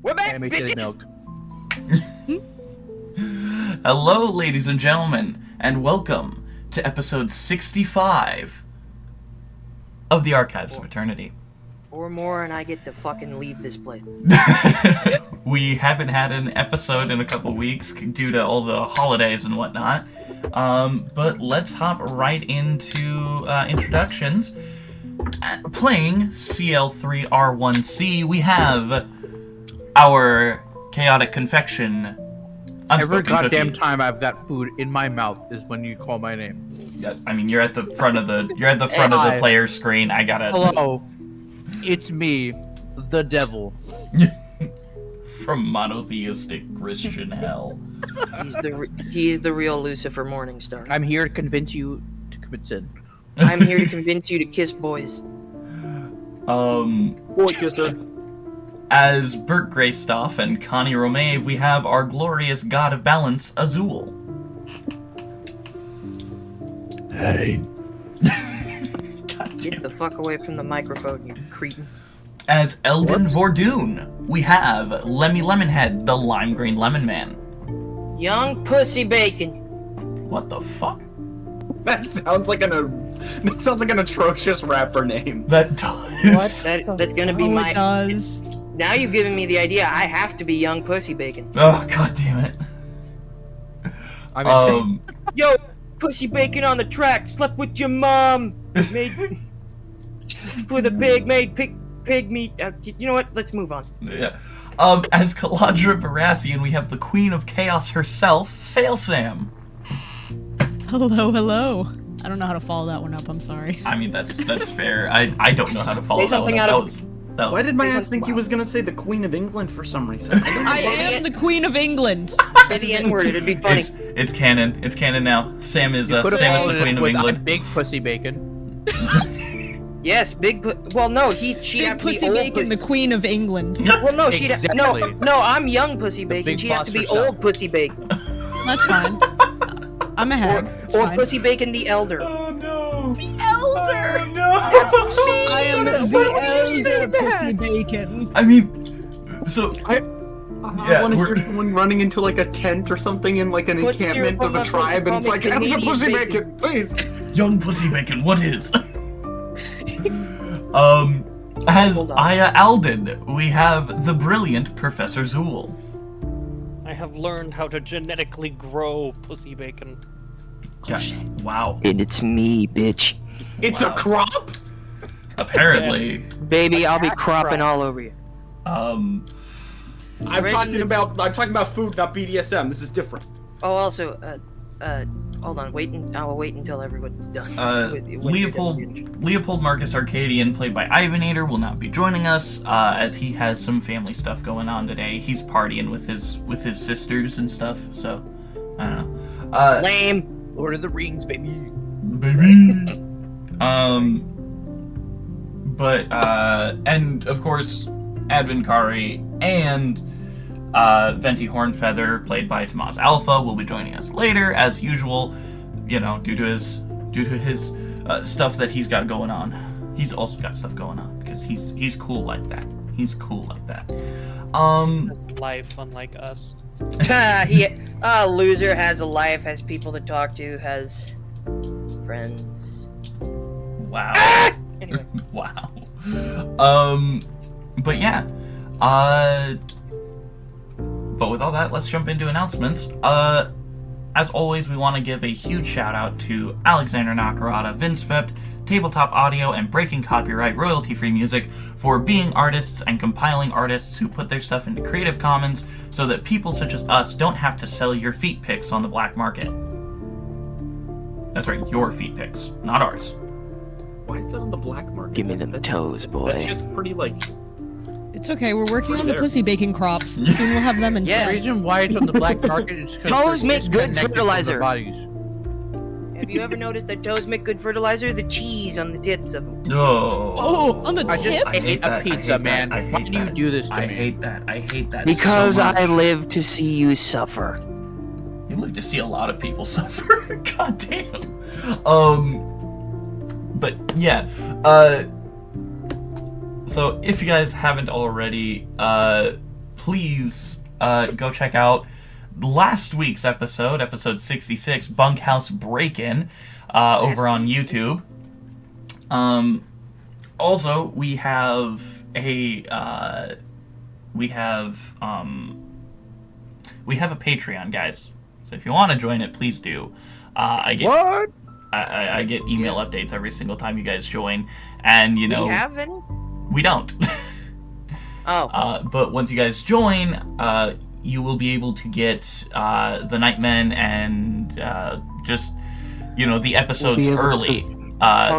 We're back, bitches! milk. Hello, ladies and gentlemen, and welcome to episode 65 of the Archives of Eternity. Or more, and I get to fucking leave this place. We haven't had an episode in a couple weeks due to all the holidays and whatnot, but let's hop right into introductions. Playing CL3R1C, we have our chaotic confection. Every goddamn cookie. time I've got food in my mouth is when you call my name. Yeah, I mean, you're at the front of the of the player screen. I gotta. Hello, it's me, the devil. From monotheistic Christian hell. He's the real Lucifer Morningstar. I'm here to convince you to commit sin. I'm here to convince you to kiss boys. Boy kisser. As Bert Greystoff and Connie Romave, we have our glorious god of balance, Azul. Hey. Get the fuck away from the microphone, you cretin. As Eldon Vordoon, we have Lemmy Lemonhead, the lime green lemon man. Young pussy bacon. What the fuck? That sounds like an atrocious rapper name. That does. That's gonna be my. Does. Now you've given me the idea. I have to be young pussy bacon. Oh, god damn it. Yo, pussy bacon on the track. Slept with your mom. Made slept with a pig. Made pig meat. You know what? Let's move on. Yeah. As Caladra Baratheon, we have the Queen of Chaos herself, Fail Sam. Hello. I don't know how to follow that one up. I'm sorry. I mean, that's fair. I don't know how to follow that one up. Why did my ass think he was gonna say the Queen of England for some reason? I am the Queen of England. Say the N-word. It'd be funny. It's canon. It's canon now. Sam is the Queen of England. Big pussy bacon. Yes, well, no, she'd Big have to be pussy old bacon, the Queen of England. Well, no, she'd Exactly. no, I'm young pussy bacon. big She'd have to boss be herself. old pussy bacon. That's fine. I'm a hag. It's Or fine. pussy bacon the elder. Oh no! The elder. Oh no! I am the elder pussy bacon. I mean, so I Yeah, want to we're- hear someone running into like a tent or something in like an What's your encampment of a mother- tribe, and it's like, Canadian "I'm the pussy bacon." bacon, please." young pussy bacon, what is? As Hold on. Aya Alden, we have the brilliant Professor Zool. I have learned how to genetically grow pussy bacon. Yeah. Wow. And it's me, bitch. It's Wow. a crop. Apparently, Baby, I'll be cropping all over you. I'm talking about food, not BDSM. This is different. Oh, also, hold on, I'll wait until everyone's done. with your Leopold Marcus Arcadian, played by Ivanator, will not be joining us as he has some family stuff going on today. He's partying with his sisters and stuff. So I don't know. Lame. Lord of the Rings, baby. Baby. But and of course, Advin Kari and Venti Hornfeather, played by Tomas Alpha, will be joining us later, as usual. You know, due to his stuff that he's got going on. He's also got stuff going on because he's cool like that. He's cool like that. Life, unlike us. Loser has a life, has people to talk to, has friends. Wow. Anyway. Wow. But yeah. But with all that, let's jump into announcements. As always, we want to give a huge shout out to Alexander Nakarada, vindsvept, Tabletop Audio, and Breaking Copyright royalty-free music for being artists and compiling artists who put their stuff into Creative Commons so that people such as us don't have to sell your feet pics on the black market. That's right, your feet pics, not ours. Why is that on the black market? Give me them toes, boy. That's just pretty like. It's okay. We're working on the There. pussy bacon crops. Soon we'll have them in Yeah. The reason why it's on the black market is because Toes make good disconnected from fertilizer. their bodies. Have you ever noticed that toes make good fertilizer? The cheese on the tips of them. No. Oh, on the I just tip? ate a pizza, man. Why do you do this to I me? hate that. I hate that Because so much. I live to see you suffer. You live to see a lot of people suffer. God damn. But yeah. So if you guys haven't already, please go check out last week's episode 66, Bunkhouse Break-In, over on YouTube. Also, we have a Patreon, guys. So if you want to join it, please do. I get email updates every single time you guys join, and you know, Do you have any? we don't. Oh. But once you guys join, you will be able to get the Nightmen and just, you know, the episodes early.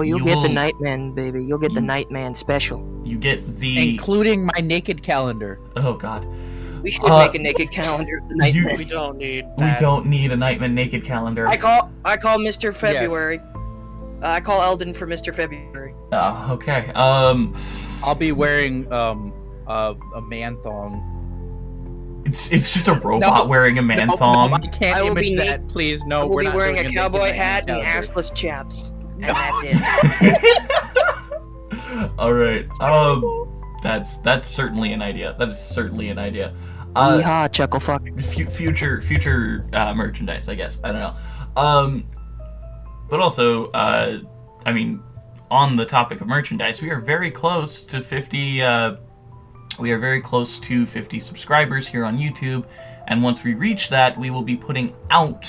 You'll get the Nightman, baby. You'll get the Nightman special. You get the... Including my naked calendar. Oh, God. We should make a naked calendar of the Nightman. We don't need We that. don't need a Nightman naked calendar. I call Mr. February. I call Eldon for Mr. February. Okay. I'll be wearing a man thong. It's just a robot wearing a man thong. No, I can't I will image be that. Please, no. We'll We're be not wearing doing a naked cowboy Nightman hat and calendar. assless chaps. And that's it. All right. That's certainly an idea. That is certainly an idea. Yeehaw, chuckle fuck. Future merchandise, I guess. I don't know. But also, I mean, on the topic of merchandise, we are very close to 50. We are very close to 50 subscribers here on YouTube, and once we reach that, we will be putting out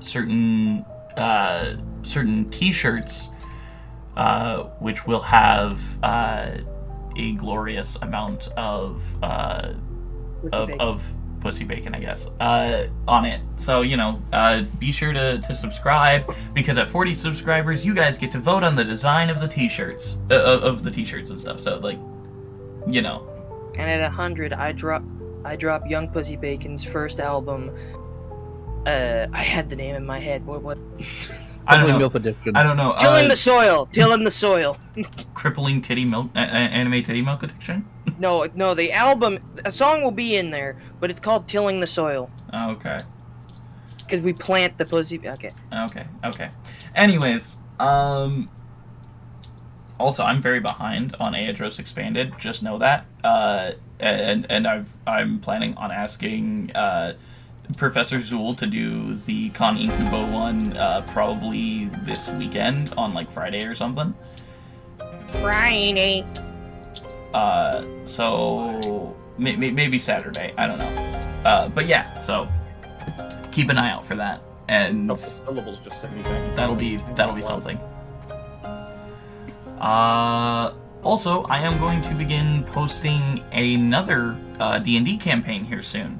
certain T-shirts, which will have a glorious amount of pussy bacon, I guess, on it. So, you know, be sure to subscribe, because at 40 subscribers, you guys get to vote on the design of the T-shirts, of the T-shirts and stuff. So, like, you know. And at 100, I drop Young Pussy Bacon's first album. I had the name in my head. What? I don't know. Milf addiction. I don't know. Tilling the soil. Tilling the soil. Crippling titty milk, anime titty milk addiction. No, the album, a song will be in there, but it's called Tilling the Soil. Oh, okay. Because we plant the pussy. Okay. Okay. Anyways, also, I'm very behind on Aeidros Expanded. Just know that. And I'm planning on asking Professor Zool to do the Con Incubo one probably this weekend on like Friday or something. Friday. So maybe Saturday. I don't know. But yeah, so keep an eye out for that, and Syllables just sent me back. that'll be something. Also, I am going to begin posting another D&D campaign here soon.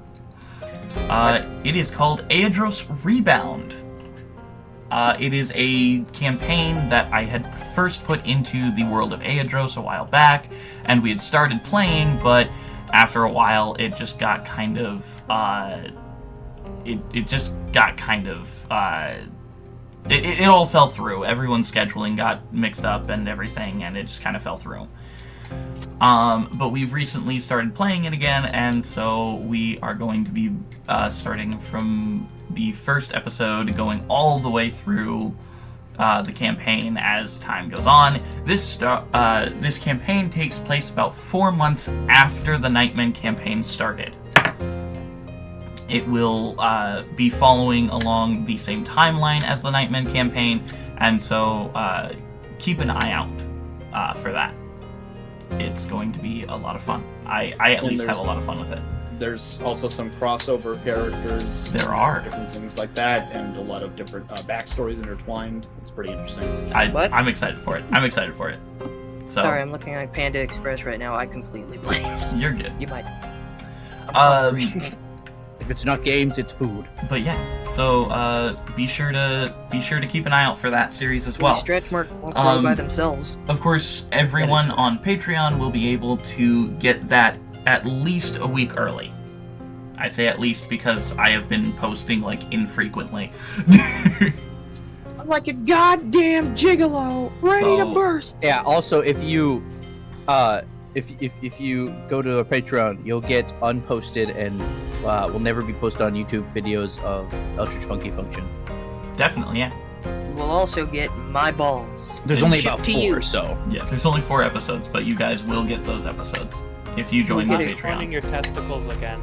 It is called Aeidros Rebound. It is a campaign that I had first put into the world of Aeidros a while back, and we had started playing, but after a while it just got kind of, it all fell through. Everyone's scheduling got mixed up and everything, and it just kind of fell through. But we've recently started playing it again, and so we are going to be starting from the first episode, going all the way through the campaign as time goes on. This campaign takes place about 4 months after the Nightmen campaign started. It will be following along the same timeline as the Nightmen campaign, and so keep an eye out for that. It's going to be a lot of fun. I at least have a lot of fun with it. There's also some crossover characters. There are. Different things like that, and a lot of different backstories intertwined. It's pretty interesting. I'm excited for it. So, Sorry, I'm looking at Panda Express right now. I completely blanked. You're good. You might. If it's not games, it's food. But yeah, so be sure to keep an eye out for that series as well. Stretch mark won't grow by themselves. Of course, everyone on Patreon will be able to get that at least a week early. I say at least because I have been posting like infrequently. I'm like a goddamn gigolo, ready to burst. Yeah. Also, if you if you go to our Patreon, you'll get unposted and will never be posted on YouTube videos of Eldritch Funky Function. Definitely, yeah. We'll also get my balls. There's only Shipped about to 4, you. so Yeah, there's only 4 episodes, but you guys will get those episodes. if you join the Look at it. Finding Patreon. your testicles again.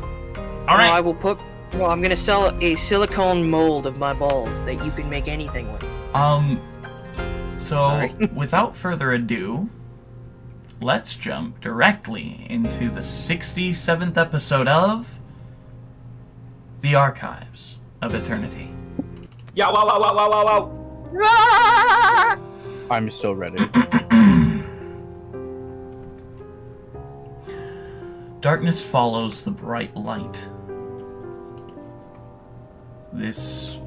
All No, I right. will put. Well, I'm gonna sell a silicone mold of my balls that you can make anything with. So Sorry. without further ado, let's jump directly into the 67th episode of The Archives of Eternity. Yeah, wow. I'm still ready. Darkness follows the bright light. This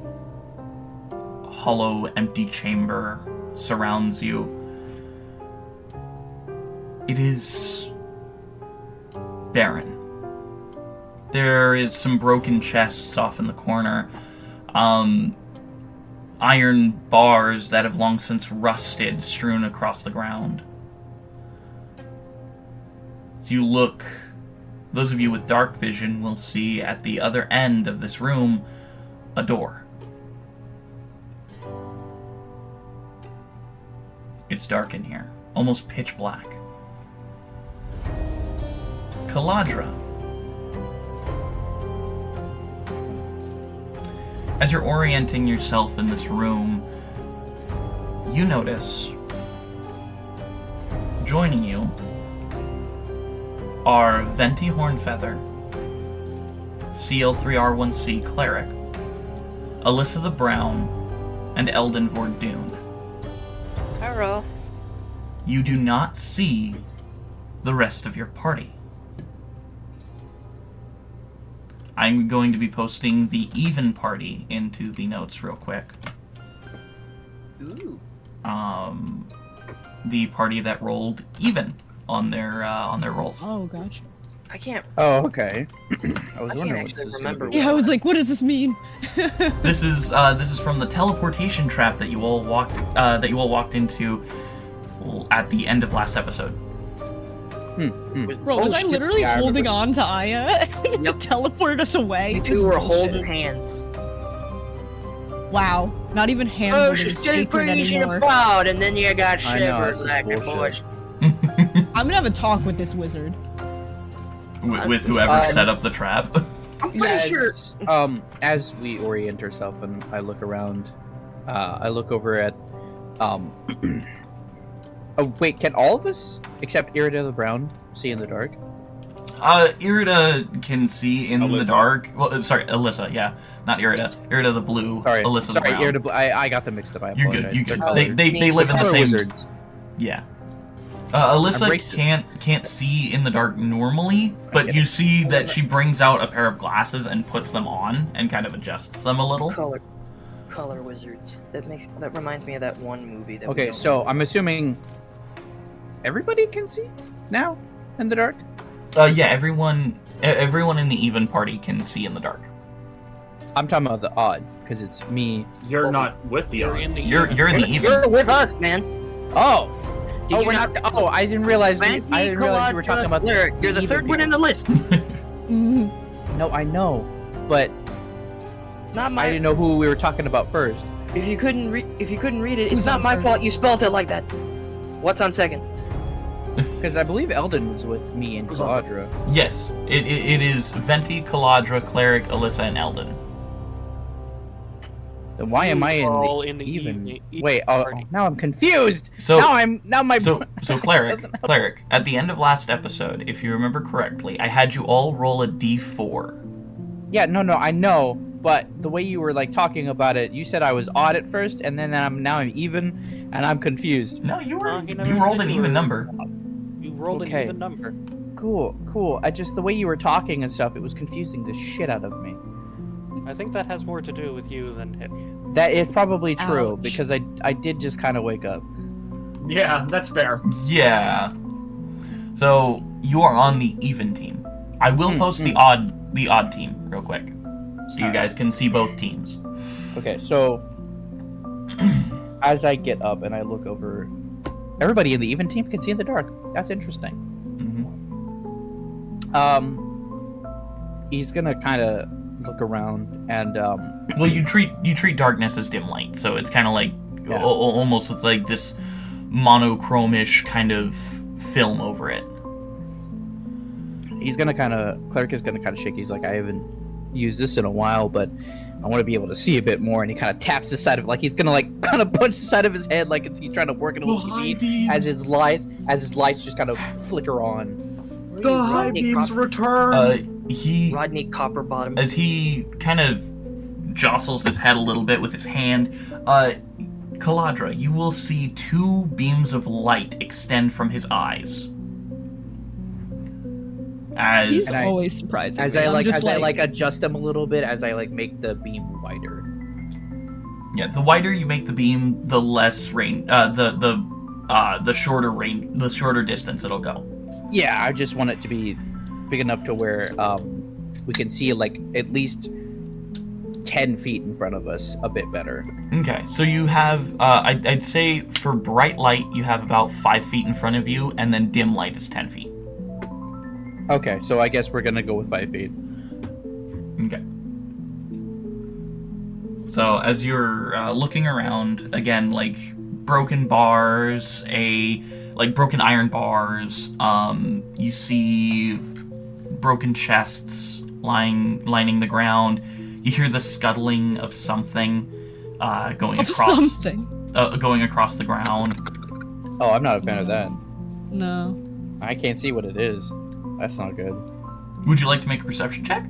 hollow, empty chamber surrounds you. It is barren. There is some broken chests off in the corner. Iron bars that have long since rusted strewn across the ground. As you look, those of you with dark vision will see at the other end of this room a door. It's dark in here, almost pitch black. Caladra. As you're orienting yourself in this room, you notice joining you are Venti Hornfeather, CL3R1C Cleric, Alyssa the Brown, and Eldon Vordoon. Hello. You do not see the rest of your party. I'm going to be posting the even party into the notes real quick. Ooh. The party that rolled even on their rolls. Oh, gotcha. I can't. Oh, okay. I was I can't wondering what actually this was remember gonna be. Yeah, I was like, what does this mean? This is from the teleportation trap that you all walked into at the end of last episode. Bro, was I shit. literally Yeah, I holding remember. on to Aya and Yep. teleported us away? You This two is were bullshit. holding hands. Wow, not even hand Oh, holding she's is getting sacred pretty anymore. proud, and then you got I know, shivered this is like a bullshit. bush. I'm gonna have a talk with this wizard. With whoever set up the trap. I'm pretty sure. As we orient ourselves and I look around, I look over at, oh wait, can all of us except Irida the Brown see in the dark? Irida can see in the Alyssa. dark. Well, sorry, Alyssa, yeah. Not Irida. Irida the blue, Sorry, Alyssa the brown. Irida, I got them mixed up. I You're apologize. good, you They're good. colored. They live in the Color same... wizards. Yeah. Alyssa I'm racist. can't see in the dark normally, but you see that she brings out a pair of glasses and puts them on and kind of adjusts them a little. Color wizards. That reminds me of that one movie. That we Okay, don't so know. I'm assuming everybody can see now in the dark. Yeah, everyone in the even party can see in the dark. I'm talking about the odd because it's me. You're not with the You're other. in the You're in the even. You're with us, man. Oh, Did oh, you we're not. Oh, I didn't realize. I didn't realize you were talking about Lyric. You're the even third one people. in the list. Mhm. No, I know, but It's not I my. didn't know who we were talking about first. If you couldn't read it, Who's it's not on my first? fault. You spelled it like that. What's on second? Because I believe Eldon was with me and Who's on Caladra. Yes, it is Venti, Caladra, Cleric, Alyssa, and Eldon. Then why am I in all the in the even? even Wait, oh, party. now I'm confused. So now my so Cleric, Doesn't help. Cleric. At the end of last episode, if you remember correctly, I had you all roll a d4. Yeah, no, I know, but the way you were like talking about it, you said I was odd at first, and then I'm even, and I'm confused. No, you No, he never you rolled said an you even were- number. You rolled Okay. an even number. Cool. I just the way you were talking and stuff, it was confusing the shit out of me. I think that has more to do with you than him. That is probably true Ouch. because I did just kind of wake up. Yeah, that's fair. Yeah. So you are on the even team. I will post the odd team real quick, so you Alright. guys can see both teams. Okay, so as I get up and I look over, everybody in the even team can see in the dark. That's interesting. He's gonna kind of look around and Well, you treat darkness as dim light, so it's kind of like Yeah. almost with like this monochromish kind of film over it. he's gonna Cleric is gonna kind of shake. He's like, I haven't used this in a while, but I want to be able to see a bit more. And he kind of taps the side of, like he's gonna like kind of punch the side of his head, like he's trying to work it on TV as his lights just kind of flicker on. The high beams return. Rodney Copperbottom. As he kind of jostles his head a little bit with his hand, Caladra, you will see 2 beams of light extend from his eyes. He's always surprising. As I adjust them a little bit, as I like make the beam wider. Yeah, the wider you make the beam, the less range, the shorter range, the shorter distance it'll go. Yeah, I just want it to be big enough to where we can see like at least 10 feet in front of us a bit better. Okay, so you have, I'd say for bright light, you have about 5 feet in front of you, and then dim light is 10 feet. Okay, so I guess we're gonna go with 5 feet. Okay. So as you're looking around, again, like broken bars, broken iron bars, you see broken chests lining the ground. You hear the scuttling of something going across the ground. Oh, I'm not a fan of that. No. I can't see what it is. That's not good. Would you like to make a perception check?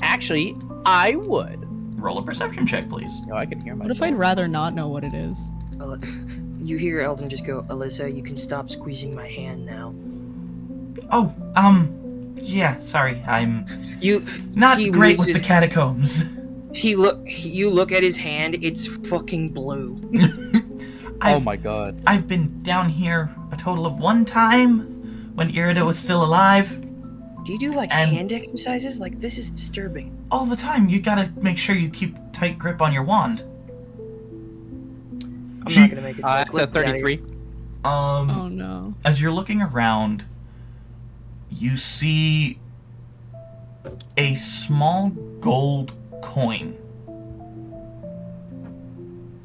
Actually, I would. Roll a perception check, please. No, I can hear myself. What if I'd rather not know what it is? You hear Eldon just go, Alyssa, you can stop squeezing my hand now. Oh, yeah, sorry, I'm You not he great moves with the his- catacombs. You look at his hand, it's fucking blue. Oh my god. I've been down here a total of 1 time when Irida was still alive. Do you do like And- hand exercises? Like, this is disturbing. All the time, you gotta make sure you keep tight grip on your wand. I'm not gonna make it. It's a 33. Oh no. As you're looking around, you see a small gold coin.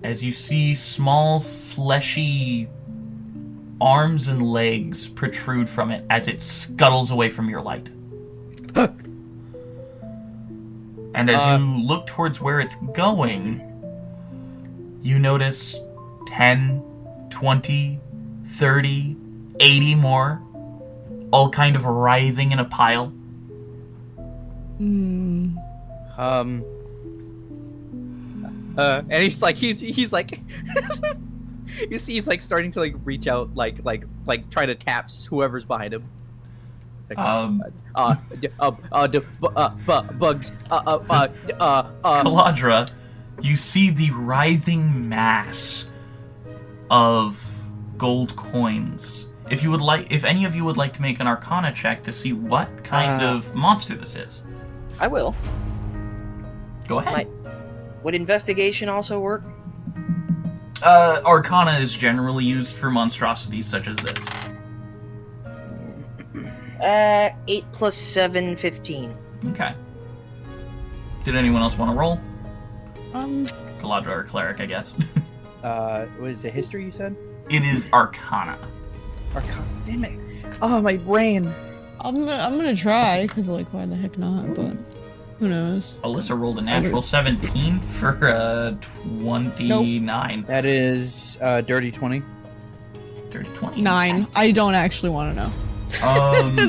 As you see small, fleshy arms and legs protrude from it as it scuttles away from your light. And as you look towards where it's going, you notice 10, 20, 30, 80 more, all kind of writhing in a pile. Hmm. And he's like you see he's like starting to like reach out like try to tap whoever's behind him. Like, bugs. Caladra, you see the writhing mass of gold coins. If any of you would like to make an Arcana check to see what kind of monster this is, I will. go ahead. Would investigation also work? Arcana is generally used for monstrosities such as this. 8 plus 7, 15. Okay. Did anyone else want to roll? Um. Caladra or Cleric, I guess. What is it? History? You said? It is Arcana. Arcana. Damn it! Oh, my brain. I'm gonna try, cause like why the heck not? But who knows? Alyssa rolled a natural 17 for 29. That is dirty 20. Dirty 20. 9. I don't actually want to know.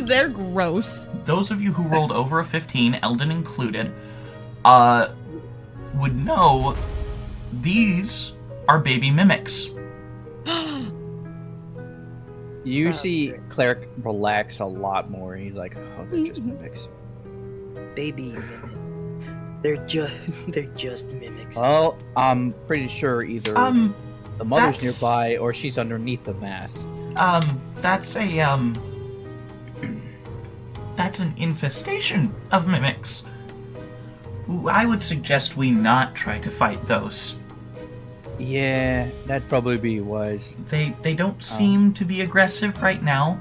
They're gross. Those of you who rolled over a 15, Eldon included, would know these are baby mimics. You see Cleric relax a lot more. He's like, oh, they're just mimics. Baby mimics. They're just mimics. Well, I'm pretty sure either the mother's that's- nearby or she's underneath the mass. That's an infestation of mimics. I would suggest we not try to fight those. Yeah, that'd probably be wise. They don't seem to be aggressive right now,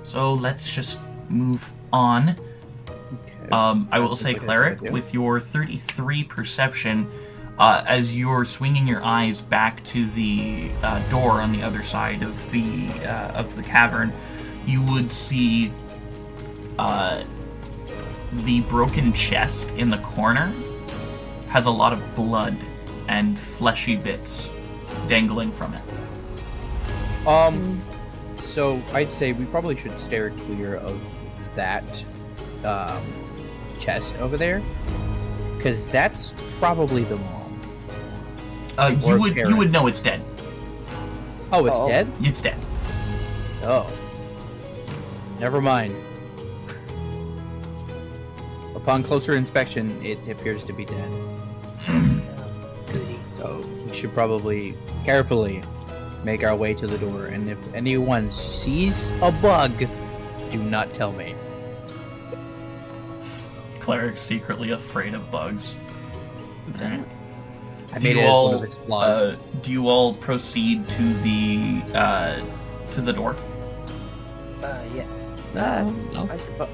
so let's just move on. Okay. I will say, That's a good Cleric, idea. with your 33 perception, as you're swinging your eyes back to the door on the other side of the cavern, you would see the broken chest in the corner has a lot of blood and fleshy bits dangling from it. So I'd say we probably should steer clear of that chest over there, because that's probably the mom. You would know it's dead. Oh, it's dead? It's dead. Oh. Never mind. Upon closer inspection, it appears to be dead. So we should probably carefully make our way to the door, and if anyone sees a bug, do not tell me. Cleric's secretly afraid of bugs. Alright. I made it as one of his flaws. Do you all proceed to the door? Yeah. No.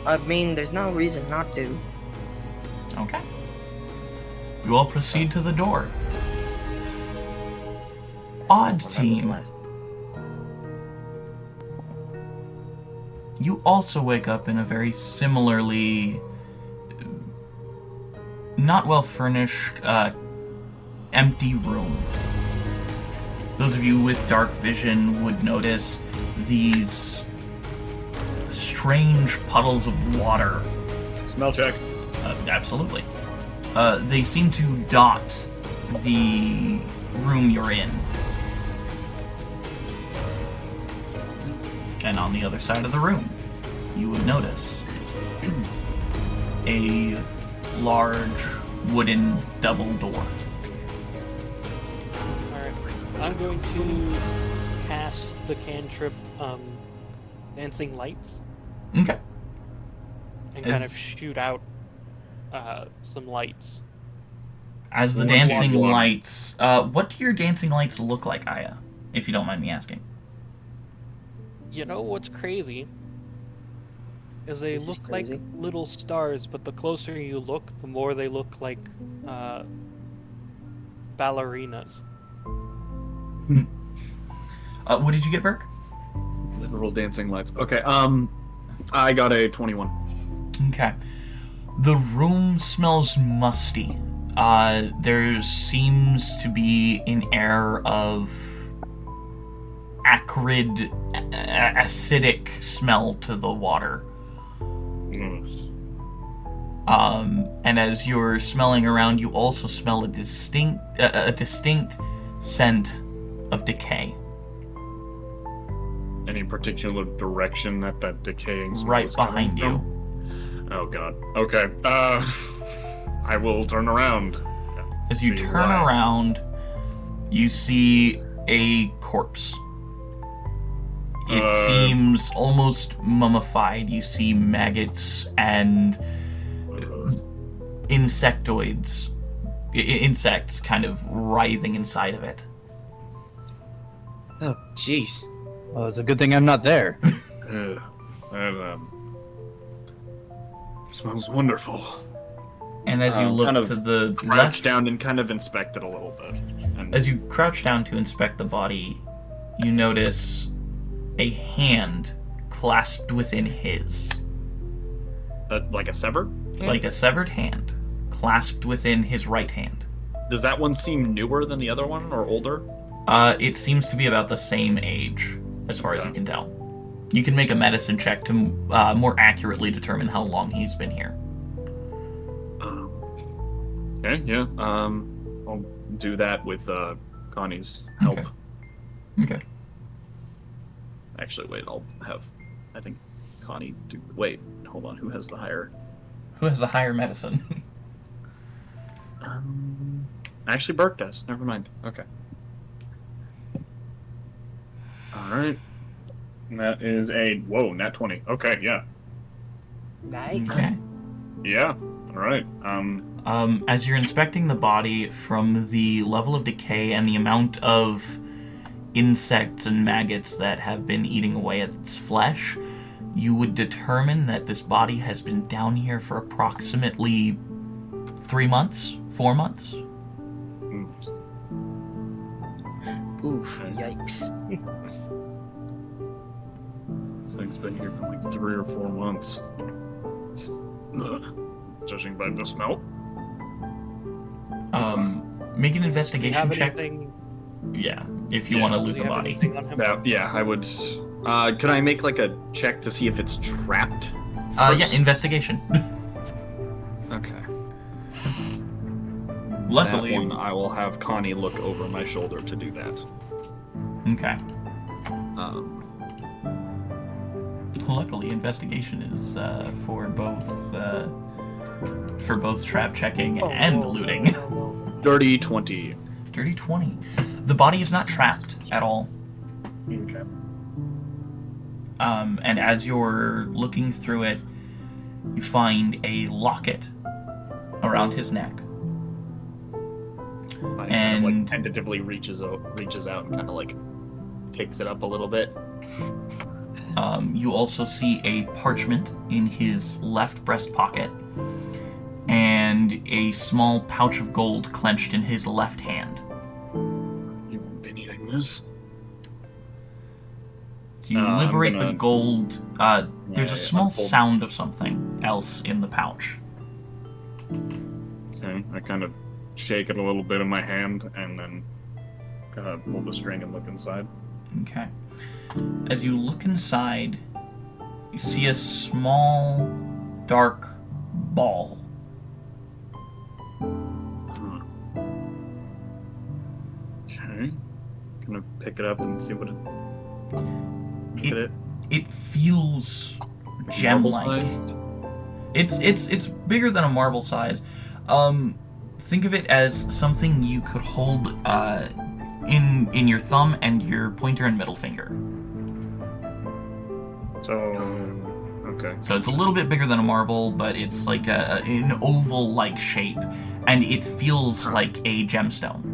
I mean, there's no reason not to. Okay. You all proceed to the door. Odd team. You also wake up in a very similarly not well furnished, empty room. Those of you with dark vision would notice these strange puddles of water. Smell check. Absolutely. They seem to dot the room you're in. And on the other side of the room, you would notice a large wooden double door. Alright, I'm going to cast the cantrip, Dancing Lights, Okay. and kind of shoot out some lights. As the One dancing block. lights, what do your dancing lights look like, Aya? If you don't mind me asking. You know what's crazy? Is they This is look like crazy. little stars, but the closer you look, the more they look like ballerinas. What did you get, Burke? Literal dancing lights. Okay, I got a 21. Okay. The room smells musty. There seems to be an air of acrid, acidic smell to the water. And as you're smelling around, you also smell a distinct scent of decay. Any particular direction that decaying smell Right is coming behind you. from? Oh god. Okay. I will turn around. As you See turn why. around, you see a corpse. It seems almost mummified. You see maggots and insectoids, insects kind of writhing inside of it. Oh, jeez. Well, it's a good thing I'm not there. That smells wonderful. And as you look kind of to the Crouch left, down and kind of inspect it a little bit. And as you crouch down to inspect the body, you notice a hand clasped within his. like a sever? Like a severed hand, clasped within his right hand. Does that one seem newer than the other one, or older? It seems to be about the same age, as far as you can tell. You can make a medicine check to more accurately determine how long he's been here. Okay, yeah. I'll do that with Connie's help. Okay. Okay. Actually, wait, I'll have, I think, Connie do. Wait, hold on. Who has the higher? Who has a higher medicine? Actually, Burke does. Never mind. Okay. All right. That is a nat 20. Okay, yeah, Nice. Okay. yeah. All right. As you're inspecting the body, from the level of decay and the amount of insects and maggots that have been eating away at its flesh, you would determine that this body has been down here for approximately 3 months, 4 months. Oof, yikes. This thing's been here for like 3 or 4 months. Judging by the smell. Make an Does he investigation have check. anything? Yeah, if you Yeah, want to Does loot he the have body. anything on him? Yeah, I would. Could I make like a check to see if it's trapped? Yeah, first? investigation. Okay. Luckily, That one, I will have Connie look over my shoulder to do that. okay. Um, Luckily, investigation is for both trap checking and looting. dirty 20. Dirty 20. The body is not trapped at all. Okay. And as you're looking through it, you find a locket around his neck. I kind of And- like tentatively reaches out and kind of like takes it up a little bit. You also see a parchment in his left breast pocket and a small pouch of gold clenched in his left hand. You've been eating this? So you I'm liberate the gonna- gold. There's a Yeah, small unfold. sound of something else in the pouch. Okay, I kind of shake it a little bit in my hand and then pull the string and look inside. Okay. As you look inside, you see a small, dark ball. Okay. Gonna pick it up and see what it. Look at it. It feels Marble gem-like. sized? It's bigger than a marble size. Think of it as something you could hold in your thumb and your pointer and middle finger. So, okay. So it's a little bit bigger than a marble, but it's like an oval-like shape, and it feels like a gemstone.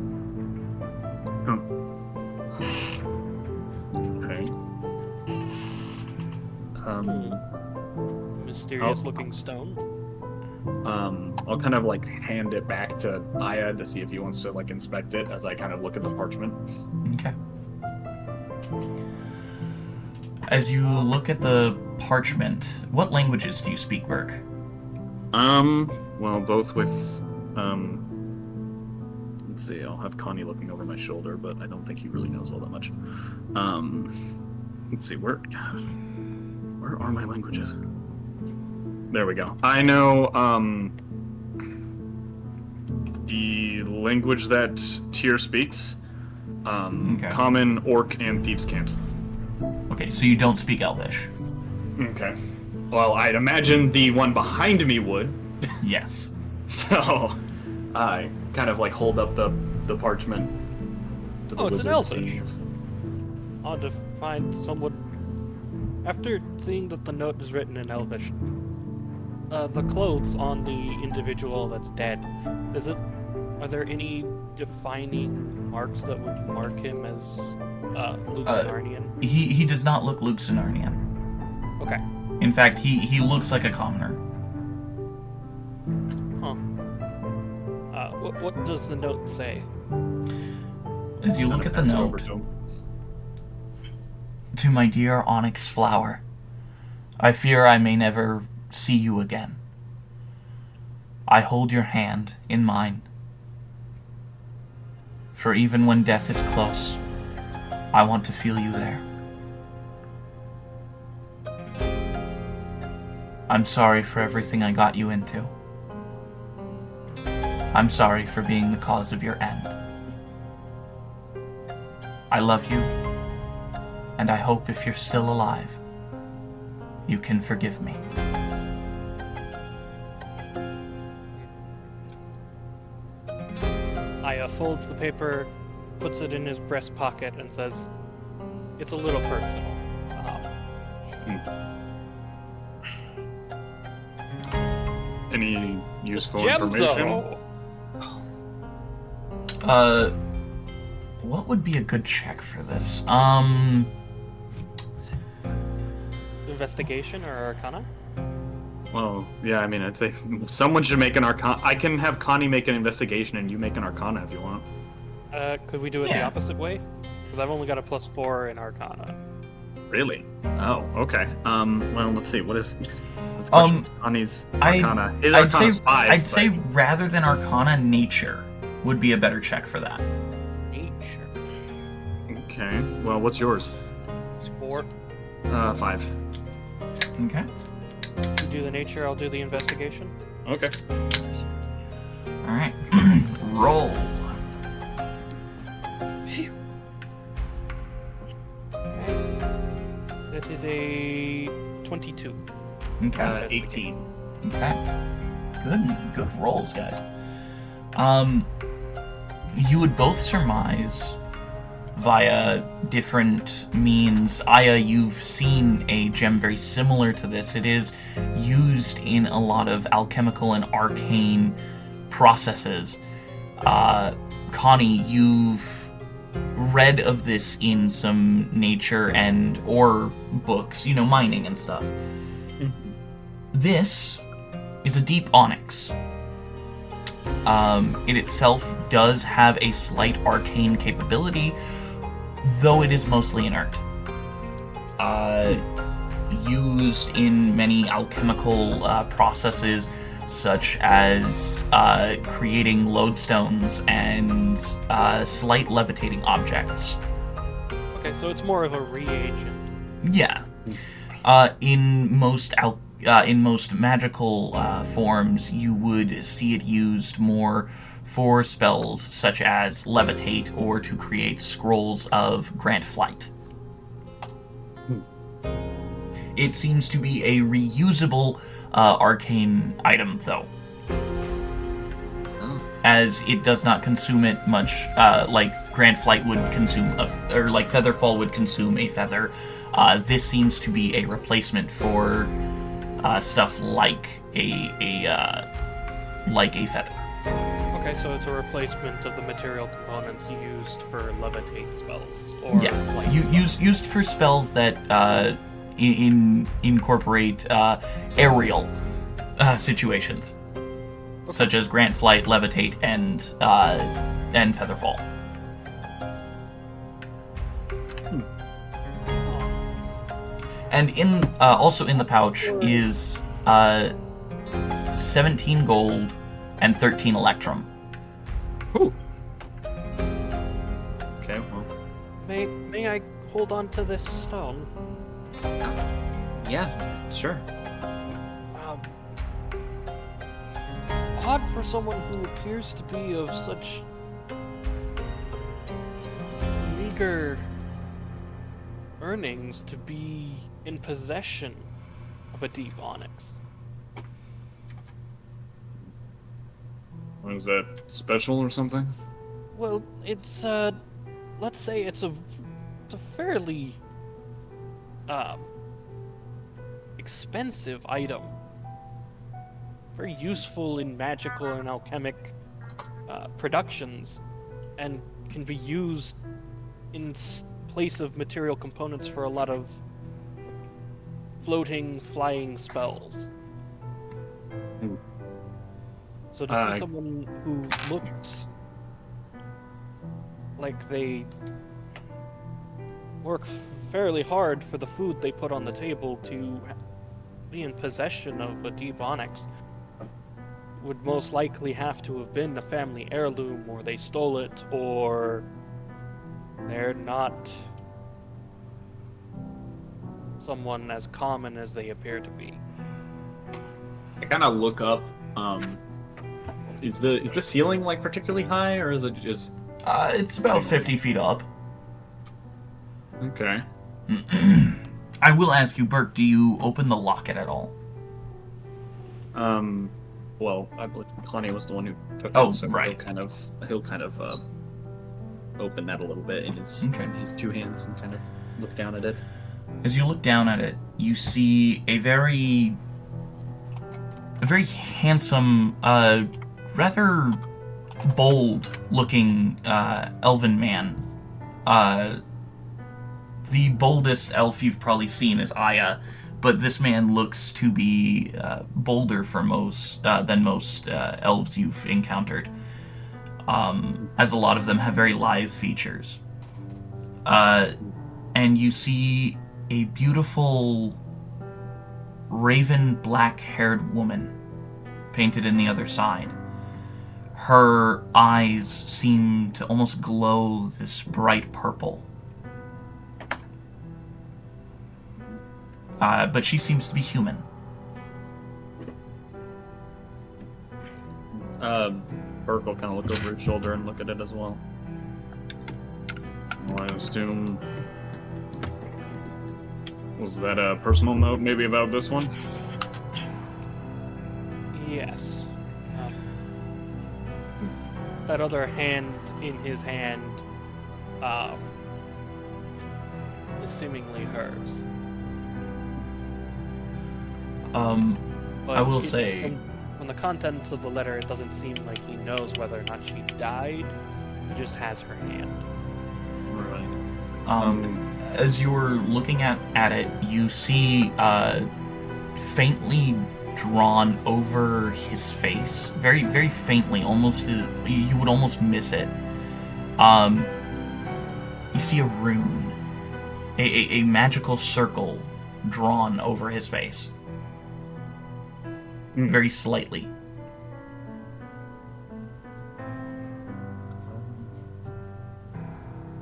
Okay. Mysterious looking stone. I'll kind of like hand it back to Aya to see if he wants to like inspect it as I kind of look at the parchment. Okay. As you look at the parchment, what languages do you speak, Burke? Well, both with, let's see, I'll have Connie looking over my shoulder, but I don't think he really knows all that much. Let's see, where are my languages? There we go. I know, the language that Tyr speaks, Okay. Common, Orc, and Thieves' Cant. Okay, so you don't speak Elvish. Okay. Well, I'd imagine the one behind me would. Yes. So, I kind of like hold up the parchment to the Oh, it's an wizard. Elvish. see- Odd to find someone. After seeing that the note is written in Elvish, the clothes on the individual that's dead, are there any defining marks that would mark him as Luxarnian? He does not look Luxarnian. Okay. In fact, he looks like a commoner. Huh. What does the note say? As you look at the Pass it over note, to him. to my dear onyx flower, I fear I may never see you again. I hold your hand in mine. For even when death is close, I want to feel you there. I'm sorry for everything I got you into. I'm sorry for being the cause of your end. I love you, and I hope if you're still alive, you can forgive me. Aya folds the paper, puts it in his breast pocket, and says, "It's a little personal." Any useful Gems, information? though. What would be a good check for this? Investigation or Arcana? Well, yeah, I mean, I'd say someone should make an Arcana. I can have Connie make an investigation and you make an Arcana if you want. Could we do it the Yeah. opposite way? Because I've only got a +4 in Arcana. Really? Oh, okay. Well, let's see. What is this question? Connie's Arcana. His Arcana's 5. I'd say rather than Arcana, Nature would be a better check for that. Nature. Okay. Well, what's yours? It's 4. 5. Okay. You do the nature, I'll do the investigation. Okay. All right. Roll. That is a 22. Okay. 18. Okay. Good rolls, guys. You would both surmise via different means. Aya, you've seen a gem very similar to this. It is used in a lot of alchemical and arcane processes. Connie, you've read of this in some nature and or books, mining and stuff. This is a deep onyx. It itself does have a slight arcane capability, though it is mostly inert. Used in many alchemical processes, such as creating lodestones and slight levitating objects. Okay, so it's more of a reagent. Yeah. In most magical forms, you would see it used more for spells such as levitate or to create scrolls of grant flight. It seems to be a reusable arcane item, though, as it does not consume it much like grant flight would consume, or like featherfall would consume a feather. This seems to be a replacement for stuff like a feather. Okay, so it's a replacement of the material components used for levitate spells, or light spells. Used for spells that incorporate aerial situations, such as grant flight, levitate, and featherfall. And also in the pouch is 17 gold and 13 electrum. Ooh. Okay, well. May I hold on to this stone? Yeah, sure. Odd for someone who appears to be of such meager earnings to be in possession of a deep onyx. Was that special or something? Well, it's let's say it's a fairly expensive item. Very useful in magical and alchemic productions, and can be used in place of material components for a lot of floating, flying spells. So to see someone who looks like they work fairly hard for the food they put on the table to be in possession of a deep onyx would most likely have to have been a family heirloom, or they stole it, or they're not someone as common as they appear to be. I kind of look up. Is the ceiling like particularly high, or is it just? It's about 50 feet up. Okay. I will ask you, Burke, do you open the locket at all? Well, I believe Connie was the one who took Oh, it, so right. he'll kind of open that a little bit in his two hands and kind of look down at it. As you look down at it, you see a very handsome, rather bold-looking elven man. The boldest elf you've probably seen is Aya, but this man looks to be bolder for than most elves you've encountered, as a lot of them have very lithe features. And you see a beautiful raven black-haired woman painted in the other side. Her eyes seem to almost glow this bright purple. But she seems to be human. Burke will kind of look over his shoulder and look at it as well. Well, I assume... Was that a personal note maybe about this one? Yes. That other hand in his hand is seemingly hers. But I will say... From the contents of the letter, it doesn't seem like he knows whether or not she died. He just has her hand. Right. As you're looking at it, you see faintly drawn over his face, very, very faintly, almost you would almost miss it. You see a rune, a magical circle drawn over his face, very slightly.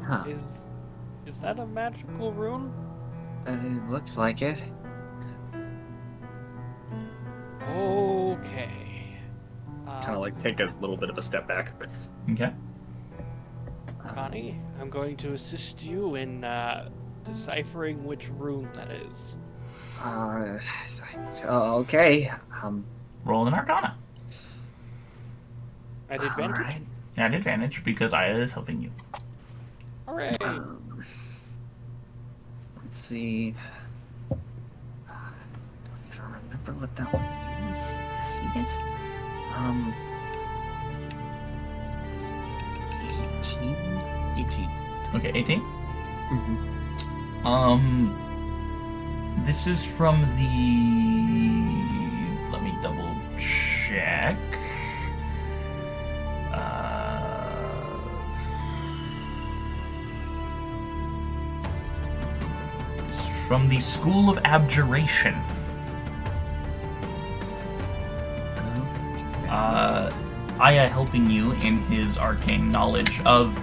Huh. Is that a magical rune? It looks like it. Okay. Kind of like take a little bit of a step back. Okay. Connie, I'm going to assist you in deciphering which rune that is. Okay. Roll an Arcana. At advantage? Alright. At advantage, because Aya is helping you. Hooray! Let's see. Don't even remember what that one is. See it? 18? 18. Okay, 18? Mm-hmm. This is from the... Let me double check. It's from the School of Abjuration. Aya helping you in his arcane knowledge of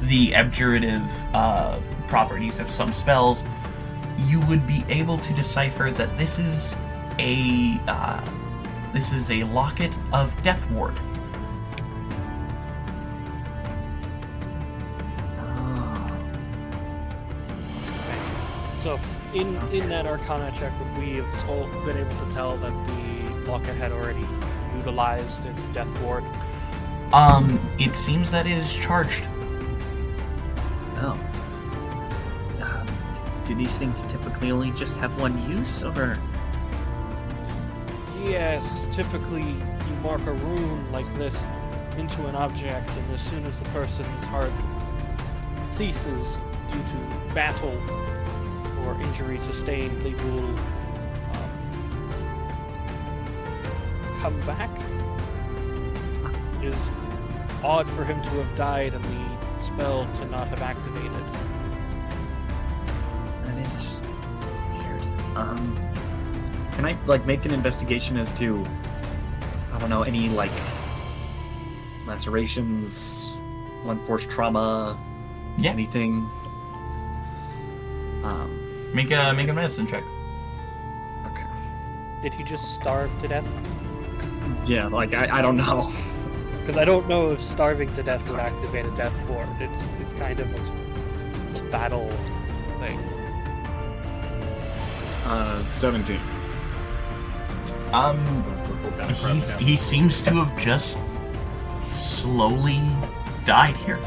the abjurative properties of some spells, you would be able to decipher that this is a locket of Death Ward. So, in that Arcana check, would we have been able to tell that the locket had already utilized its Death Ward? It seems that it is charged. Oh. Do these things typically only just have one use, or? Yes, typically you mark a rune like this into an object, and as soon as the person's heart ceases due to battle or injury sustained, they will come back. It is odd for him to have died and the spell to not have activated. That is weird. Can I make an investigation as to, I don't know, any lacerations, blunt force trauma, Yeah. anything? Make a medicine check. Okay. Did he just starve to death? Yeah, I don't know. Because I don't know if starving to death would activate a death ward. It's kind of a battle thing. 17. He seems to have just slowly died here.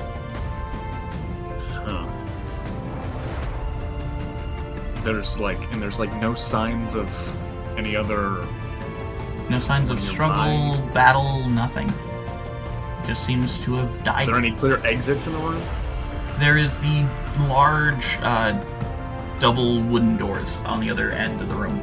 Huh. There's no signs of any other... No signs of struggle, battle, nothing. Just seems to have died. Are there any clear exits in the room? There is the large double wooden doors on the other end of the room.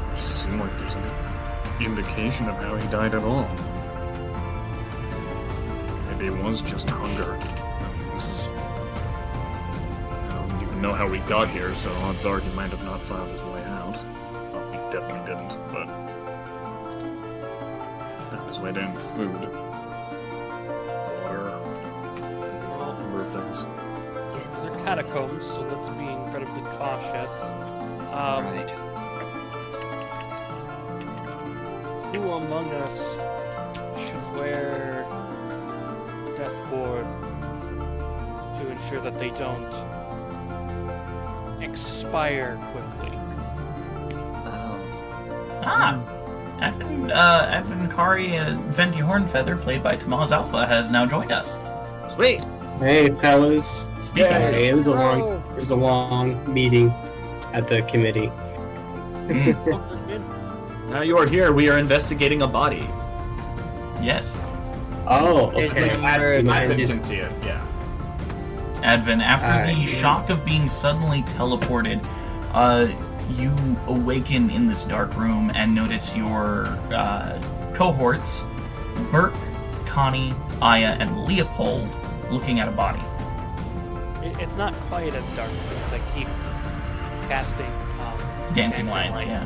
Doesn't seem like there's any indication of how he died at all. Maybe it was just hunger. I mean, this is... I don't even know how we got here, so odds are he might have not found his way out. Well, he definitely didn't, but... found his way down with food. Water. All number of things. They're catacombs, so let's be incredibly cautious. Right. Who among us should wear death ward to ensure that they don't expire quickly? Advin Kari Venti Hornfeather, played by Tamaz Alpha, has now joined us. Sweet! Hey fellas. Speaking Sorry, it was a long meeting at the committee. Now you are here, we are investigating a body. Yes. Oh, There's okay. been a murder. Advin can see it, yeah. Advin, after the shock of being suddenly teleported, you awaken in this dark room and notice your cohorts, Burke, Connie, Aya, and Leopold, looking at a body. It's not quite as dark because I keep casting Dancing lights, light yeah.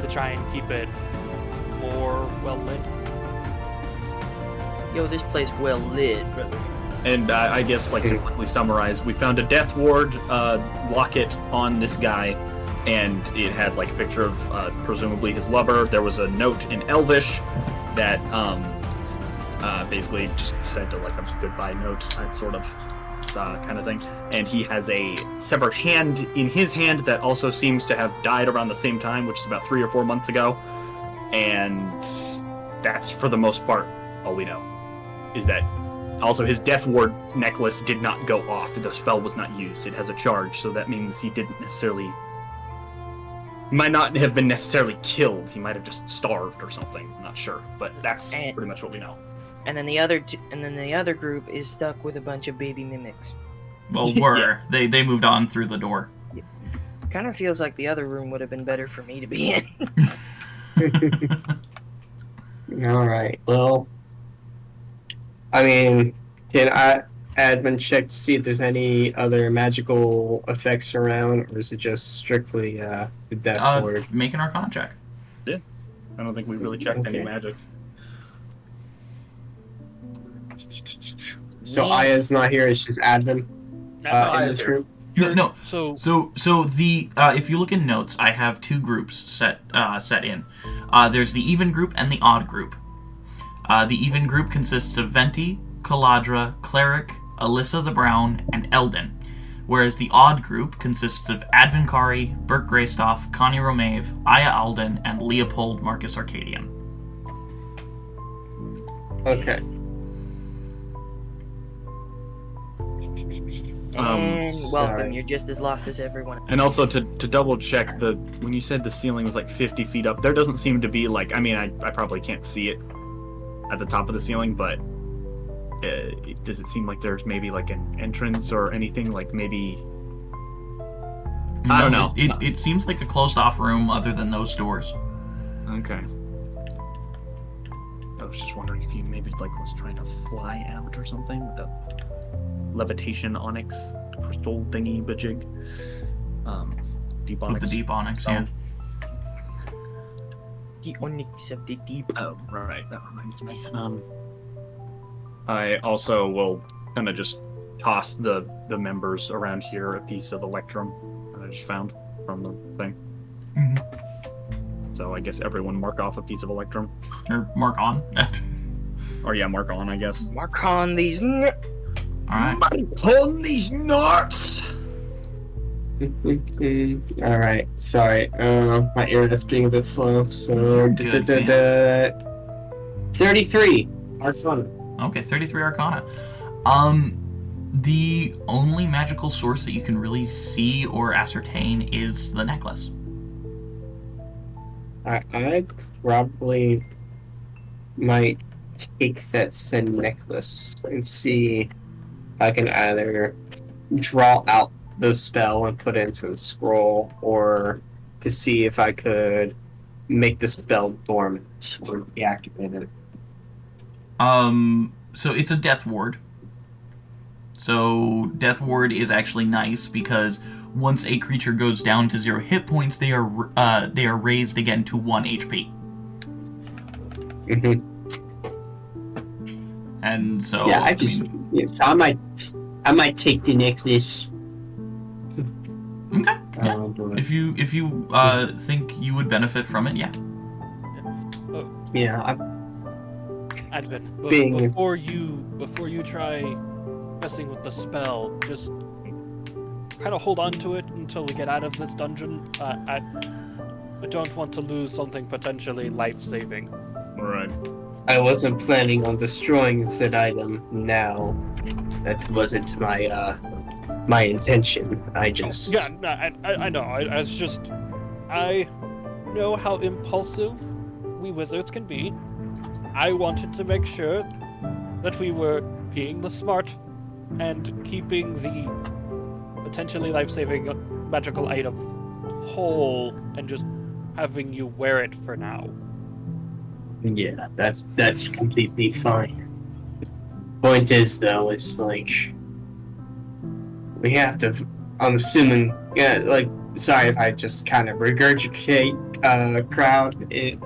to try and keep it more well lit. Yo, this place well lit, brother. And I guess, like, to quickly summarize, we found a death ward locket on this guy, and it had, like, a picture of presumably his lover. There was a note in Elvish that basically just said, like, a goodbye note, sort of kind of thing. And he has a severed hand in his hand that also seems to have died around the same time, which is about 3 or 4 months ago. And that's, for the most part, all we know. Is that also his death ward necklace did not go off. The spell was not used. It has a charge, so that means he didn't necessarily... might not have been necessarily killed. He might have just starved or something. I'm not sure, but that's pretty much what we know. And then the other group is stuck with a bunch of baby mimics. Well, they moved on through the door. Kind of feels like the other room would have been better for me to be in. Alright, well... I mean, can admin check to see if there's any other magical effects around, or is it just strictly the death ward? Make an Arcana check. Yeah. I don't think we really checked any Okay. magic. So Aya's not here, it's just admin in this group? No. So So the if you look in notes, I have two groups set in. There's the even group and the odd group. The even group consists of Venti, Caladra, Cleric, Alyssa the Brown, and Eldon, whereas the odd group consists of Advin Kari, Burke Greystoff, Connie Romave, Aya Alden, and Leopold Marcus Arcadian. Okay. And welcome, sorry. you're just as lost as everyone. And also to double check, when you said the ceiling was like 50 feet up, there doesn't seem to be like, I mean, I probably can't see it at the top of the ceiling, but does it seem like there's maybe like an entrance or anything, like maybe... I don't know. It seems like a closed off room other than those doors. Okay. I was just wondering if you maybe like was trying to fly out or something with the levitation onyx crystal thingy bajig. Deep onyx. With the deep onyx, stone. yeah. The onyx of the deep. Oh, right. That reminds me. I also will kind of just toss the members around here a piece of electrum that I just found from the thing. Mm-hmm. So I guess everyone mark off a piece of electrum. Or mark on. Or yeah, mark on, I guess. Mark on these. Alright. Mark on these nuts! Alright, sorry. My internet's being a bit slow, so... Good, 33! Arcana. Okay, 33 Arcana. The only magical source that you can really see or ascertain is the necklace. I probably might take that said necklace and see if I can either draw out the spell and put it into a scroll, or to see if I could make the spell dormant or deactivate it. So it's a death ward. So death ward is actually nice because once a creature goes down to 0 hit points, they are raised again to 1 HP. Mm-hmm. And so Yeah, I might take the necklace. Okay. Yeah. But If you think you would benefit from it, yeah. yeah, Advin, Being- before you try messing with the spell, just kind of hold on to it until we get out of this dungeon. I don't want to lose something potentially life-saving. Right. I wasn't planning on destroying said item now. That wasn't my intention. I just... Yeah, no, I know. I know how impulsive we wizards can be. I wanted to make sure that we were being the smart and keeping the potentially life-saving magical item whole and just having you wear it for now. Yeah, that's completely fine. Point is, though, it's like... We have to... I'm assuming... Yeah, like, sorry if I just kind of regurgitate, crowd. If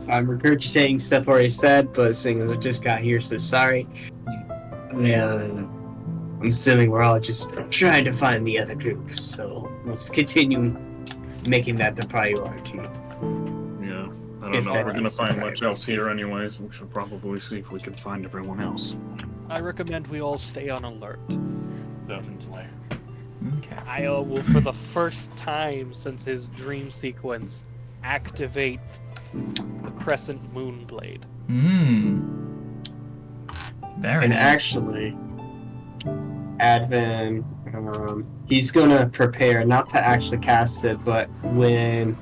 I'm regurgitating stuff already said, but seeing as I just got here, so sorry. I'm assuming we're all just trying to find the other group, so let's continue making that the priority. Yeah. I don't If know that if we're gonna is the find much priority. else here anyways. We should probably see if we can find everyone else. I recommend we all stay on alert. Definitely. Okay. Io will, for the first time since his dream sequence, activate the Crescent Moonblade. Very And nice. actually, Advin, he's gonna prepare not to actually cast it, but when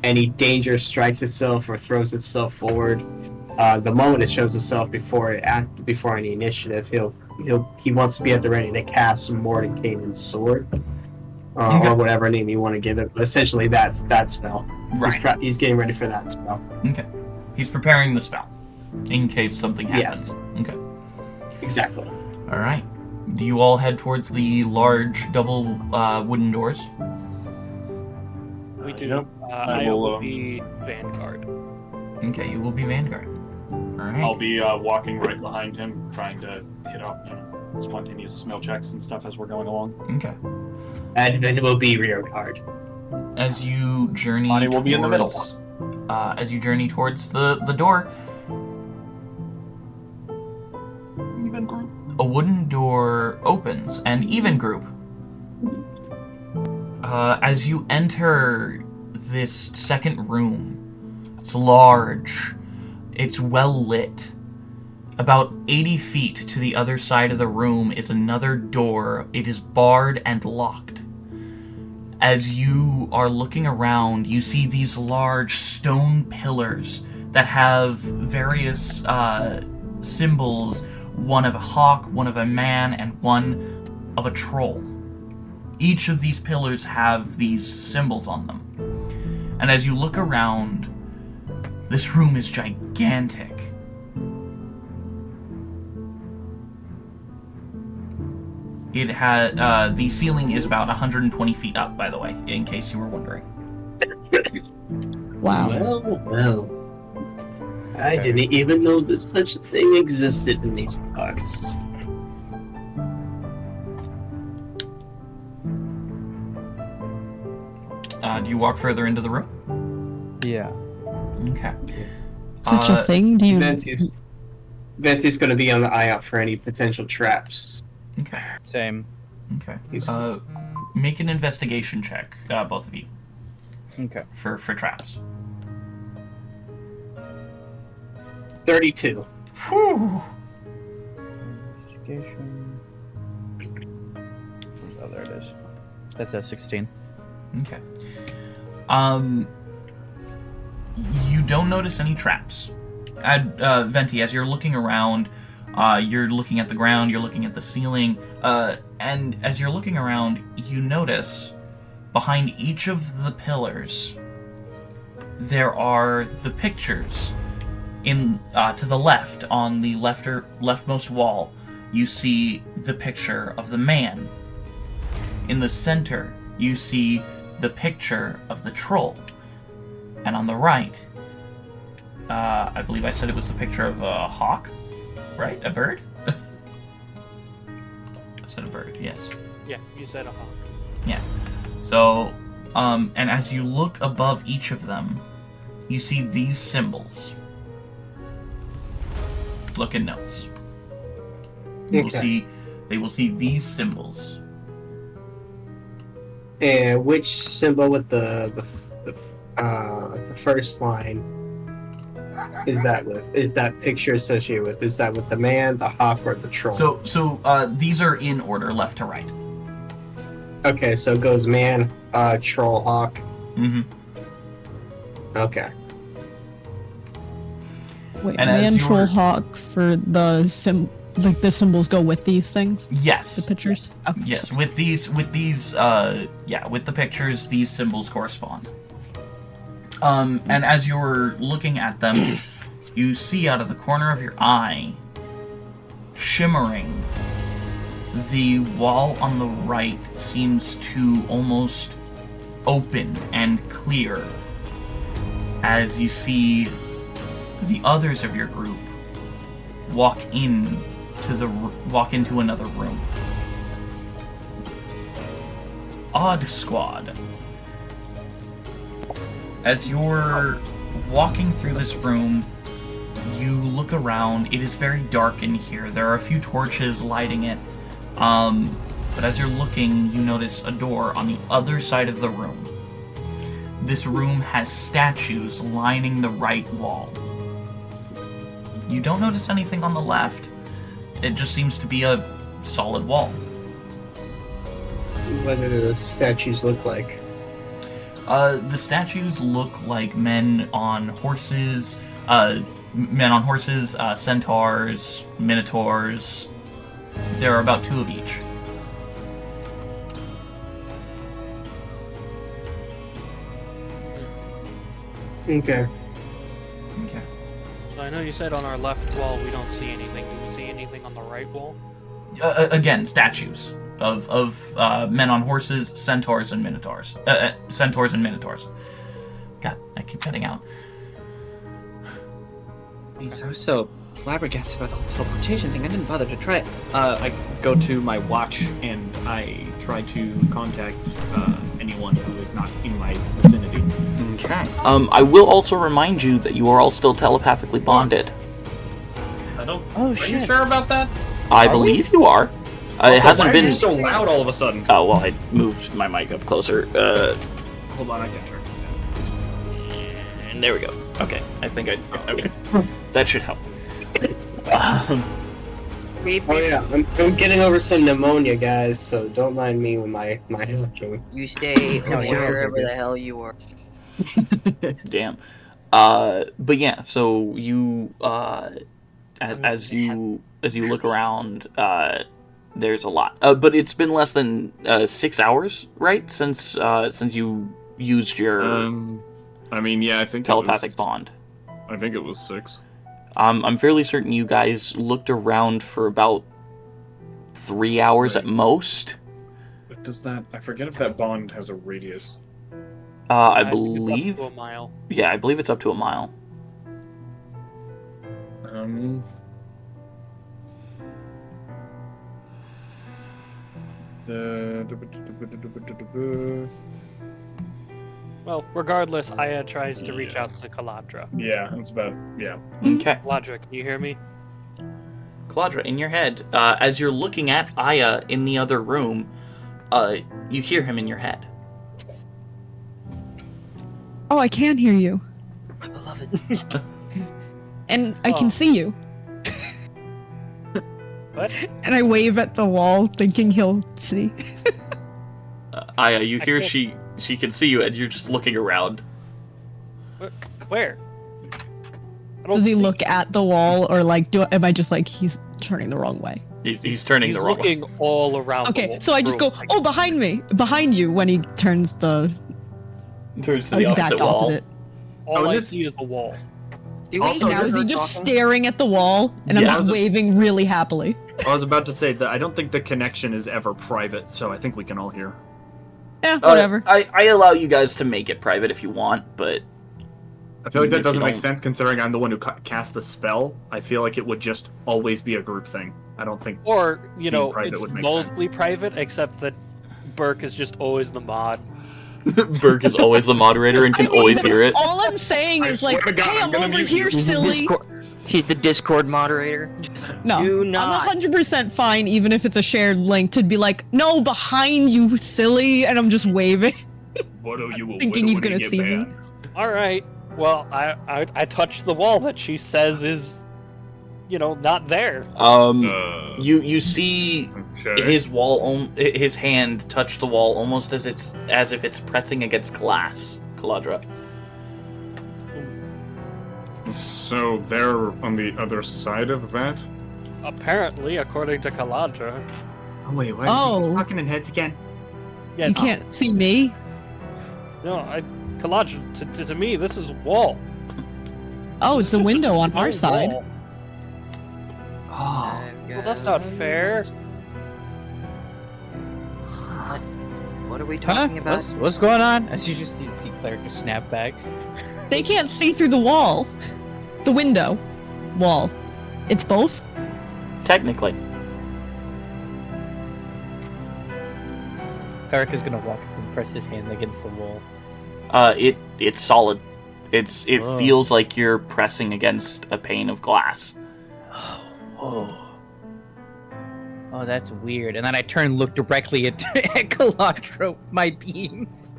any danger strikes itself or throws itself forward, the moment it shows itself before any initiative, he wants to be at the ready to cast Mordenkainen's sword, Okay. or whatever name you want to give it. But essentially, that's that spell. Right. He's getting ready for that spell. Okay. He's preparing the spell in case something Yeah. happens. Okay. Exactly. All right. Do you all head towards the large double wooden doors? We do. Yep. I Io will, will be Vanguard. Okay, you will be Vanguard. All right. I'll be walking right behind him, trying to hit up spontaneous smell checks and stuff as we're going along. Okay. Advin will be rear guard. As you journey Bonnie will towards, be in the middle. As you journey towards the door, Even group. a wooden door opens, and even group. As you enter this second room, it's large, it's well lit. About 80 feet to the other side of the room is another door. It is barred and locked. As you are looking around, you see these large stone pillars that have various symbols, one of a hawk, one of a man, and one of a troll. Each of these pillars have these symbols on them. And as you look around, this room is gigantic. It had the ceiling is about 120 feet up, by the way, in case you were wondering. Wow. Well. I didn't even know that such a thing existed in these parts. Do you walk further into the room? Yeah. Okay. Such a thing? Do you? Venti's going to be on the eye out for any potential traps. Okay. Same. Okay. Make an investigation check, both of you, Okay. for traps. 32. Whew. Investigation. Oh, there it is. That's a 16. Okay. You don't notice any traps. Venti, as you're looking around, you're looking at the ground, you're looking at the ceiling, and as you're looking around, you notice behind each of the pillars there are the pictures to the left, on the leftmost wall, you see the picture of the man. In the center, you see the picture of the troll. And on the right, I believe I said it was the picture of a hawk, right? A bird? I said a bird, yes. Yeah, you said a hawk. Yeah. So, and as you look above each of them, you see these symbols. Look in notes. They will see these symbols. And which symbol with the first line is that with? Is that picture associated with? Is that with the man, the hawk, or the troll? So these are in order, left to right. Okay, so it goes man, troll, hawk. Mm-hmm. Okay. Wait, And as man, troll, you're- hawk for the the symbols go with these things? Yes. The pictures? Okay. Yes, with the pictures, these symbols correspond. And as you're looking at them, you see out of the corner of your eye, shimmering, the wall on the right seems to almost open and clear as you see the others of your group walk into another room. Odd Squad. As you're walking through this room, you look around. It is very dark in here. There are a few torches lighting it. But as you're looking, you notice a door on the other side of the room. This room has statues lining the right wall. You don't notice anything on the left. It just seems to be a solid wall. What do the statues look like? The statues look like men on horses, centaurs, minotaurs. There are about 2 of each. Okay. Okay. So I know you said on our left wall we don't see anything. Do we see anything on the right wall? Again, statues of men on horses, centaurs, and minotaurs. Centaurs and minotaurs. God, I keep cutting out. Jeez, I was so flabbergasted by the whole teleportation thing. I didn't bother to try it. I go to my watch and I try to contact anyone who is not in my vicinity. Okay. I will also remind you that you are all still telepathically bonded. I don't. Oh, Are shit. you sure about that? I believe you are. It hasn't why been. Are you so loud all of a sudden? Oh well, I moved my mic up closer. Hold on, I can turn it down. And there we go. Okay, I think I. Okay, that should help. Beep, Oh beep. yeah, I'm getting over some pneumonia, guys. So don't mind me with my hacking. You stay Oh, yeah. wherever the hell you are. Damn. But yeah, so you as you look around, there's a lot. But it's been less than 6 hours, right? Since you used your I mean, yeah, I think telepathic bond. I think it was 6. I'm fairly certain you guys looked around for about 3 hours Right. at most. But does that? I forget if that bond has a radius. I think it's up believe. to a mile. Yeah, I believe it's up to a mile. Well, regardless, Aya tries to reach out to Kaladra. Yeah, it's about yeah. Okay. Kaladra, can you hear me? Kaladra, in your head, as you're looking at Aya in the other room, you hear him in your head. Oh, I can hear you. My beloved. And I can see you. What? And I wave at the wall, thinking he'll see. Aya, you hear can't- she can see you, and you're just looking around. Where? I don't Does he see- look at the wall, or like, am I just like, he's turning the wrong way? He's turning He's the wrong way. looking all around. the Okay, wall- so I just go, room. oh, behind me, behind you, when he turns the Turns to the exact opposite wall. opposite. All Oh, I this- see is the wall. Do we Also, hear Now is her he just talking? staring at the wall, and I'm Yeah, I just was- waving really happily. I was about to say that I don't think the connection is ever private, so I think we can all hear. Whatever. I allow you guys to make it private if you want, but I feel like that If you doesn't make don't- sense considering I'm the one who cast the spell. I feel like it would just always be a group thing. I don't think. Or, you know, Being private it's would make mostly private, except that Burke is just always the mod. Burke is always the moderator and can always hear it. All I'm saying I is like, swear to God, hey, I'm I'm gonna over mute here, you. silly. He's the Discord moderator. Just No, do I'm not. 100% fine, even if it's a shared link, to be like, no, behind you, silly, and I'm just waving. What are you Thinking he's gonna see me. Alright, well, I touched the wall that she says is, you know, not there. You see his hand touch the wall almost as if it's pressing against glass, Caladra. So they're on the other side of that? Apparently, according to Caladra. Oh wait, what? Oh. Talking in heads again. Yes, You can't see me? No, Caladra, to me, this is a wall. Oh, it's a window on our No side. wall. Oh. Well, that's not fair. What are we talking about? What's going on? As you see Claire just snap back. They can't see through the wall. The window. Wall. It's both? Technically. Tarek is gonna walk up and press his hand against the wall. It's solid. It Whoa. feels like you're pressing against a pane of glass. Oh, that's weird. And then I turn and look directly at Caladra with my beams.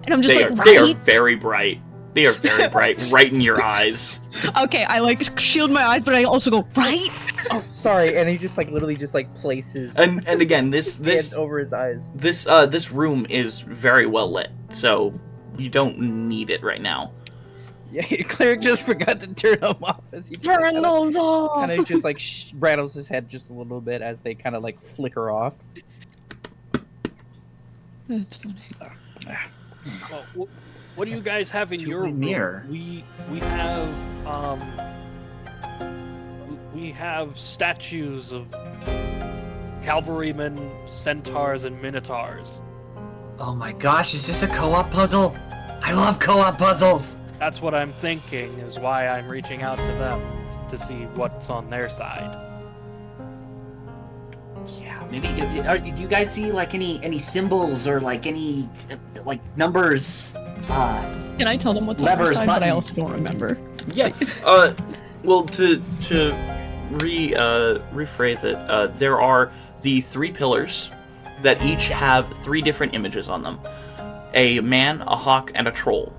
And I'm just They like, are right? very bright. They are very bright, right in your eyes. Okay, I like shield my eyes, but I also go, right? Oh, sorry. And he just literally places And again, this hand over his eyes. this room is very well lit, so you don't need it right now. Yeah, Claire just forgot to turn them off as he Turn those off! kind of just rattles his head just a little bit as they kind of flicker off. That's funny. Well, what do you guys have in your room? near. We have statues of cavalrymen, centaurs, and minotaurs. Oh my gosh, is this a co-op puzzle? I love co-op puzzles! That's what I'm thinking, is why I'm reaching out to them to see what's on their side. Yeah, maybe. Do you guys see any symbols or any numbers? Can I tell them what's on Levers, their side? But I buttons. also don't remember. Yeah. Well, to rephrase it, there are the 3 pillars that each have 3 different images on them: a man, a hawk, and a troll.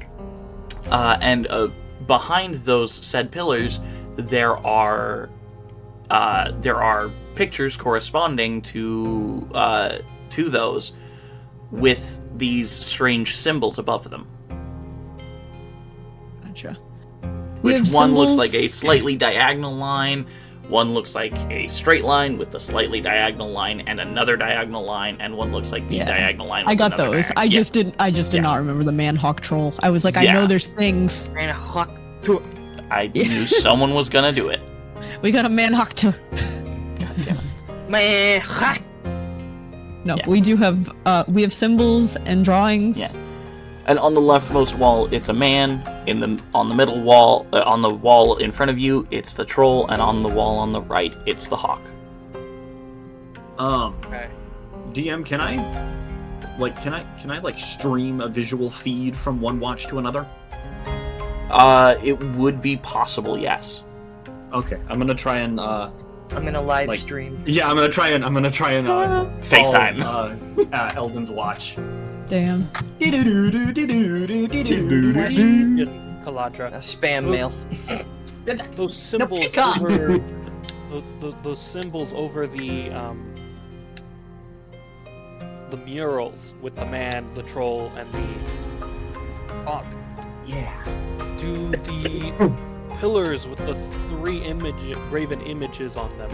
And behind those said pillars, there are pictures corresponding to those, with these strange symbols above them. Gotcha. We Which have one looks symbols? like a slightly diagonal line, one looks like a straight line with a slightly diagonal line and another diagonal line, and one looks like the Yeah. diagonal line with I got another those. I just did Yeah. not remember the man hawk troll. I was like, I Yeah. know there's things. Man, hawk. I knew someone was gonna do it. We got a man hawk to. God damn it. Man, hawk. No, Yeah. we do have symbols and drawings. Yeah. And on the leftmost wall, it's a man. On the middle wall, on the wall in front of you, it's the troll, and on the wall on the right, it's the hawk. Okay. DM, can I stream a visual feed from one watch to another? It would be possible, yes. Okay, I'm gonna try and I'm gonna live Like- stream. yeah, I'm gonna try and FaceTime. call, Eldon's watch. Damn. Caladra. Spam mail. Those symbols pick up. over those symbols over the murals with the man, the troll, and the hawk. Yeah. Do the pillars with the 3 graven images on them,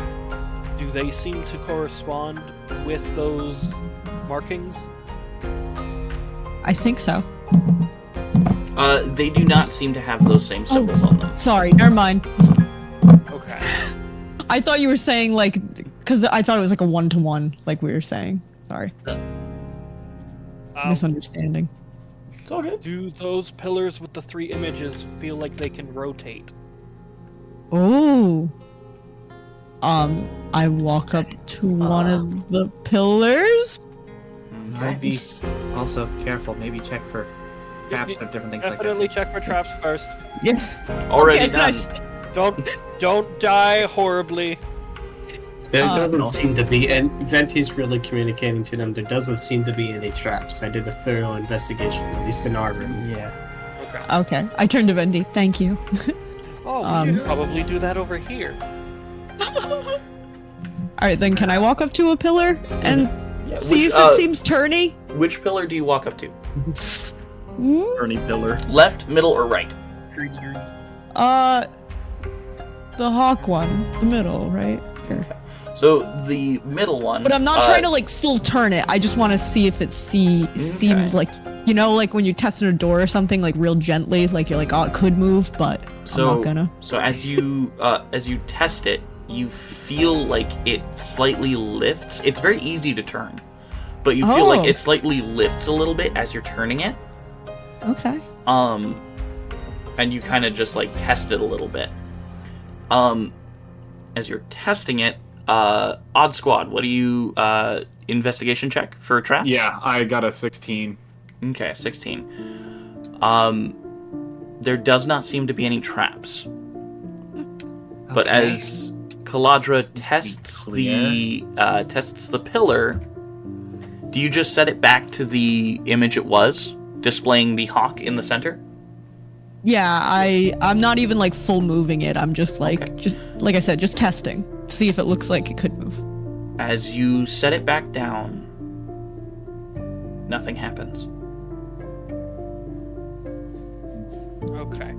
do they seem to correspond with those markings? I think so. They do not seem to have those same symbols on them. Sorry, never mind. Okay. I thought you were saying like, because I thought it was like a 1-to-1, like we were saying. Sorry, misunderstanding. It's all good. Do those pillars with the 3 images feel like they can rotate? Oh. I walk up to one of the pillars. I'd be also careful. Maybe check for traps or different things like that. Definitely check for traps first. Yeah. Already Okay, done. nice. Don't die horribly. There doesn't seem to be, and Venti's really communicating to them, there doesn't seem to be any traps. I did a thorough investigation, at least in our room. Yeah. Okay, I turned to Vendi. Thank you. Oh, we should probably do that over here. Alright, then can I walk up to a pillar and see if it seems turny? Which pillar do you walk up to? Ernie pillar. Left, middle, or right? The hawk one. The middle, right? Here. So the middle one. But I'm not trying to like full turn it. I just want to see if it seems like, you know, like when you're testing a door or something, like real gently, like you're like, oh, it could move, but I'm not gonna. So as you test it, you feel like it slightly lifts. It's very easy to turn, but you feel like it slightly lifts a little bit as you're turning it. Okay. And you kind of just like test it a little bit. As you're testing it, Odd Squad, what do you investigation check for traps? Yeah, I got a 16. Okay, 16. There does not seem to be any traps. But as Kaladra tests the pillar, do you just set it back to the image it was, displaying the hawk in the center? Yeah, I'm not even like full moving it. I'm just like, just like I said, just testing to see if it looks like it could move. As you set it back down, nothing happens. Okay.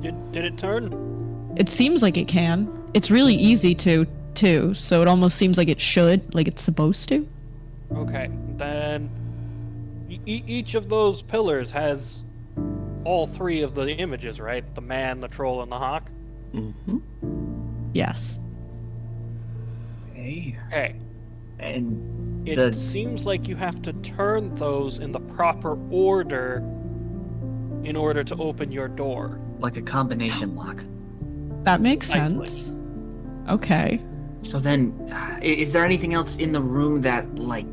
Did it turn? It seems like it can. It's really easy to, too. So it almost seems like it should, like it's supposed to. Okay, then each of those pillars has all 3 of the images, right? The man, the troll, and the hawk? Mm-hmm. Yes. Okay. And it seems like you have to turn those in the proper order in order to open your door. Like a combination lock. That makes sense. Okay. So then, is there anything else in the room that, like,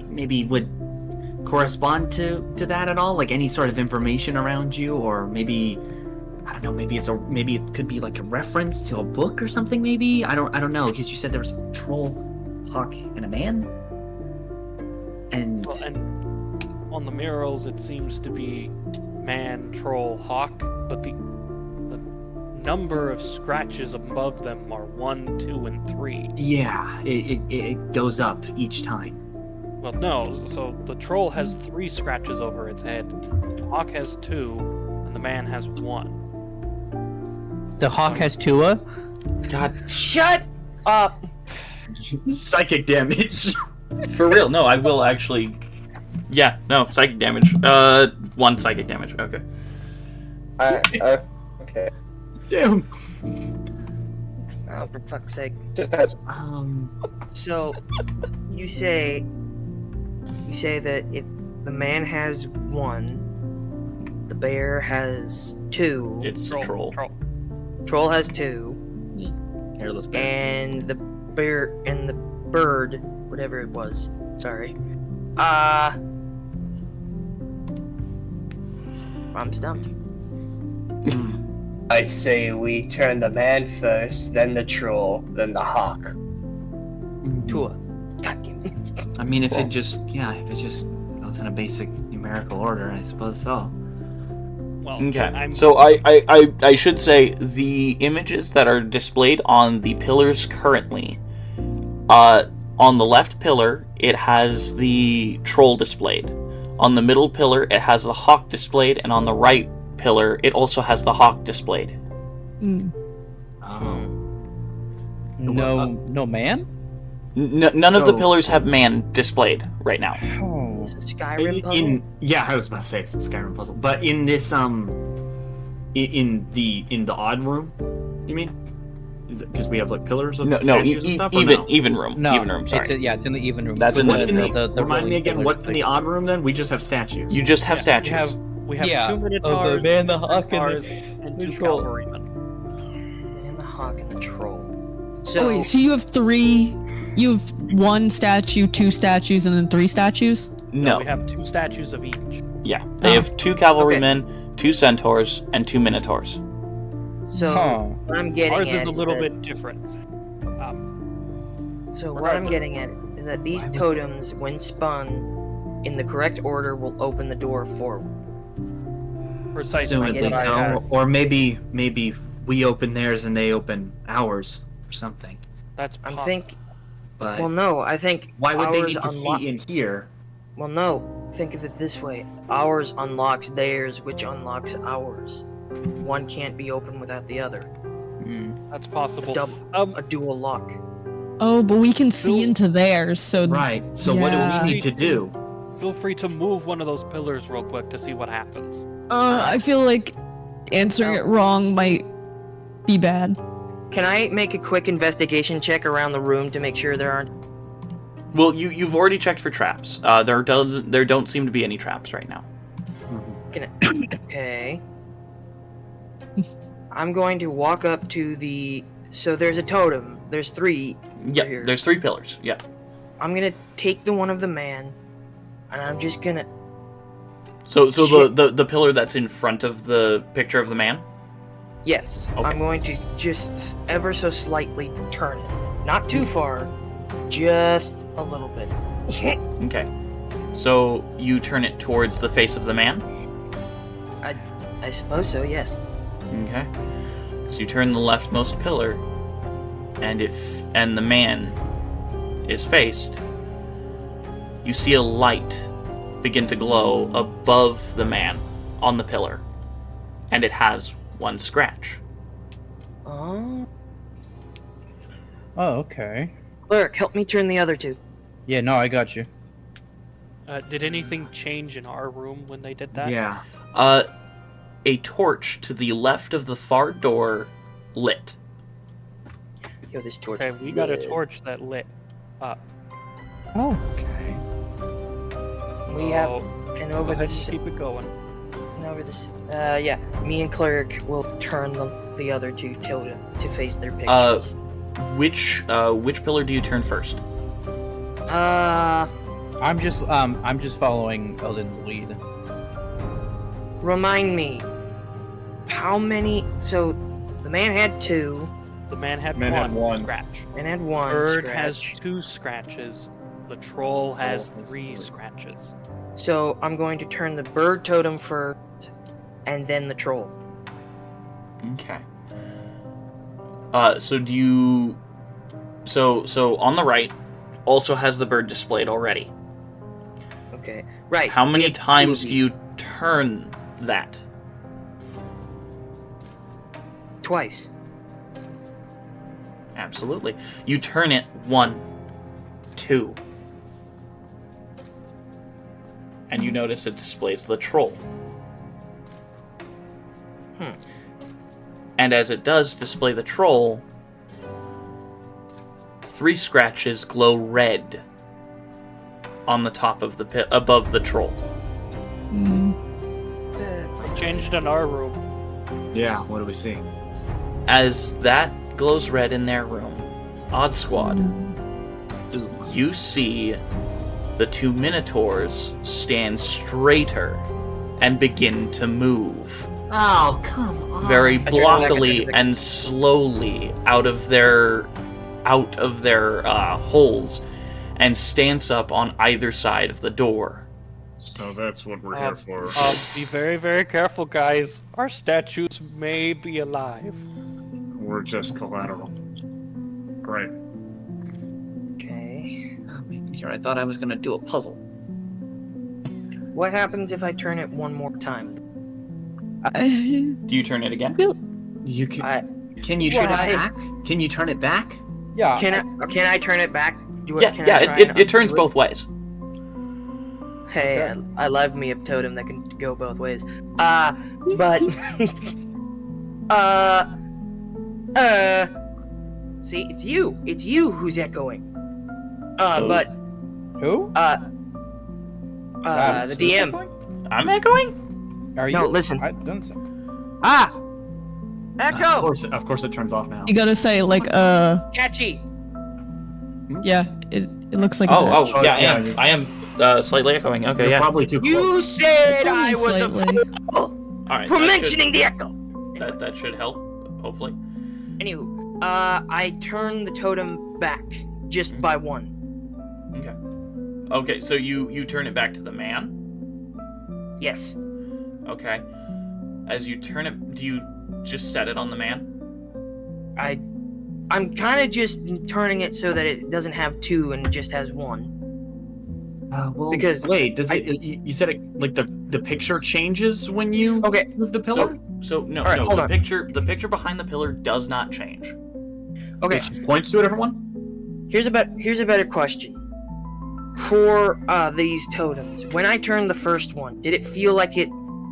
maybe would correspond to that at all? Like any sort of information around you, or maybe, I don't know, maybe it could be like a reference to a book or something. Maybe I don't know, because you said there was a troll, hawk, and a man. And on the murals, it seems to be man, troll, hawk, but the number of scratches above them are 1, 2, and 3. Yeah, it goes up each time. Well, no. So the troll has 3 scratches over its head. The hawk has 2, and the man has 1. The hawk has Tua? God. Shut up! Psychic damage. For real, no, I will actually... Yeah, no, psychic damage. 1 psychic damage, okay. Okay. Damn. Oh, for fuck's sake. Just as So, you say that if the man has 1, the bear has 2, It's a troll. troll has 2, Hairless bear. and the bear and the bird, whatever it was. Sorry. I'm stumped. I say we turn the man first, then the troll, then the hawk. Tua. God damn it. I mean, if it just goes in a basic numerical order, I suppose so. Well, Okay, so I should say the images that are displayed on the pillars currently, on the left pillar, it has the troll displayed. On the middle pillar, it has the hawk displayed, and on the right pillar, it also has the hawk displayed. No man? None of the pillars have man displayed right now. Oh. Is this a Skyrim puzzle? Yeah, I was about to say it's a Skyrim puzzle, but in this in the odd room, you mean? Is it because we have like pillars of statues and stuff, or even room. No, even room. Sorry, it's in the even room. That's in what's the in the remind me again. What's in the odd room then? We just have statues. You just have statues. We have 2 minotaurs, the man, the hawk, and 2 troll. cavalrymen. And the hawk and the troll. Oh, So, wait, so you have 3. You have 1 statue, 2 statues, and then 3 statues. No. We have 2 statues of each. Yeah, they have 2 cavalrymen, 2 centaurs, and 2 minotaurs. so what I'm getting Ours at is a little that- bit different. So what I'm getting at is that these totems, when spun in the correct order, will open the door forward. Precisely. Assumedly what I so, had. or maybe we open theirs and they open ours or something. That's I'm possible. think. But Well, no. I think why would they ours need to see in here? Well, no. Think of it this way: ours unlocks theirs, which unlocks ours. One can't be opened without the other. That's possible. A dual lock. Oh, but we can see Cool. into theirs, so Right. So what do Yeah. we need to do? Feel free to move one of those pillars real quick to see what happens. I feel like answering it wrong might be bad. Can I make a quick investigation check around the room to make sure there aren't? Well, you've already checked for traps. There don't seem to be any traps right now. Okay. I'm going to walk up to the. So there's a totem. There's 3. Yeah, here. there's 3 pillars. Yeah. I'm gonna take the one of the man, and I'm just gonna. So Shit. the pillar that's in front of the picture of the man. Yes. Okay. I'm going to just ever so slightly turn it. Not too far. Just a little bit. Okay. So you turn it towards the face of the man. I suppose so. Yes. Okay. So you turn the leftmost pillar, and the man is faced, you see a light begin to glow above the man on the pillar, and it has 1 scratch. Oh. Oh, okay. Cleric, help me turn the other 2. Yeah, no, I got you. Did anything change in our room when they did that? Yeah. A torch to the left of the far door lit. Yo, this torch. Okay, we got a torch that lit up. Oh. Okay. We have, So, and go over ahead this, and keep it going. and over this. Yeah. Me and Cleric will turn the other 2 to face their pictures. Which pillar do you turn first? I'm just following Eldon's lead. Remind me. How many? So, the man had 2. The man had Man had one. scratch. And had 1. Bird scratch. has 2 scratches. The troll has 3 scratches. So I'm going to turn the bird totem first, and then the troll. Okay. So do you? So on the right, also has the bird displayed already. Okay. Right. How many we have 2 times of do you turn that? Twice. Absolutely. You turn it 1, 2. And you notice it displays the troll. And as it does display the troll, 3 scratches glow red on the top of the above the troll. Changed in our room. Yeah. What do we see? As that glows red in their room, Odd Squad, you see the 2 minotaurs stand straighter and begin to move. Oh, come on. Very turn blockily back. and slowly out of their holes, and stance up on either side of the door. So that's what we're here for. Be very, very careful, guys. Our statues may be alive. We're just collateral. Great. Okay. Here, I thought I was gonna do a puzzle. What happens if I turn it 1 more time? Do you turn it again? You can. I, Can you turn Why? it back? Can you turn it back? Yeah. can I turn it back? Can I try Yeah, and it turns undo both ways. Hey, Okay. I love me a totem that can go both ways. But see, it's you who's echoing. So- But Who? the DM. I'm echoing? Are you? No, listen. I don't say. Echo. Of course, it turns off now. You gotta say like Catchy. yeah. It looks like Oh, it's oh, yeah, yeah, I am slightly echoing. Okay, You're yeah. probably too close. You said It's only I was a slightly. fool Alright, for that mentioning the echo. that should help, hopefully. Anywho, I turned the totem back just by one. Okay. Okay, so you turn it back to the man? Yes. Okay. As you turn it, do you just set it on the man? I'm kind of just turning it so that it doesn't have two and just has one. Well, Because wait, does it? You said it like the picture changes when you Okay. move the pillar? So no, Alright, no, hold the on. picture behind the pillar does not change. Okay. It just points to a different one. Here's a better question. For these totems, when I turned the first one, did it feel like it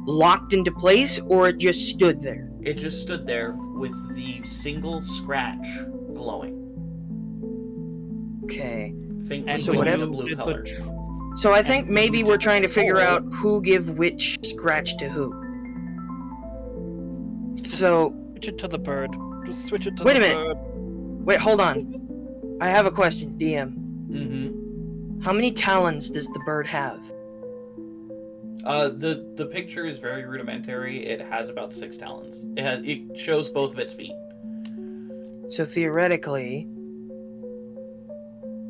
locked into place or it just stood there? It just stood there with the single scratch glowing. Okay. Faintly And So glowing whatever a blue did the color. tr- So I think And maybe you we're did trying to figure control- out who give which scratch to who. So Switch it to the bird. Just switch it to Wait the a minute. bird. wait, hold on. I have a question, DM. Mm-hmm. How many talons does the bird have? The picture is very rudimentary. It has about 6 talons. It shows both of its feet. So theoretically,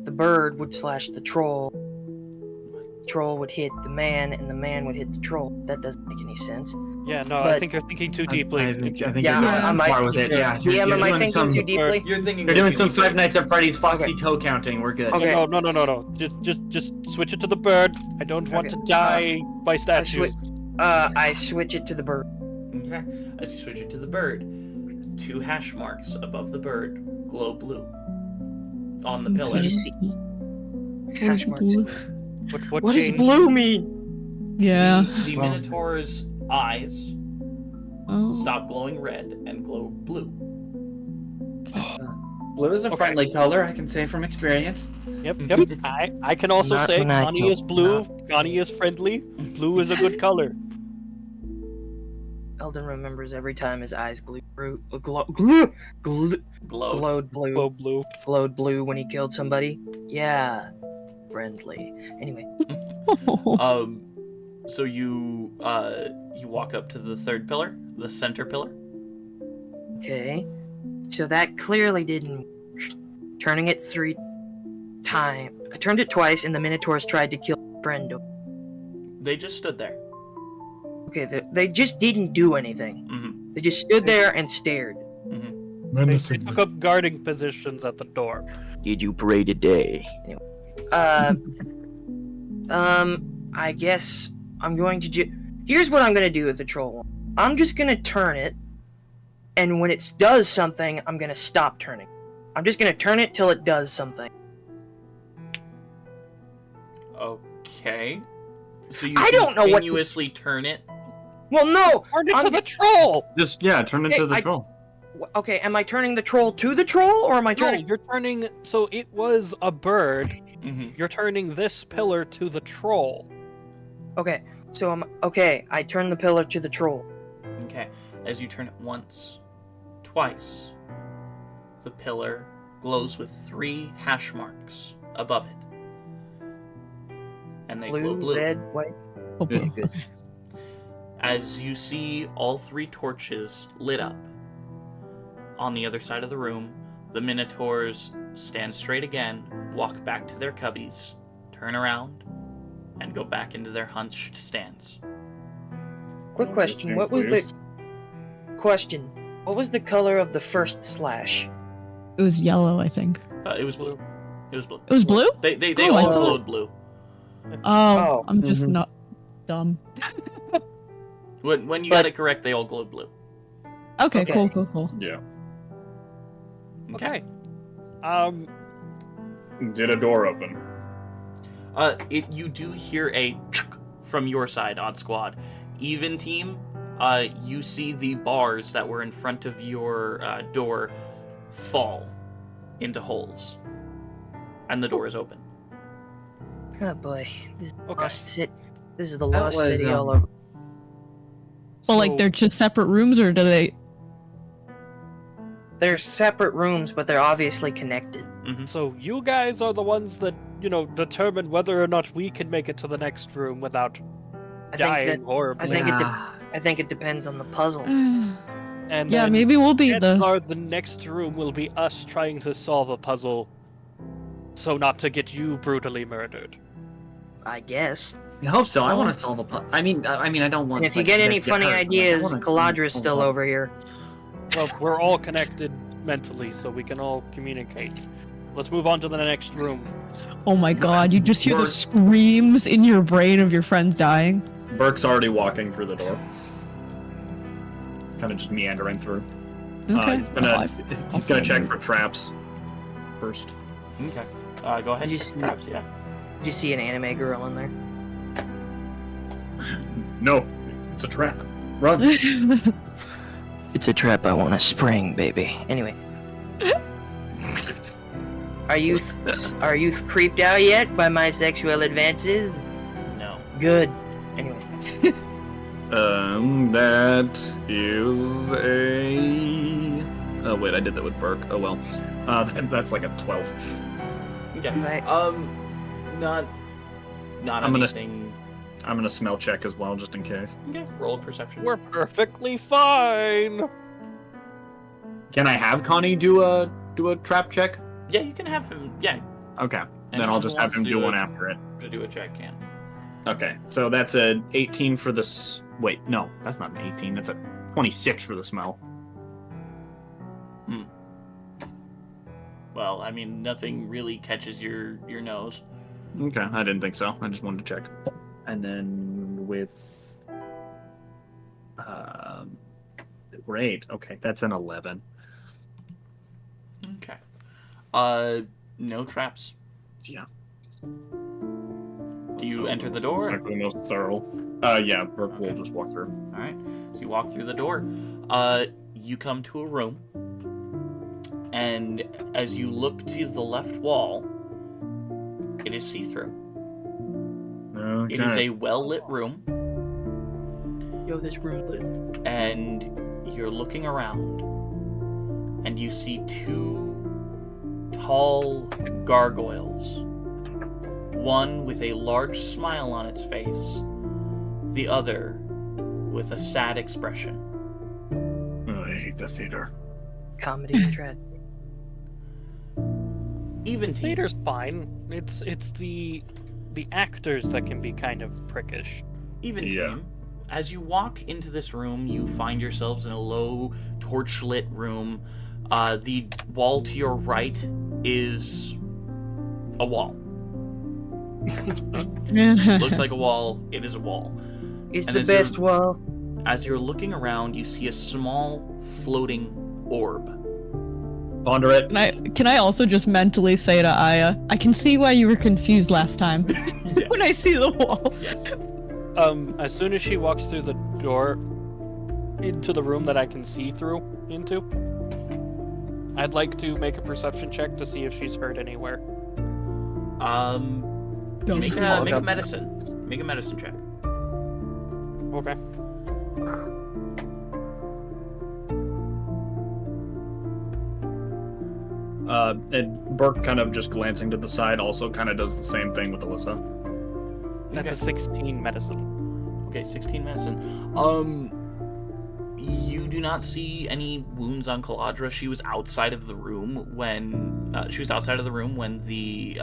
the bird would slash the troll. The troll would hit the man, and the man would hit the troll. That doesn't make any sense. Yeah, no, I But- think you're thinking too deeply. I think Yeah, you're I going might- far with it. Yeah, DM, am I doing thinking some, too deeply? You're thinking You're way doing too some deeply. Five Nights at Freddy's Foxy Okay. toe counting. We're good. Okay. No. Just switch it to the bird. I don't want Okay. to die by statues. I switch it to the bird. Okay. As you switch it to the bird, 2 hash marks above the bird glow blue on the pillar. Did you see? What is Hash marks. blue? What What does changed? blue mean? Yeah. The Minotaur's eyes Oh. stop glowing red and glow blue. Blue is a Okay. friendly color, I can say from experience. Yep. I can also Not say when I Connie kill- is blue, Connie is friendly, blue is a good color. Eldon remembers every time his eyes glowed Glowed. blue. Glow blue. Glowed blue when he killed somebody. Yeah, friendly. Anyway, So you walk up to the third pillar, the center pillar. okay. So that clearly didn't work. Turning it 3 times. I turned it twice, and the Minotaurs tried to kill Brendo. They just stood there. Okay, they just didn't do anything. Mm-hmm. They just stood there and stared. Mm-hmm. They took up guarding positions at the door. Did you pray today? Anyway. I guess I'm going to here's what I'm gonna do with the troll one. I'm just gonna turn it, and when it does something, I'm gonna stop turning. I'm just gonna turn it till it does something. Okay. So you I don't know what to- continuously turn it. Well, no! Turn it I'm to g- the troll! Just turn into the troll. Okay, am I turning the troll to the troll, or am I No, turning... you're turning. So it was a bird. Mm-hmm. You're turning this pillar to the troll. Okay, so I turn the pillar to the troll. Okay. As you turn it once, twice, the pillar glows with 3 hash marks above it. And they glow blue. Red, white... Okay, good. As you see all 3 torches lit up. On the other side of the room, the Minotaurs stand straight again, walk back to their cubbies, turn around, and go back into their hunched stands. Quick question, what was the... Question. What was the color of the first slash? It was yellow, I think. It was blue. It was blue. It was blue? They Oh, I all thought- glowed blue. Oh, I'm just Mhm. not dumb. When you But- got it correct, they all glowed blue. Okay, Okay. cool. Yeah. Okay. Did a door open? You do hear a from your side, Odd Squad. Even team, you see the bars that were in front of your door fall into holes, and the door is open. Oh boy, this is Okay. lost city. This is the That lost was, city all over. Well, like they're just separate rooms, or do they? They're separate rooms, but they're obviously connected. So you guys are the ones that, determine whether or not we can make it to the next room without I think dying that horribly. I think it depends on the puzzle. And Yeah, then maybe we'll be chances the. are the next room will be us trying to solve a puzzle, so not to get you brutally murdered. I guess. I hope so. I want to solve a puzzle. I mean, I don't want. And if you like, get any guys to funny hurt, but, like, I ideas, wanna Caladra's solve a still puzzle. over here. Well, we're all connected mentally, so we can all communicate. Let's move on to the next room. Oh my god! You just hear the We're- screams in your brain of your friends dying. Burke's already walking through the door. Kind of just meandering through. Okay. He's gonna check for traps first. Okay. Go ahead. Did you check see- traps, yeah. Did you see an anime girl in there? No, it's a trap. Run. It's a trap I want to spring, baby. Anyway. Are you creeped out yet by my sexual advances? No. Good. Anyway. That is a. Oh wait, I did that with Burke. Oh well. That's like a 12. Okay. Right. Not I'm gonna- anything. I'm gonna smell check as well, just in case. Okay. Roll a perception. We're perfectly fine. Can I have Connie do a trap check? Yeah, you can have him. Yeah. Okay. Then Anyone I'll who just have wants him to do one after it. To do a check, can. Okay, so that's a 18 for the wait, no, that's not an 18. That's a 26 for the smell. Well, I mean, nothing really catches your nose. Okay, I didn't think so. I just wanted to check. And then with great. Okay, that's an 11. Okay. No traps. Yeah. Do you enter the It's door? not the most thorough. Yeah, Burke will Okay. just walk through. All right. So you walk through the door. You come to a room, and as you look to the left wall, it is see-through. Okay. It is a well-lit room, Yo, this room lit. and you're looking around, and you see two tall gargoyles. One with a large smile on its face, the other with a sad expression. Oh, I hate the theater. Comedy and tragedy. Even team. Theater's fine. It's the actors that can be kind of prickish. Even Yeah. team. As you walk into this room, you find yourselves in a low, torch-lit room. The wall to your right is a wall. Looks like a wall. It is a wall. It's And the as you're- best wall. As you're looking around, you see a small, floating orb. Ponder it. Can I also just mentally say to Aya, I can see why you were confused last time Yes. when I see the wall. Yes. As soon as she walks through the door into the room that I can see through into, I'd like to make a perception check to see if she's hurt anywhere. Don't Make fall a down. medicine. Make a medicine check. Okay. And Burke kind of just glancing to the side also kind of does the same thing with Alyssa. That's a 16 medicine. Okay, 16 medicine. You do not see any wounds on Caladra. She was outside of the room when the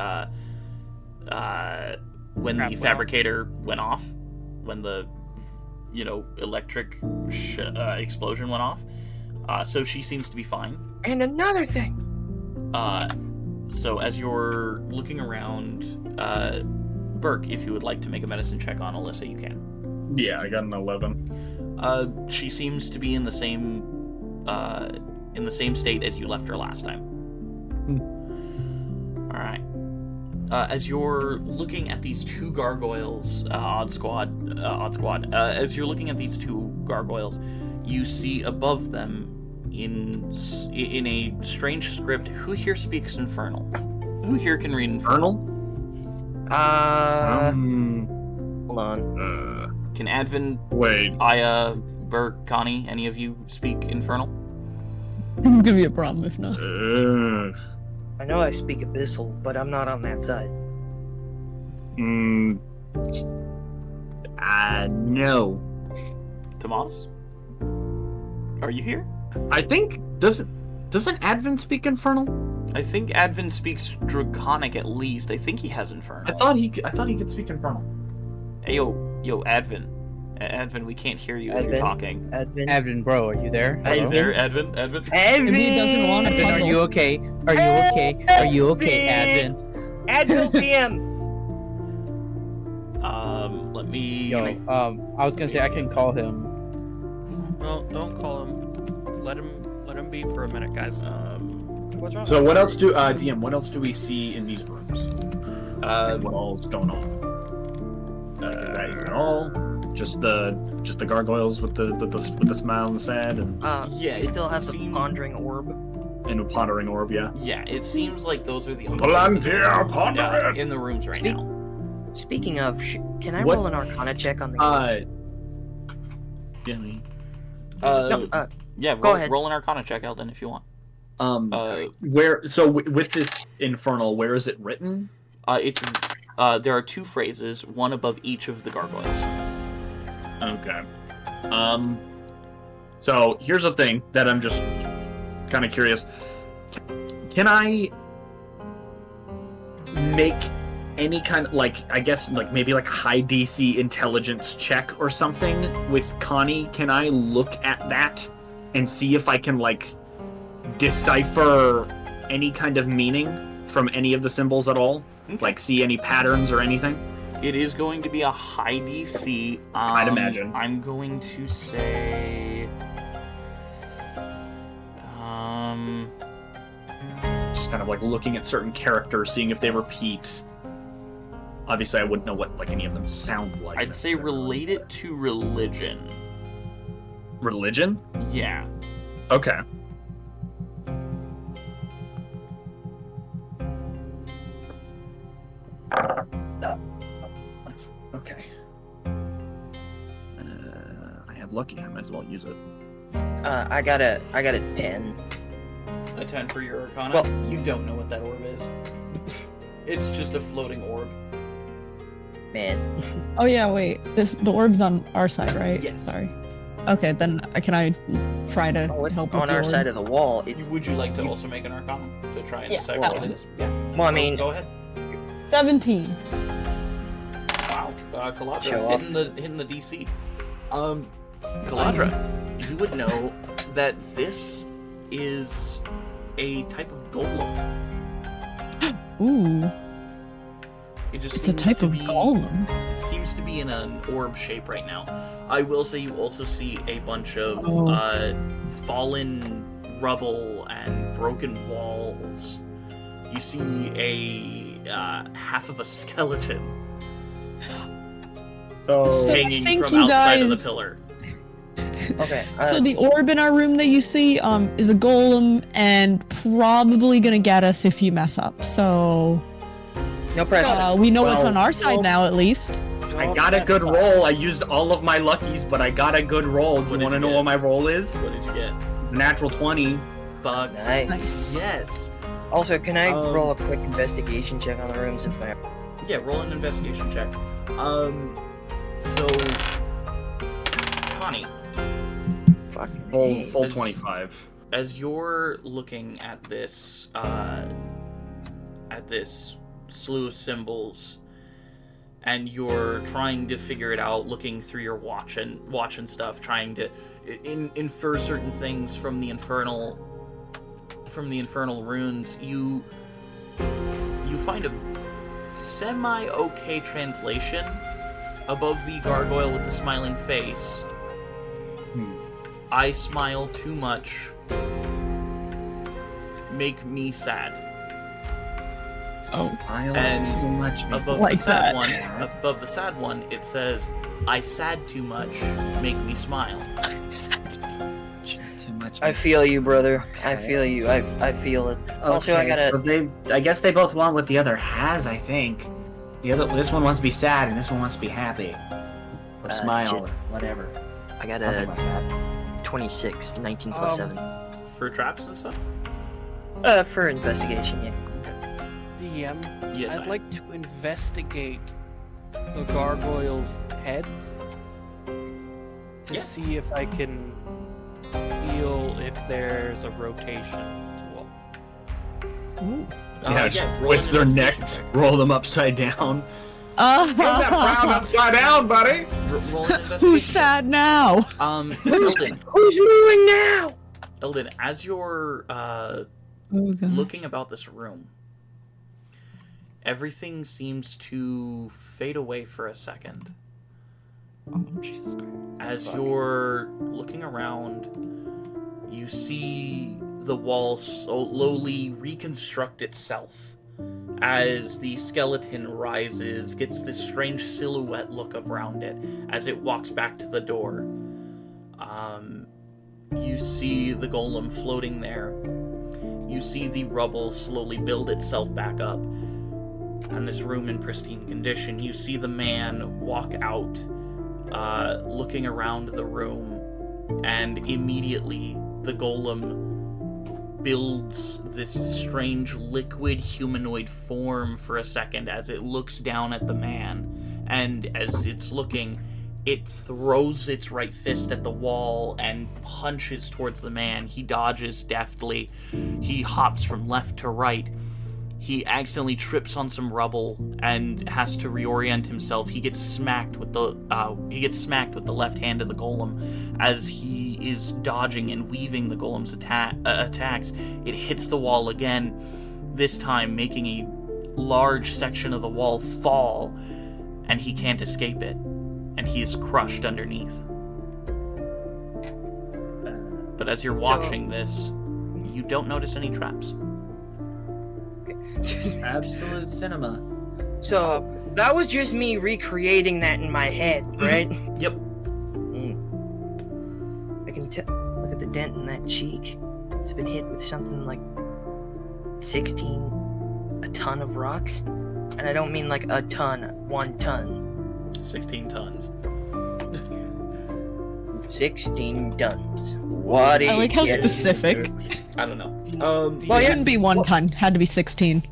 fabricator went off, when the electric explosion went off. So she seems to be fine. And another thing. So as you're looking around, Burke, if you would like to make a medicine check on Alyssa, you can. Yeah, I got an 11. She seems to be in the same state as you left her last time. All right. as you're looking at these two gargoyles, Odd Squad, as you're looking at these two gargoyles, you see above them, in a strange script, who here speaks Infernal? Who here can read Infernal? Hold on. Can Advin, Wait. Aya, Bert, Connie, any of you speak Infernal? This is gonna be a problem if not. I know I speak Abyssal, but I'm not on that side. No. Tomas? Are you here? I think doesn't Advent speak Infernal? I think Advin speaks Draconic at least. I think he has Infernal. I thought he could speak Infernal. Hey, yo, Advin. Advin, we can't hear you if you're Advin? talking. Advin, bro, are you there? Are you Advin? there, Advin? Advin? If he doesn't want to Advin, are puzzle. you okay? Are you okay? Are you okay, Advin? Advil PM! Let me... Yo, I was gonna say I can call him. No, don't call him. Let him be for a minute, guys. What's wrong? So what else do DM? What else do we see in these rooms? Uh, What all's going on? Is that all? Just the gargoyles with the smile and the sad and yeah, we still it have the seem- pondering orb. a pondering orb, yeah. Yeah, it seems like those are the only Palantir, things that are ponder it! in the rooms right Speak- now. Speaking of, can I What- roll an Arcana check on the? Yeah, Go ahead. roll an Arcana check, Eldon, if you want. With this Infernal, where is it written? There are two phrases, one above each of the gargoyles. Okay. So here's a thing that I'm just kind of curious. Can I make any kind of maybe a high DC intelligence check or something with Connie? Can I look at that and see if I can decipher any kind of meaning from any of the symbols at all? Okay. See any patterns or anything? It is going to be a high DC. I'd imagine. I'm going to say... Just kind of looking at certain characters, seeing if they repeat. Obviously, I wouldn't know what any of them sound like. I'd say relate it to religion. Religion? Yeah. Okay. Okay. I have lucky. I might as well use it. I got a 10. A 10 for your Arcana? Well- You don't know what that orb is. It's just a floating orb. Man. Oh yeah, wait. The orb's on our side, right? Yes. Sorry. Okay, then can I try to Oh, it's help with on the our orb? side of the wall. It's Would you like to also make an Arcana to try and Yeah, decipher that what one. it is? Yeah. well, I mean, Go ahead. 17. Wow. Kaladra Show off. hitting the DC. Kaladra, you would know that this is a type of golem. Ooh, It just it's a seems type to of be, golem. It seems to be in an orb shape right now. I will say you also see a bunch of Oh. fallen rubble and broken walls. You see a half of a skeleton So hanging think from you outside of the guys- pillar. okay. So the orb in our room that you see is a golem and probably gonna get us if you mess up. So No pressure. we know what's Well, on our side now at least. I got a good roll. I used all of my luckies, but I got a good roll. Do What you did want to you know get? what my roll is? What did you get? It's a natural 20. Bug. Nice. Nice. Yes. Also, can I Um, roll a quick investigation check on the room since my Yeah, roll an investigation check. So Connie, fucking Full As- 25. as you're looking at this slew of symbols, and you're trying to figure it out, looking through your watch and stuff, trying to infer certain things from the infernal runes, you find a semi-okay translation above the gargoyle with the smiling face. I smile too much. Make me sad. Smile And too much. Make above Like the sad that. one, above the sad one, it says, "I sad too much, make me smile." too much. I feel you, brother. I Okay. feel you. I feel it. Also, I gotta. So I guess they both want what the other has. I think. This one wants to be sad, and this one wants to be happy. Or smile, or whatever. I got Something a like that. 26, 19 plus 7. For traps and stuff? For investigation, yeah. DM, Yes, I'd like to investigate the gargoyles' heads to Yeah. see if I can feel if there's a rotation tool. Yeah, roll an twist their investigation necks, check. roll them upside down. Frown upside down, buddy. Roll an investigation. Who's sad now? Eldon, Who's moving now? Eldon, as you're Oh, God. looking about this room, everything seems to fade away for a second. Oh, Jesus Christ. As you're looking around, you see the wall slowly reconstruct itself as the skeleton rises, gets this strange silhouette look around it as it walks back to the door. You see the golem floating there. You see the rubble slowly build itself back up, and this room in pristine condition. You see the man walk out, looking around the room, and immediately the golem builds this strange liquid humanoid form for a second as it looks down at the man, and as it's looking, it throws its right fist at the wall and punches towards the man. He dodges deftly. He hops from left to right. He accidentally trips on some rubble and has to reorient himself. He gets smacked with the left hand of the golem as he is dodging and weaving the golem's attacks. It hits the wall again, this time making a large section of the wall fall, and he can't escape it, and he is crushed underneath. But as you're watching this, you don't notice any traps. Absolute cinema. So that was just me recreating that in my head, right? Yep. I can look at the dent in that cheek. It's been hit with something like 16, a ton of rocks, and I don't mean like a ton, 1 ton. 16 tons. 16 tons. What? I like how specific. I don't know. Well, It yeah. couldn't be 1 ton. Had to be 16.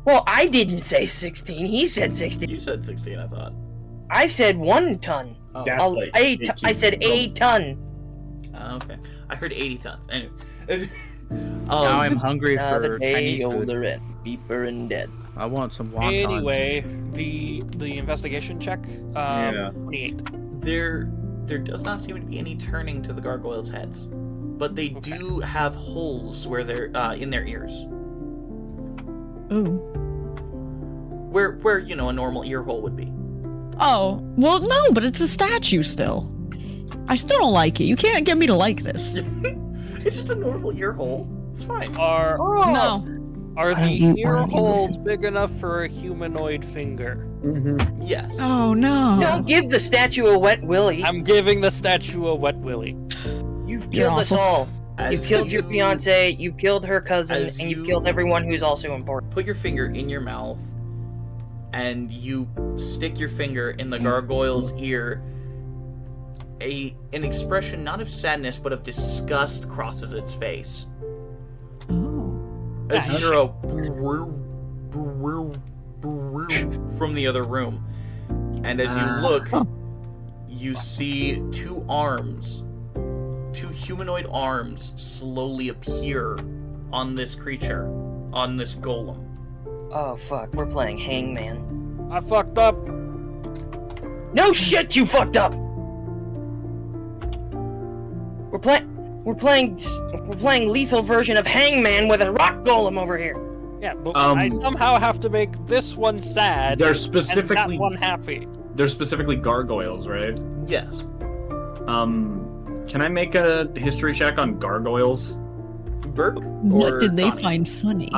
Well, I didn't say 16. He said 16. You said 16, I thought. I said 1 ton. Oh, Gaslight. I said a ton. Okay. I heard 80 tons. Anyway. Now I'm hungry Another for day Chinese food. older and deeper and dead. I want some wontons. Anyway, the investigation check, Yeah. 28. There does not seem to be any turning to the gargoyles' heads, but they do have holes where they're in their ears, Ooh. where a normal ear hole would be. Oh, well, no, but it's a statue still. I still don't like it. You can't get me to like this. It's just a normal ear hole. It's fine. Are No. are I the don't ear want to holes listen. big enough for a humanoid finger? Mm-hmm. Yes. Oh, no. Don't give the statue a wet willy. I'm giving the statue a wet willy. You've You're killed us awful. all. You've As killed your you fiance, you've killed her cousin, As and you've you- killed everyone who's also important. Put your finger in your mouth, and you stick your finger in the gargoyle's ear. An expression not of sadness but of disgust crosses its face. Oh. As you hear a from the other room. And as you look, you see 2 arms, 2 humanoid arms slowly appear on this creature, on this golem. Oh fuck, we're playing Hangman. I fucked up. No shit, you fucked up. We're playing lethal version of Hangman with a rock golem over here. Yeah, but I somehow have to make this one sad They're and specifically that one happy. they're specifically gargoyles, right? Yes. Can I make a history check on gargoyles? Burke? What or did they Connie? find funny?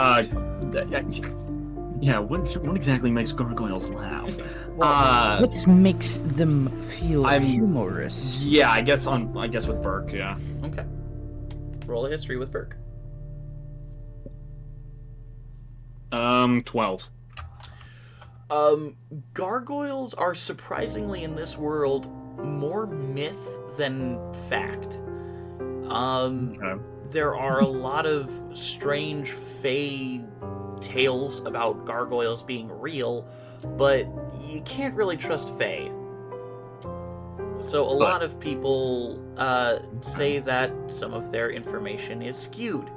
Yeah, what exactly makes gargoyles laugh? What makes them feel humorous? Yeah, I guess with Burke, yeah. Okay. Roll a history with Burke. 12. Gargoyles are surprisingly in this world more myth than fact. Okay. There are a lot of strange fae tales about gargoyles being real, but you can't really trust fae. So a lot of people say that some of their information is skewed.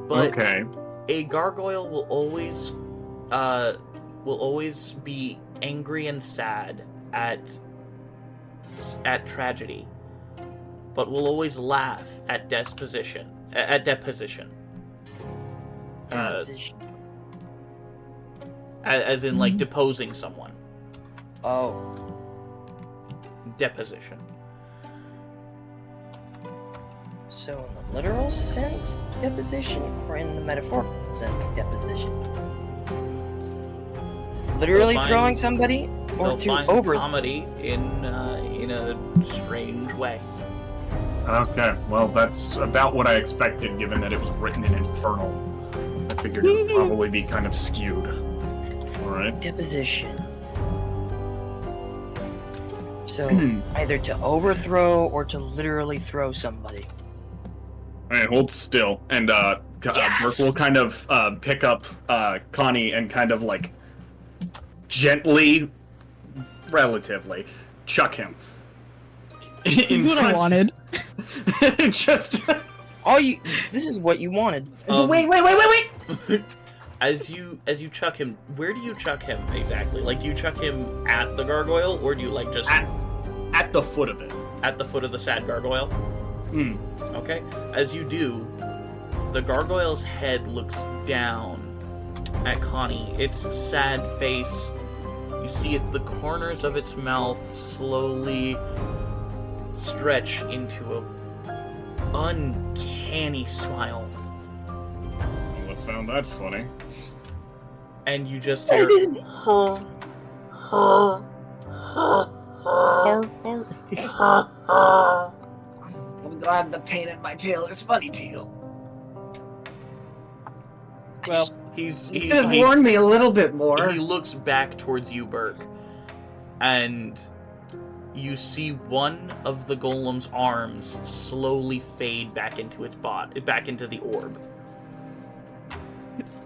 But a gargoyle will always be angry and sad at tragedy, but will always laugh at deposition. As in, like, deposing someone. Oh. Deposition. So in the literal sense, deposition, or in the metaphorical sense, deposition? Literally throwing somebody, or They'll to find over comedy in a strange way. Okay, well, that's about what I expected, given that it was written in Infernal. I figured it would probably be kind of skewed. Alright. deposition. So either to overthrow or to literally throw somebody. Alright, hold still. And Burke will kind of pick up Connie and kind of like gently, relatively, chuck him. This is what I wanted. Just this is what you wanted. Wait. As you chuck him, where do you chuck him exactly? Like, do you chuck him at the gargoyle, or do you like just at the foot of it? At the foot of the sad gargoyle? Okay. As you do, the gargoyle's head looks down at Connie. Its sad face, you see it, the corners of its mouth slowly stretch into a uncanny smile. I found that funny. And you just hear I'm glad the pain in my tail is funny to you. Well, you could have warned me a little bit more. He looks back towards you, Burke, and you see one of the golem's arms slowly fade back into its body, back into the orb.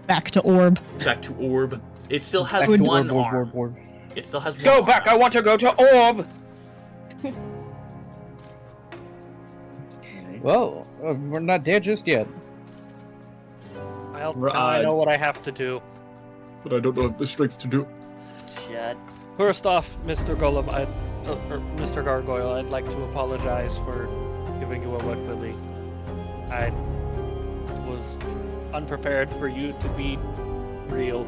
Back to orb. Back to orb. It still has one arm. It still has one Go back! I want to go to orb! Well, we're not dead just yet. I know what I have to do. But I don't know if the strength to do it. Shut. First off, Mr. Golem, or Mr. Gargoyle, I'd like to apologize for giving you a wet willy. I was unprepared for you to be real.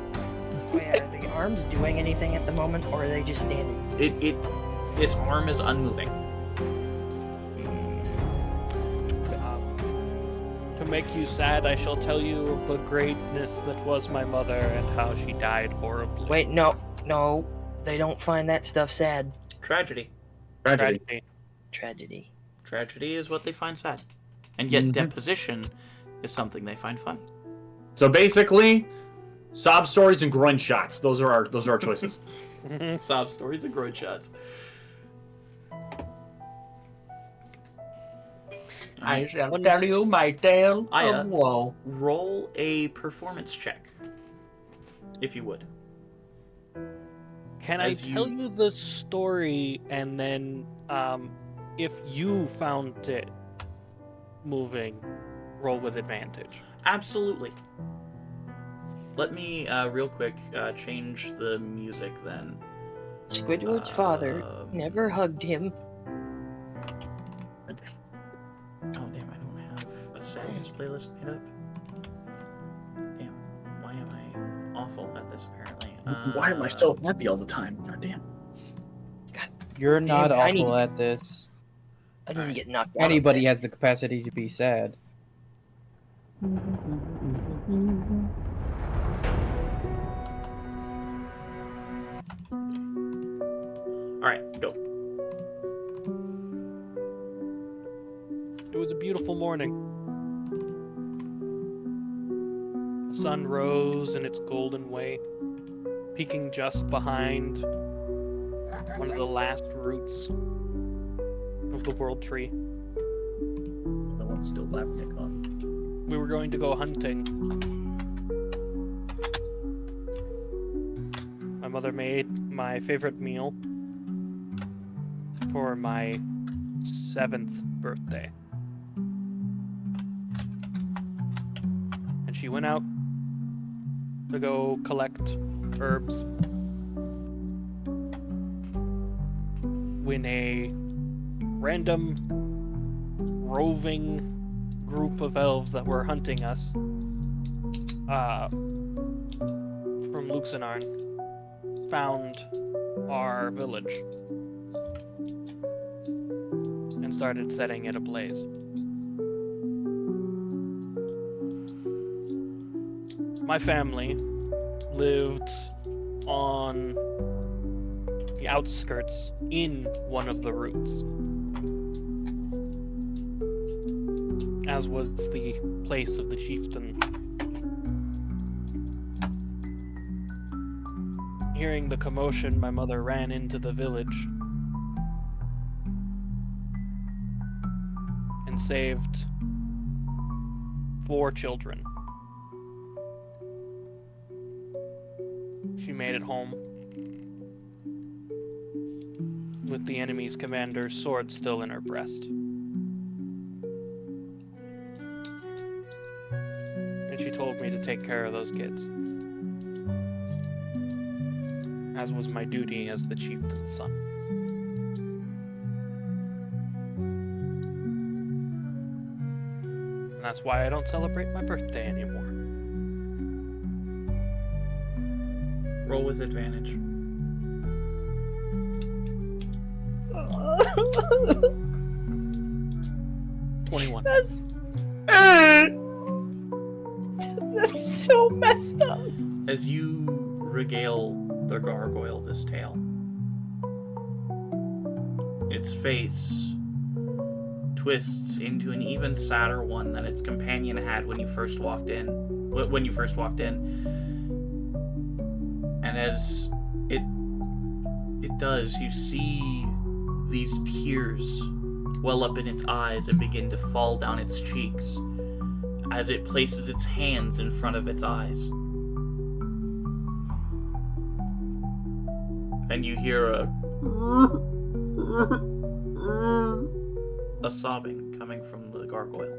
Wait, are the arms doing anything at the moment, or are they just standing? Its arm is unmoving. To make you sad, I shall tell you of the greatness that was my mother and how she died horribly. Wait, no, they don't find that stuff sad. Tragedy. Tragedy is what they find sad. And yet deposition is something they find funny. So basically, sob stories and groin shots. Those are our choices. Sob stories and groin shots. I shall tell you my tale Aya, of woe. Roll a performance check, if you would. Can I tell you the story, and then if you found it moving, roll with advantage? Absolutely. Let me real quick change the music then. Squidward's father never hugged him. Oh damn, I don't have a sadness playlist made up. Damn, why am I awful at this apparently? Why am I so happy all the time? God damn. You're not awful at this. I didn't get knocked out. Anybody has the capacity to be sad. Alright, go. It was a beautiful morning. The sun rose in its golden way, peeking just behind one of the last roots of the world tree. No one's still laughing on. We were going to go hunting. My mother made my favorite meal for my 7th birthday. And she went out to go collect herbs when a random roving group of elves that were hunting us from Luxenarn found our village and started setting it ablaze. My family lived on the outskirts in one of the roots, as was the place of the chieftain. Hearing the commotion, my mother ran into the village and saved 4 children. She made it home with the enemy's commander's sword still in her breast. And she told me to take care of those kids, as was my duty as the chieftain's son. And that's why I don't celebrate my birthday anymore. Roll with advantage. That's so messed up. As you regale the gargoyle this tale, its face twists into an even sadder one than its companion had when you first walked in. And as it does, you see these tears well up in its eyes and begin to fall down its cheeks as it places its hands in front of its eyes. And you hear a sobbing coming from the gargoyle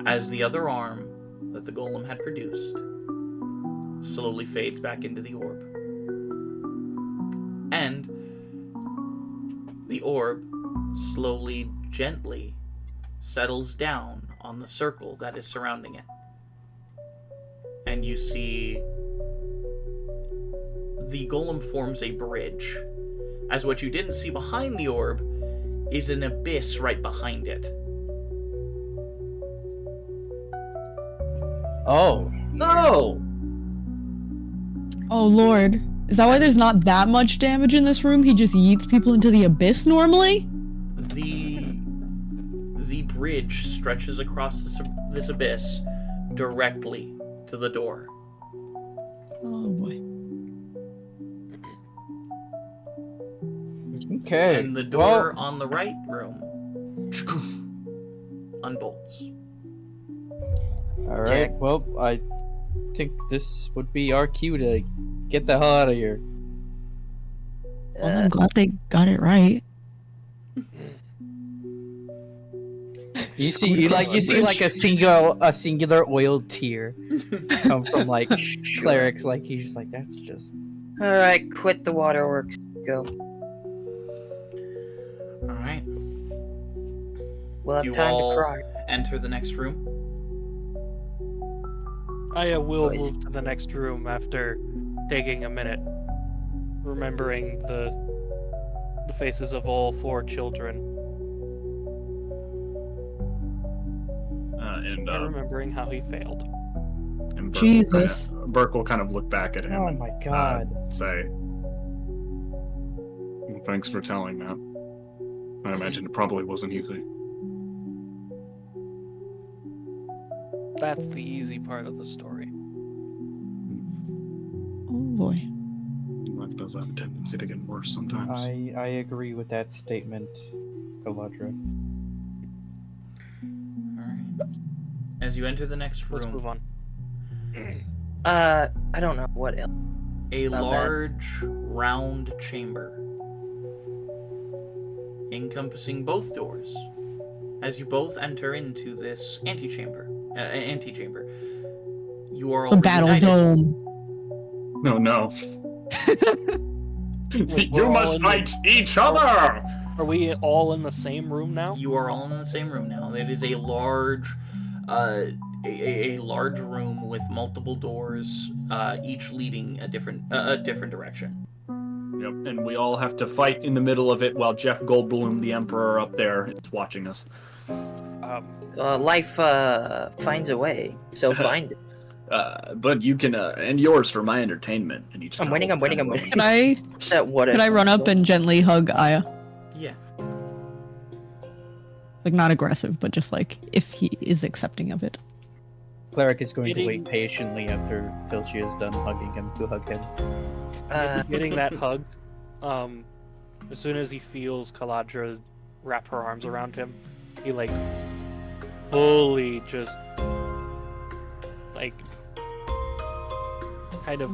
as the other arm that the golem had produced slowly fades back into the orb. And the orb slowly, gently settles down on the circle that is surrounding it. And you see the golem forms a bridge, as what you didn't see behind the orb is an abyss right behind it. Oh. No! Oh lord. Is that why there's not that much damage in this room? He just yeets people into the abyss normally? The bridge stretches across this abyss directly to the door. Oh boy. Okay. And the door on the right room unbolts. Alright, well, I think this would be our cue to get the hell out of here. Well, I'm glad they got it right. You see like a singular oil tear come from like clerics. Like he's just like, that's just. All right, quit the waterworks. Go. All right. We'll have You time all to cry. enter the next room. I will Boys. move to the next room after taking a minute, remembering the faces of all 4 children, and remembering how he failed. And Jesus. Burke will kind of look back at him Oh and my god. say, Well, thanks for telling that. I imagine it probably wasn't easy. That's the easy part of the story. Oh boy. Life does have a tendency to get worse sometimes. I agree with that statement, Galadra. Alright. As you enter the next Let's room, move on. I don't know what else. a Not bad. large, round chamber, encompassing both doors. As you both enter into this antechamber, you are all The battle reunited. dome. No. Wait, You we're all must in fight each other! Are we all in the same room now? You are all in the same room now. It is a large, a large room with multiple doors, each leading a different direction. Yep, and we all have to fight in the middle of it while Jeff Goldblum, the Emperor, up there is watching us. Life finds a way, so find it. But you can end yours for my entertainment. And each I'm winning. Can I That what? can I run up and gently hug Aya? Yeah. Like not aggressive, but just like if he is accepting of it. Cleric is going to Getting- wait patiently till she is done hugging him to hug him. Getting that hug, as soon as he feels Kaladra wrap her arms around him, he like fully just like kind of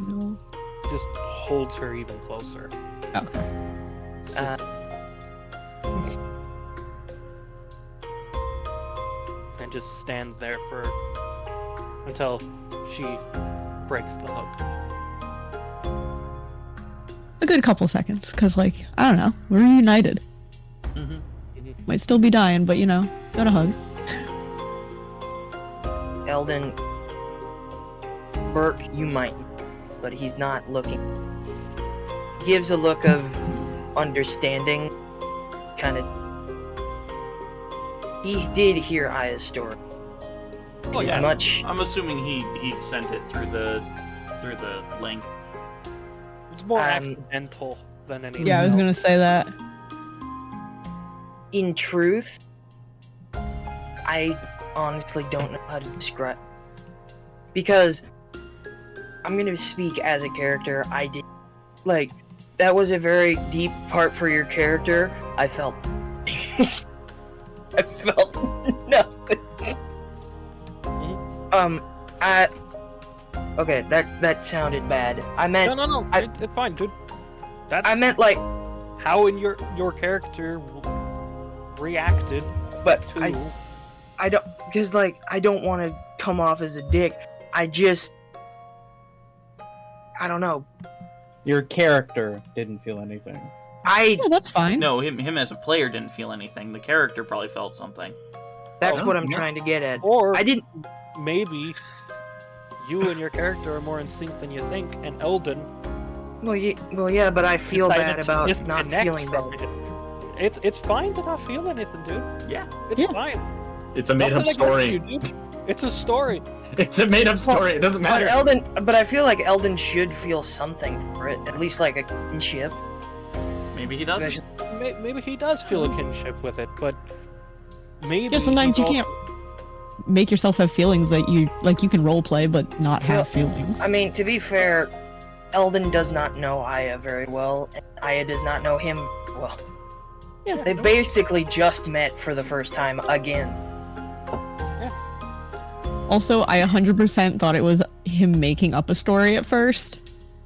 just holds her even closer. Okay. And just stands there for until she breaks the hug. A good couple seconds, because like I don't know, we're reunited. Mm-hmm. Might still be dying, but you know, got a hug. Eldon, Burke, you might, but he's not looking. Gives a look of understanding, kind of. He did hear Aya's story. Oh, As yeah. much. I'm assuming he sent it through the link. It's more Um, accidental than anything. Yeah, I was else. gonna say that. In truth, I honestly don't know how to describe. Because I'm gonna speak as a character. I did, like, that was a very deep part for your character. I felt, I felt nothing. Okay, that sounded bad. I meant, No. It's fine, dude. That's I meant like, how in your character reacted but to. I don't, because like, I don't want to come off as a dick. I don't know. Your character didn't feel anything. Yeah, that's fine. No, him as a player didn't feel anything. The character probably felt something. That's Oh, what I'm yeah. trying to get at. Or I didn't. maybe you and your character are more in sync than you think, and Eldon Well, yeah, but I feel decided bad to about not disconnect feeling from bad. it. It's fine to not feel anything, dude. Yeah. It's Yeah. fine. It's a made-up Nothing against story. you, dude. It's a story. It's a made-up story. It doesn't matter. But I feel like Eldon should feel something for it, at least like a kinship. Maybe he doesn't. Especially- Maybe he does feel a kinship with it, but maybe Yeah, sometimes he's you can't make yourself have feelings that you like. You can role play, but not have Well, feelings. I mean, to be fair, Eldon does not know Aya very well, and Aya does not know him well. Yeah. They basically just met for the first time again. Also, I 100% thought it was him making up a story at first.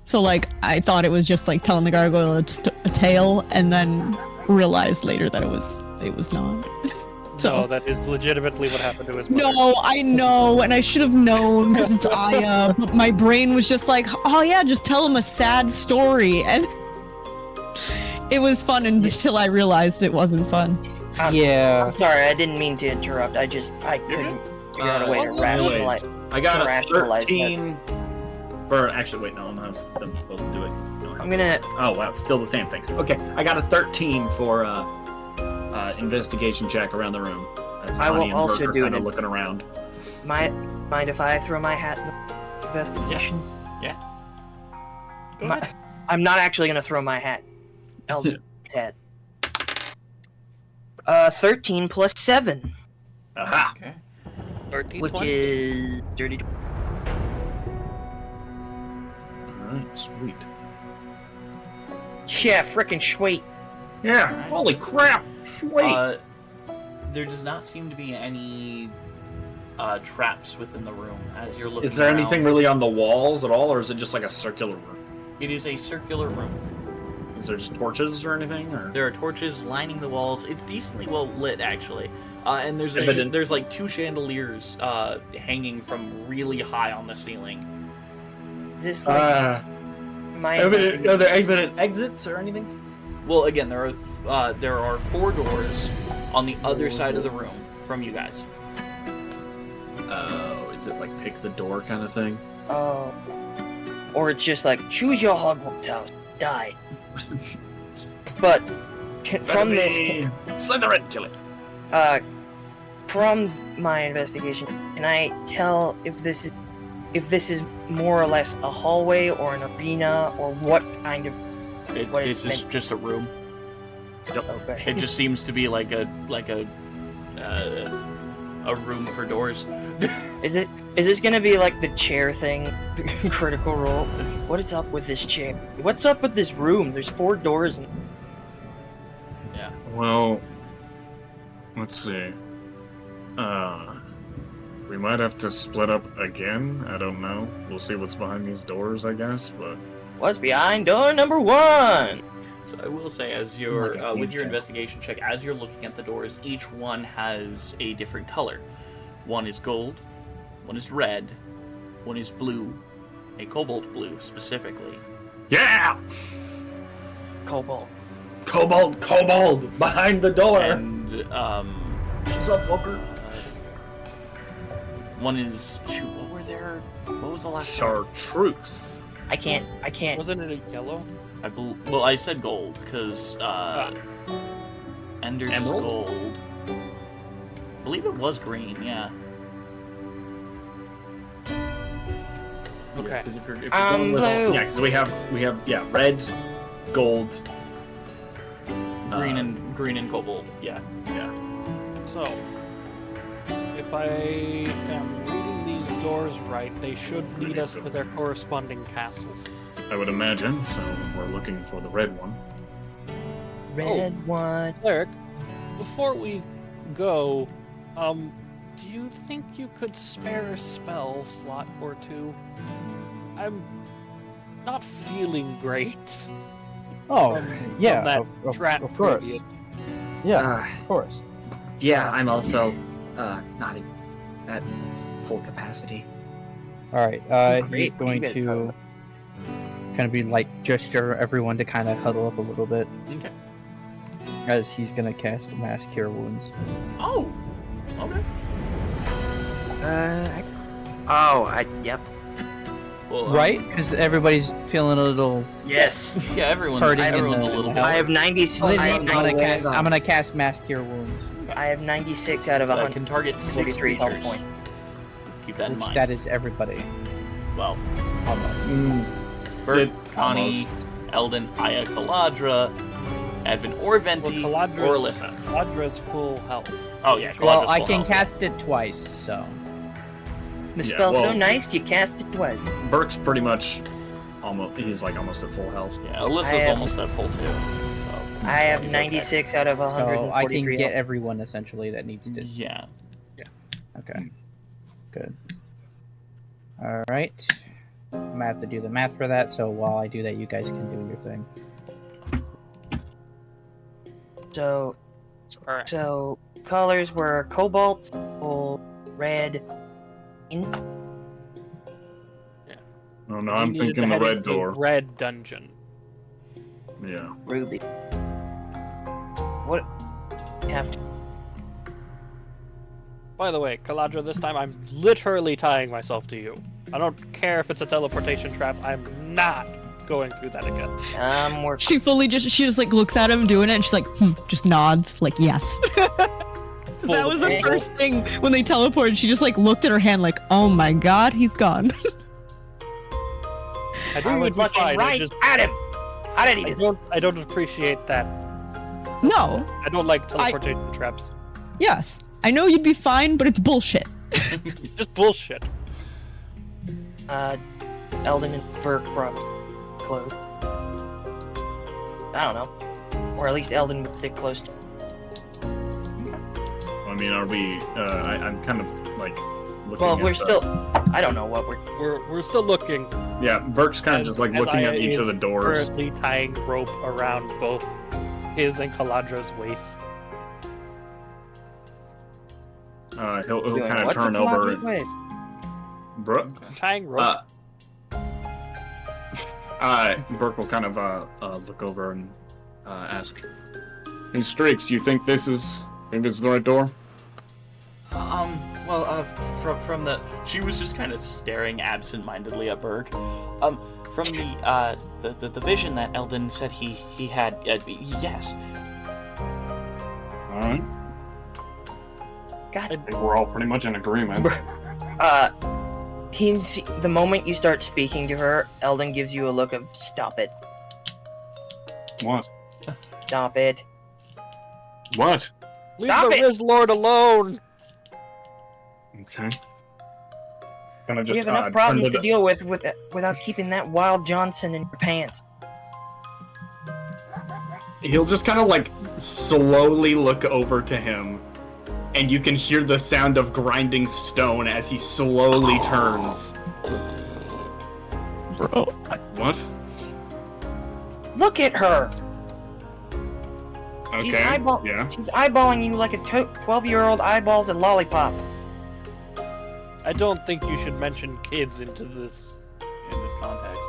So like, I thought it was just like telling the gargoyle a tale, and then realized later that it was not. So that is legitimately what happened to his mother. No, I know, and I should have known because it's Aya, but my brain was just like, oh yeah, just tell him a sad story, and it was fun until I realized it wasn't fun. I'm sorry, I didn't mean to interrupt. I couldn't figure out a way to rationalize. I got to a rationalize 13 for actually wait, no, I'm not supposed to do it. I'm gonna. Oh wow, it's still the same thing. Okay, I got a 13 for investigation check around the room. I will also do kind of it. looking around. Mind if I throw my hat in the investigation? Yeah. Go My- ahead. I'm not actually gonna throw my hat. Eldon. at 13 plus 7, Aha! Okay. 13, which 20? is dirty. Alright, sweet. Yeah, frickin' sweet. Yeah, holy crap! Sweet! There does not seem to be any traps within the room as you're looking Is there around. anything really on the walls at all, or is it just like a circular room? It is a circular room. Is there just torches or anything? Or? There are torches lining the walls. It's decently well lit, actually. And there's Evident. there's like 2 chandeliers hanging from really high on the ceiling. Is this like my Are there investigation? evident exits or anything? Well, again, there are 4 doors on the other side of the room from you guys. Oh, is it like pick the door kind of thing? Oh. Or it's just like, choose your Hogwarts house, die. But, from this, Slytherin, kill it. from my investigation, can I tell if this is more or less a hallway or an arena or what kind of? What It's it's just a room. Okay. It just seems to be like a room for doors. Is this gonna be like the chair thing? Critical Role. What is up with this chair? What's up with this room? There's 4 doors. And... Yeah. Well, let's see. We might have to split up again. I don't know. We'll see what's behind these doors, I guess. But What's behind door number 1? So I will say, as you're with your investigation check, as you're looking at the doors, each one has a different color. One is gold, one is red, one is blue, a cobalt blue specifically. Yeah! Cobalt. Kobold! Behind the door! And What's up, fucker? one is what was the last one? Chartreuse. I can't. Wasn't it a yellow? Well, I said gold because Ender's is Emerald? gold. I believe it was green. Yeah. Okay. Because if you're going with all, blue. yeah, because we have red, gold, Green and cobalt. Yeah. So, if I am reading these doors right, they should lead us to their corresponding castles. I would imagine. So we're looking for the red one. Red one. Cleric, before we go, do you think you could spare a spell slot or 2? I'm not feeling great. Oh, from yeah, that of trap course. previous. Yeah, of course. Yeah, I'm also not at full capacity. All right, Great, he's going you guys to kind of be like gesture everyone to kind of huddle up a little bit Okay. as he's gonna cast Mass Cure Wounds. Oh. Okay. Yep. Well, Right? Because everybody's feeling a little. Yes. Yeah, everyone's Hurting in everyone's the- a little in bit. the I have 90. I'm gonna cast Mass Cure Wounds. I have 96 out of 100. Can target 6 43 health creatures. points. Keep that in Which mind. that is everybody. Well, Almost. Bert, Connie, Eldon, Aya, Kaladra, Advin, or Venti, Well, or Caladra's- Alyssa. Caladra's full health. Oh yeah, Well, Kaladra's I full can health. cast it twice, so. The Yeah, spell's so well- nice, you cast it twice. Burke's pretty much he's like almost at full health. Yeah, Alyssa's I have- almost at full too. So I have he's 96 out of So I 143 can get health. everyone essentially that needs okay. to. Yeah. Okay. Good. All right. I'm gonna have to do the math for that. So while I do that, you guys can do your thing. So, Alright. so colors were cobalt, gold, red, green. Oh no, We I'm needed to thinking the head red into the door. red dungeon. Yeah. ruby. What? You have to. By the way, Kaladra, this time I'm literally tying myself to you. I don't care if it's a teleportation trap, I'm not going through that again. I'm working. She just like looks at him doing it and she's like, just nods, like yes. That was the first thing when they teleported. She just like looked at her hand like, oh my god, he's gone. I I think it was would be looking fine. right Just, at him. How did he do? I don't appreciate that No. I don't like teleportation traps. Yes. I know you'd be fine, but it's bullshit. Just bullshit. Eldon and Burke probably close. I don't know. Or at least Eldon would stick close to. I mean, are we? I'm kind of like looking. Well, at we're the- still. I don't know what we're. We're still looking. Yeah, Burke's kind of just like looking at each of the doors. Currently tying rope around both his and Kaladra's waist. He'll Doing kind of what turn to over. Kalandra's waist? Tying rope. Burke will kind of look over and ask, "Hey, Streaks, do you think this is the right door?" From the... She was just kind of staring absent-mindedly at Berg. From the vision that Eldon said he had, yes. Alright. God. I think we're all pretty much in agreement. The moment you start speaking to her, Eldon gives you a look of "Stop it, What? stop it." What? Leave Stop the it! Riz Lord alone! Okay. Kind of We just have enough problems to deal with without keeping that Wild Johnson in your pants. He'll just kind of like slowly look over to him, and you can hear the sound of grinding stone as he slowly turns. Bro. What? Look at her. Okay. She's Yeah. eyeballing you like a 12-year-old eyeballs a lollipop. I don't think you should mention kids into this In this context.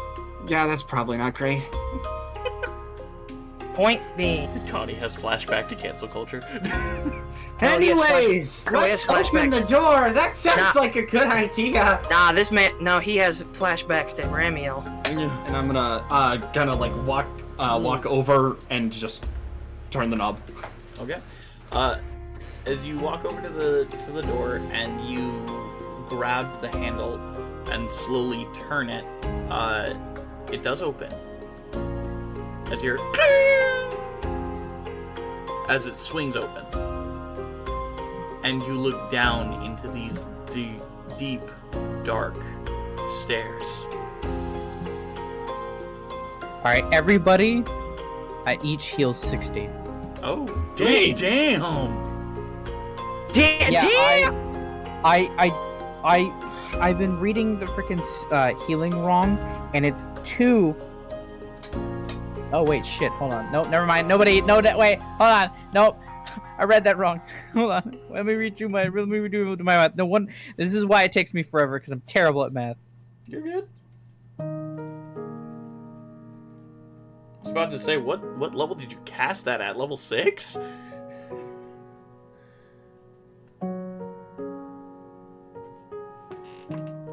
Yeah, that's probably not great. Point being. Connie has flashback to cancel culture. Anyways, No, he has let's open flashback. the door. That sounds Nah. like a good idea. Nah, this man. No, he has flashbacks to Ramiel. And I'm gonna kind of like walk over and just turn the knob. Okay. As you walk over to the door and you grab the handle and slowly turn it, it does open. As it swings open, and you look down into these deep, dark stairs. All right, everybody, I each heal 60. Oh, damn! Damn! Yeah, I've been reading the freaking healing wrong, and it's 2. Oh wait, shit! Hold on. Nope, never mind. Wait, hold on. Nope, I read that wrong. Hold on. Let me redo my math. No one. This is why it takes me forever because I'm terrible at math. You're good. I was about to say, what level did you cast that at? Level 6?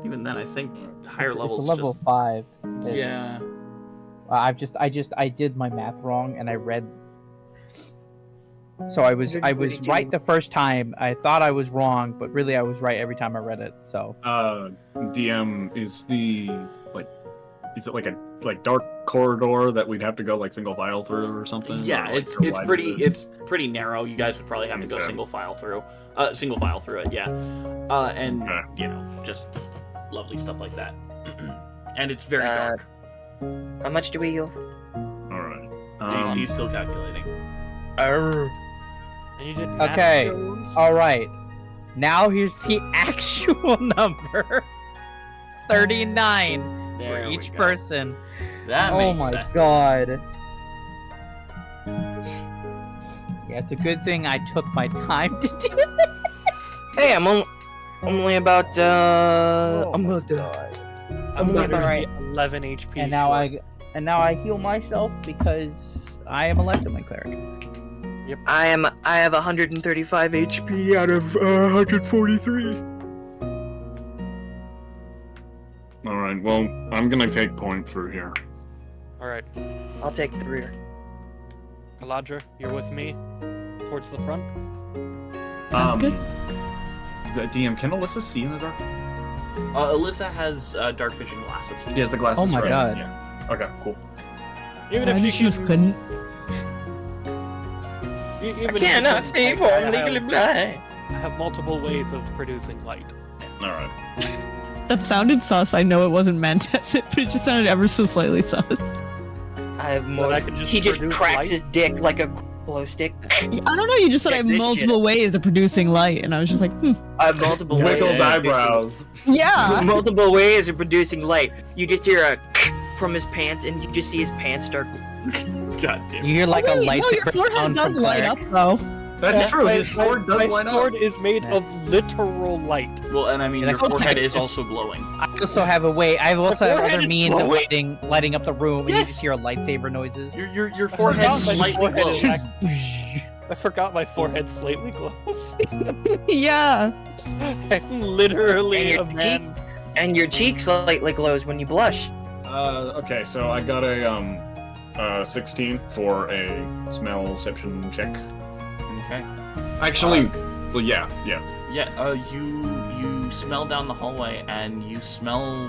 Even then, I think higher levels. It's a level just... 5. Yeah. I did my math wrong and I read. So I was right the first time. I thought I was wrong, but really I was right every time I read it. So. DM, is it like a dark corridor that we'd have to go like single file through or something? Yeah, or, like, it's go wide pretty with it? it's pretty narrow. You guys would probably have to go Okay. single file through it. Yeah. And Okay. you know, just lovely stuff like that. And it's very dark. How much do we heal? All right. He's still calculating. And you did math Okay. skills? All right. Now here's the actual number. 39 There for we each go. person. That Oh makes my sense. god. Yeah, it's a good thing I took my time to do that. Hey, I'm only about Oh I'm my about god. I'm only literally about 11 HP. And now short. I heal myself because I am a Electroman cleric. I have 135 HP out of 143. All right. Well, I'm gonna take point through here. Alright. I'll take the rear. Kaladra, you're with me? Towards the front? Sounds good. The DM, can Alyssa see in the dark? Alyssa has dark vision glasses. She has the glasses. Oh my right? god. Yeah. Okay. Cool. Even I if just she just couldn't. Even I cannot if see, I- for I I'm legally have- blind. I have multiple ways of producing light. All right. That sounded sus. I know it wasn't meant as it, but it just sounded ever so slightly sus. I have more. I can just He just produce cracks light? his dick like a glow stick. I don't know. You just said I have Check this multiple ways of producing light, and I was just like, I have multiple ways. Wiggles of eyebrows. producing- yeah. multiple ways of producing light. You just hear a from his pants, and you just see his pants start. God damn. You hear like a Wait, no, lightsaber your forehead sound does from light Cleric. up though. That's true. His sword does my line sword up. is made of literal light. Well, and I mean, Yeah, your okay. forehead is also glowing. I also have a way. I also have forehead other is means of glowing. lighting up the room, and you Yes. just hear lightsaber noises. Your forehead my slightly forehead is glows. I forgot my forehead slightly glows. Yeah. I'm literally a And your man. And your cheek slightly glows when you blush. Okay, so I got a 16 for a smellception check. Okay. Actually, well, yeah. Yeah. You smell down the hallway, and you smell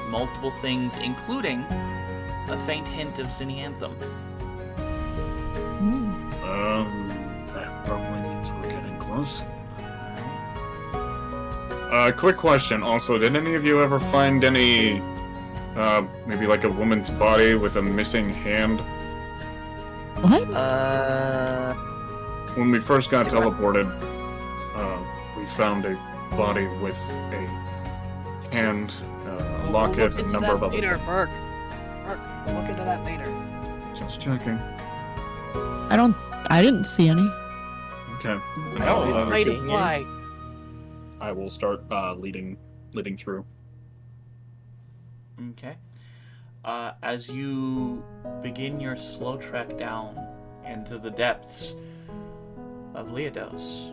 multiple things, including a faint hint of Zinnianthem. That probably means we're getting close. Quick question. Also, did any of you ever find any, maybe like a woman's body with a missing hand? What? When we first got teleported, we found a body with a hand, a locket, a number of other things. Burke. Burke, we'll look into that later. Just checking. I didn't see any. Okay. No, Right of fly. I will start leading through. Okay. As you begin your slow trek down into the depths of Aeidros,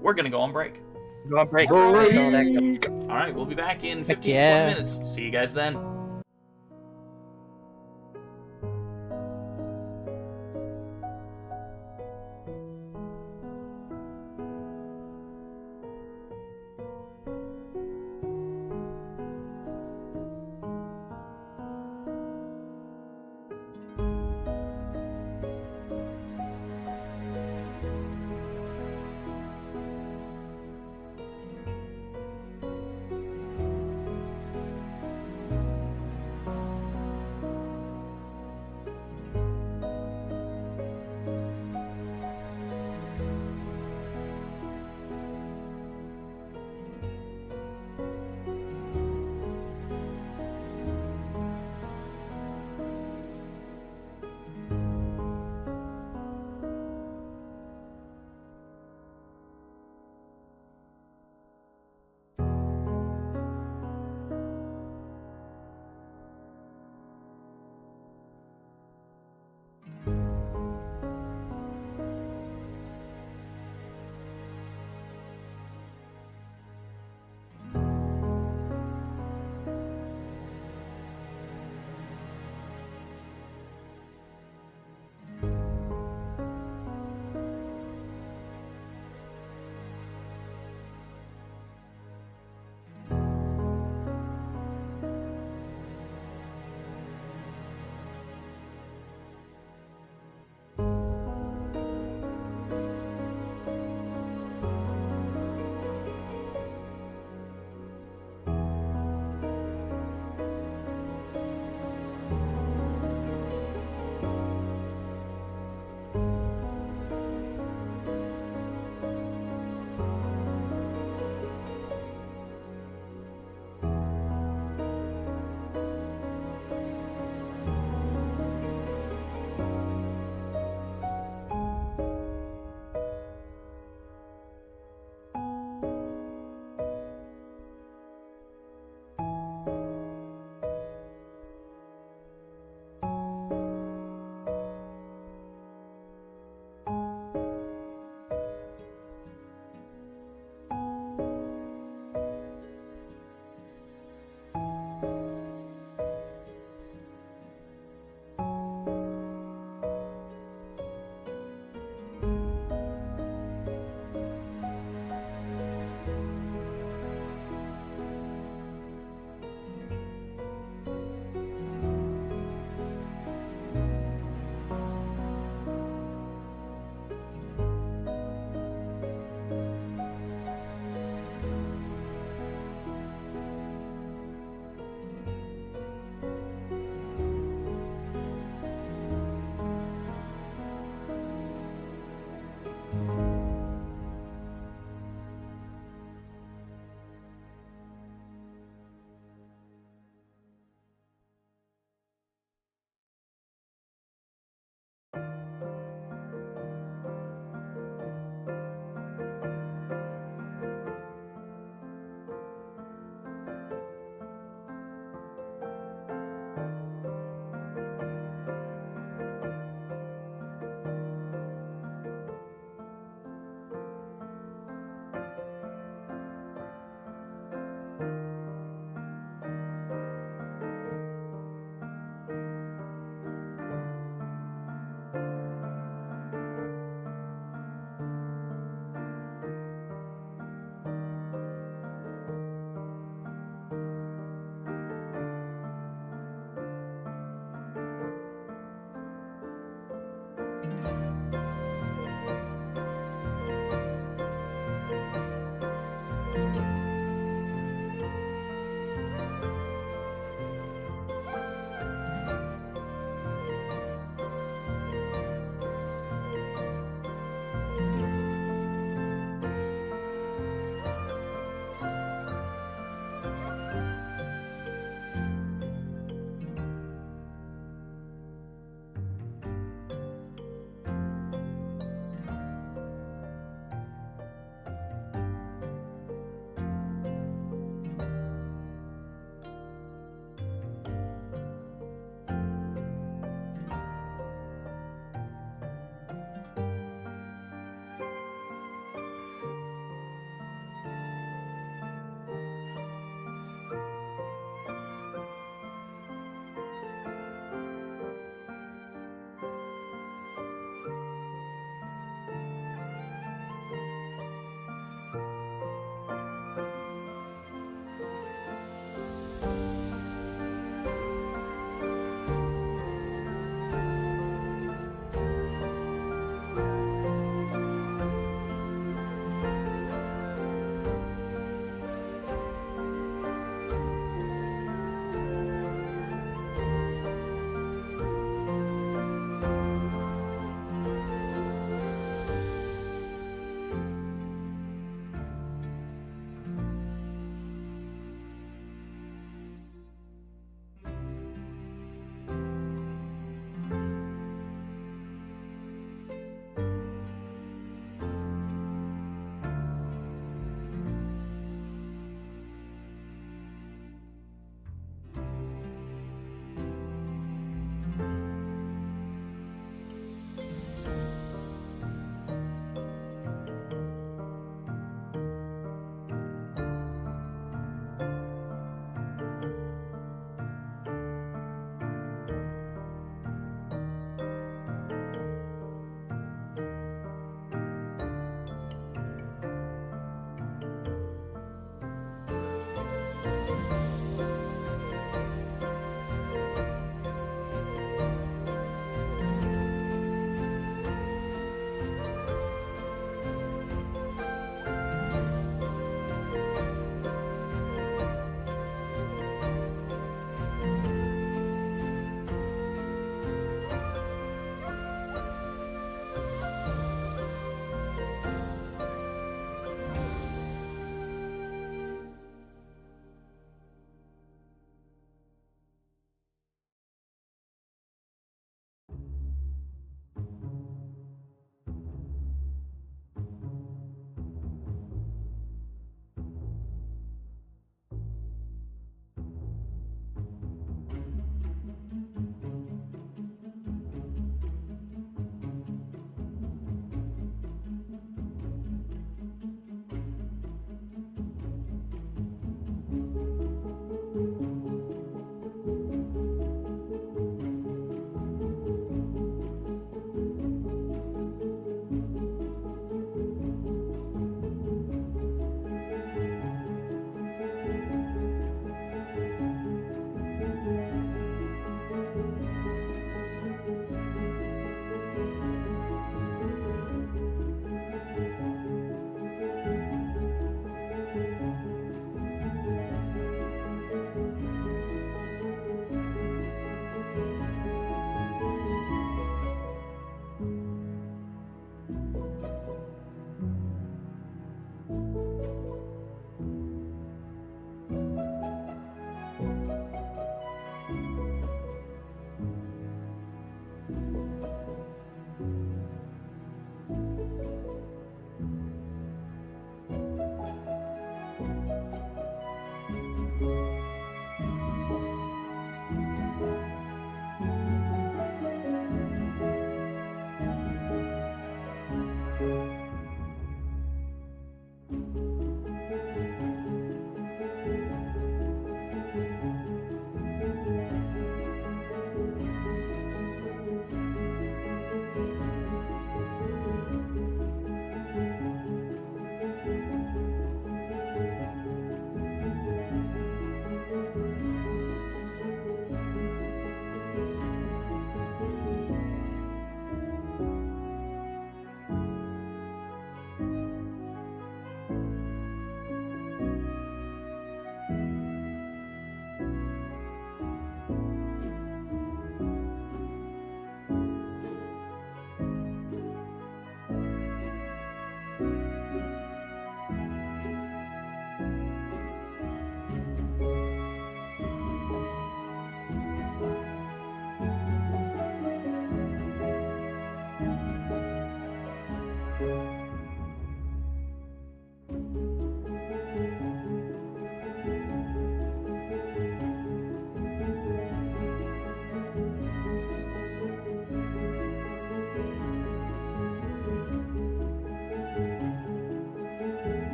we're gonna go on break. Go on break. I saw that go. All right, we'll be back in 15 yeah. 20 minutes. See you guys then.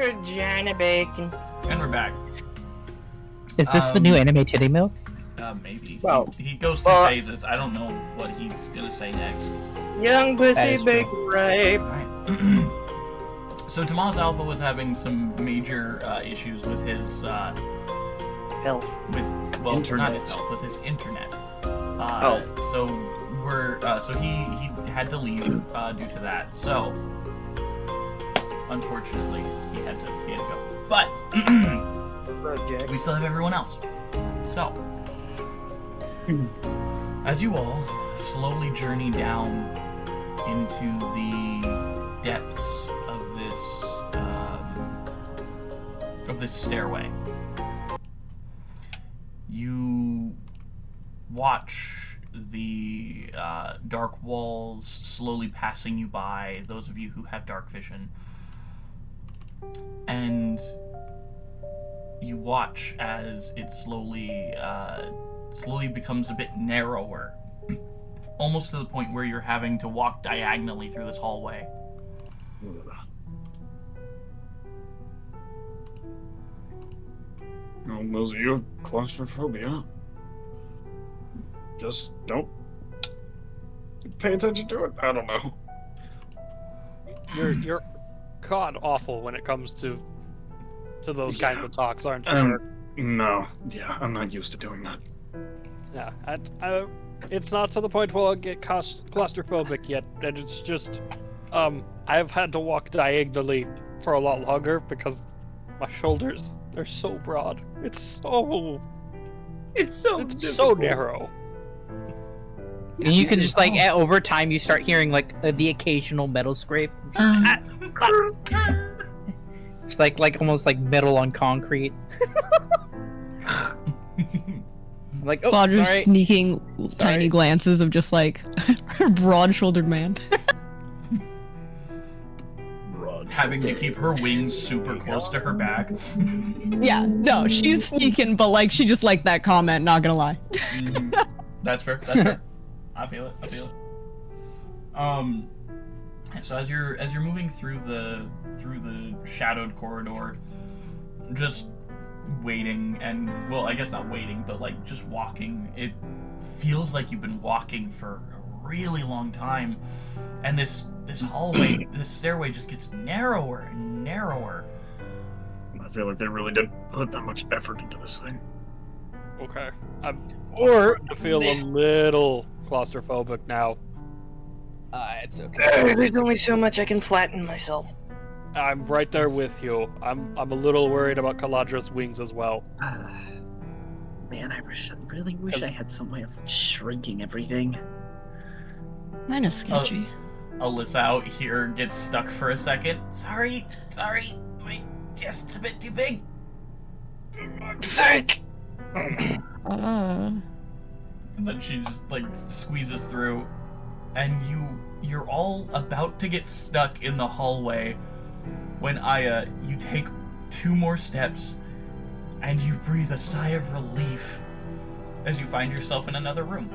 Vagina bacon. And we're back. Is this the new anime titty milk? Maybe. Well, he goes through well, phases. I don't know what he's gonna say next. Young That pussy is big true. rape. Alright. So Tomas Alpha was having some major issues with his Health. not Internet. his health, with his internet. So he had to leave due to that. So unfortunately, he had to go. But we still have everyone else. So as you all slowly journey down into the depths of this stairway, you watch the dark walls slowly passing you by, those of you who have dark vision, and you watch as it slowly becomes a bit narrower, almost to the point where you're having to walk diagonally through this hallway. Well, those of you have claustrophobia, just don't pay attention to it. I don't know. You're god awful when it comes to those kinds of talks, aren't you? No, yeah, I'm not used to doing that. Yeah, it's not to the point where I'll get claustrophobic yet, and it's just, I've had to walk diagonally for a lot longer because my shoulders, they're so broad. It's so narrow. And you can just like over time you start hearing like the occasional metal scrape. It's like almost like metal on concrete. Like, oh, Claudia's sorry. sneaking Sorry. tiny glances of just like broad-shouldered man. Having to keep her wings super close to her back. Yeah, no, she's sneaking, but like she just liked that comment, not gonna lie. That's fair. That's fair. I feel it. So as you're moving through the shadowed corridor, just waiting, and well, I guess not waiting, but like just walking, it feels like you've been walking for a really long time, and this hallway, this stairway just gets narrower and narrower. I feel like they really didn't put that much effort into this thing. Okay. I'm Or starting to feel a little claustrophobic now. it's okay. There's only so much I can flatten myself. I'm right there with you. I'm a little worried about Kaladra's wings as well. Man, I really wish I had some way of shrinking everything. Kinda sketchy. Alyssa out here gets stuck for a second. Sorry, my chest's a bit too big. Sick! And then she just like squeezes through, and you're all about to get stuck in the hallway when you take 2 more steps and you breathe a sigh of relief as you find yourself in another room.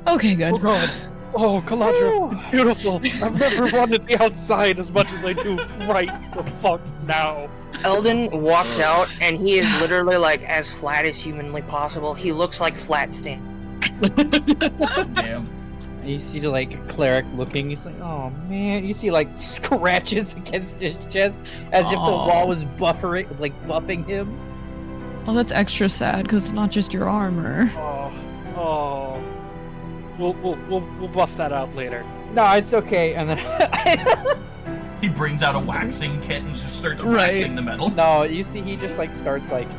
Okay, good. Oh god. Oh, Kaladra, beautiful. I've never wanted the outside as much as I do right the fuck now. Eldon walks out, and he is literally like as flat as humanly possible. He looks like Flat Stan. Damn. You see the like cleric looking. He's like, oh man. You see like scratches against his chest as if the wall was buffing him. Oh, that's extra sad because it's not just your armor. Oh. We'll buff that out later. No, it's okay. And then He brings out a waxing kit and just starts waxing the metal. no, you see he just like starts like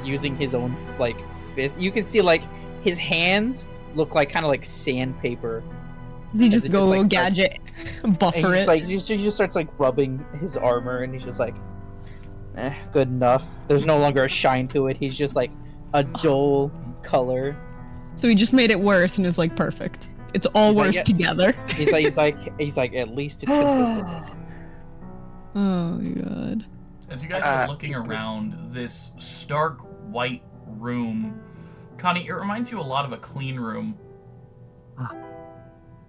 using his own like fist. You can see like his hands look like kind of like sandpaper. He just it go just, like, gadget, buffer And it. he just starts like rubbing his armor, and he's just like, good enough. There's no longer a shine to it. He's just like a dull color. So he just made it worse, and it's like perfect. It's all He's like, worse yeah. together. He's like at least it's consistent. Oh my god. As you guys are looking around this stark white room, Connie, it reminds you a lot of a clean room.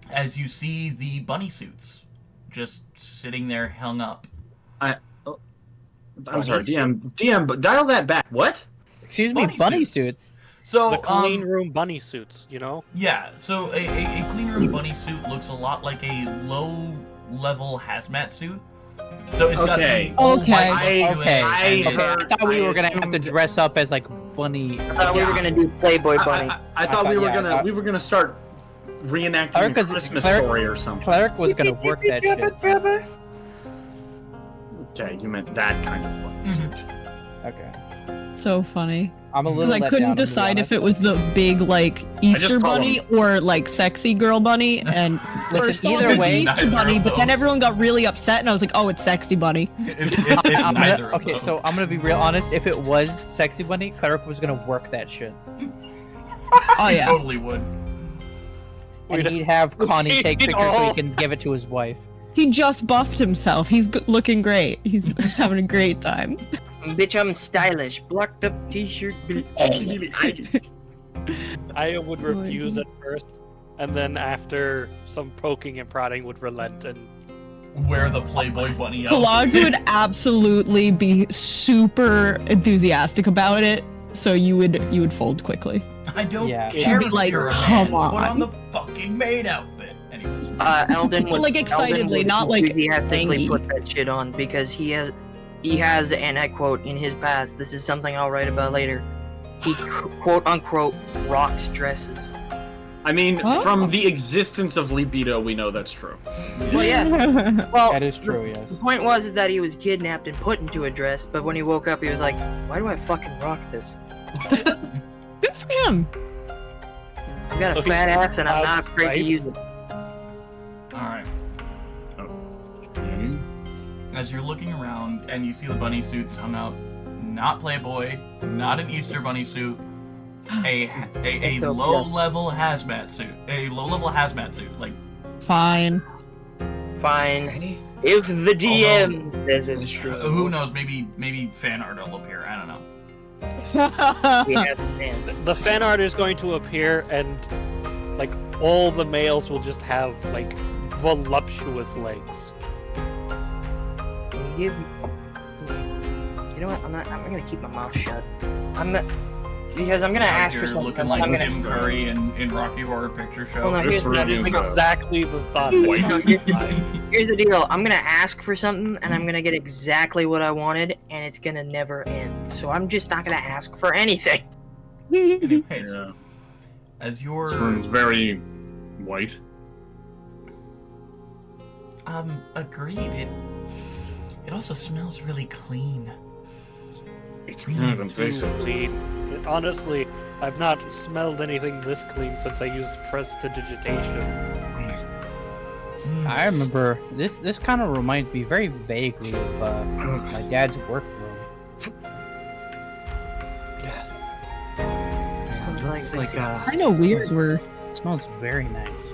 As you see the bunny suits just sitting there hung up. I'm sorry, DM, but dial that back. What? Excuse me, Bunny bunny suits. suits. So, The clean room bunny suits, you know? Yeah, so a clean room bunny suit looks a lot like a low-level hazmat suit. So it's got Okay. the all Okay. white look to it, I and heard- I thought we were gonna have to assumed- dress up as like bunny. I thought we were gonna do Playboy Bunny. I thought we were yeah, I gonna thought- we were gonna start reenacting a Cleric is- Christmas Cleric- story or something. Cleric was gonna work that shit. Okay, you meant that kind of bunny suit. Okay. So funny. I'm a Because little. I let couldn't down, to be decide if honest. it was the big like Easter call bunny or like sexy girl bunny. And first either thought it was way- Easter Neither bunny, of but then those. everyone got really upset, and I was like, oh, it's sexy bunny. It's I'm neither gonna, of okay, those. so I'm gonna be real honest. If it was sexy bunny, Cleric was gonna work that shit, Oh He yeah. totally would. and he'd have Connie take pictures so he can give it to his wife. He just buffed himself. He's looking great. He's having a great time. Bitch, I'm stylish. Blocked up t-shirt. I would refuse at first, and then after some poking and prodding would relent and Wear the Playboy bunny Kalaj outfit. would absolutely be super enthusiastic about it, so you would fold quickly. I don't Yeah. care She'd be if like, you're a "Come man. Put on." on the fucking maid outfit. Anyways. Eldon would Like, excitedly, Eldon would not, like, enthusiastically angry. put that shit on because he has, and I quote, in his past, this is something I'll write about later. He quote unquote rocks dresses. I mean, Huh? from the existence of libido, we know that's true. Well, yeah. Well, That is true, yes. the point was that he was kidnapped and put into a dress, but when he woke up, he was like, "Why do I fucking rock this? Good for him. I've got a Okay. fat ass and I'm not afraid Right. to use it." Alright. Okay. As you're looking around and you see the bunny suits hung up, not Playboy, not an Easter bunny suit, a low-level hazmat suit. A low-level hazmat suit. Like, Fine. Fine. If the DM says it's true, who knows, maybe fan art will appear, I don't know. we have fans. the fan art is going to appear, and like all the males will just have like voluptuous legs. Can you give? You know what? I'm gonna keep my mouth shut. Because I'm gonna ask You're for something. looking like I'm gonna. Tim Curry in Rocky Horror Picture Show. Hold on, This here's, room is Exactly the thought. white. here's the deal. I'm gonna ask for something, and I'm gonna get exactly what I wanted, and it's gonna never end. So I'm just not gonna ask for anything. Anyways, Yeah. as This you're room's very white. agreed, it also smells really clean. It's kind of invasive. Clean. Honestly, I've not smelled anything this clean since I used prestidigitation. I remember this kind of reminds me very vaguely of my dad's work room. Smells like this. Kind of weird. We're It smells very nice.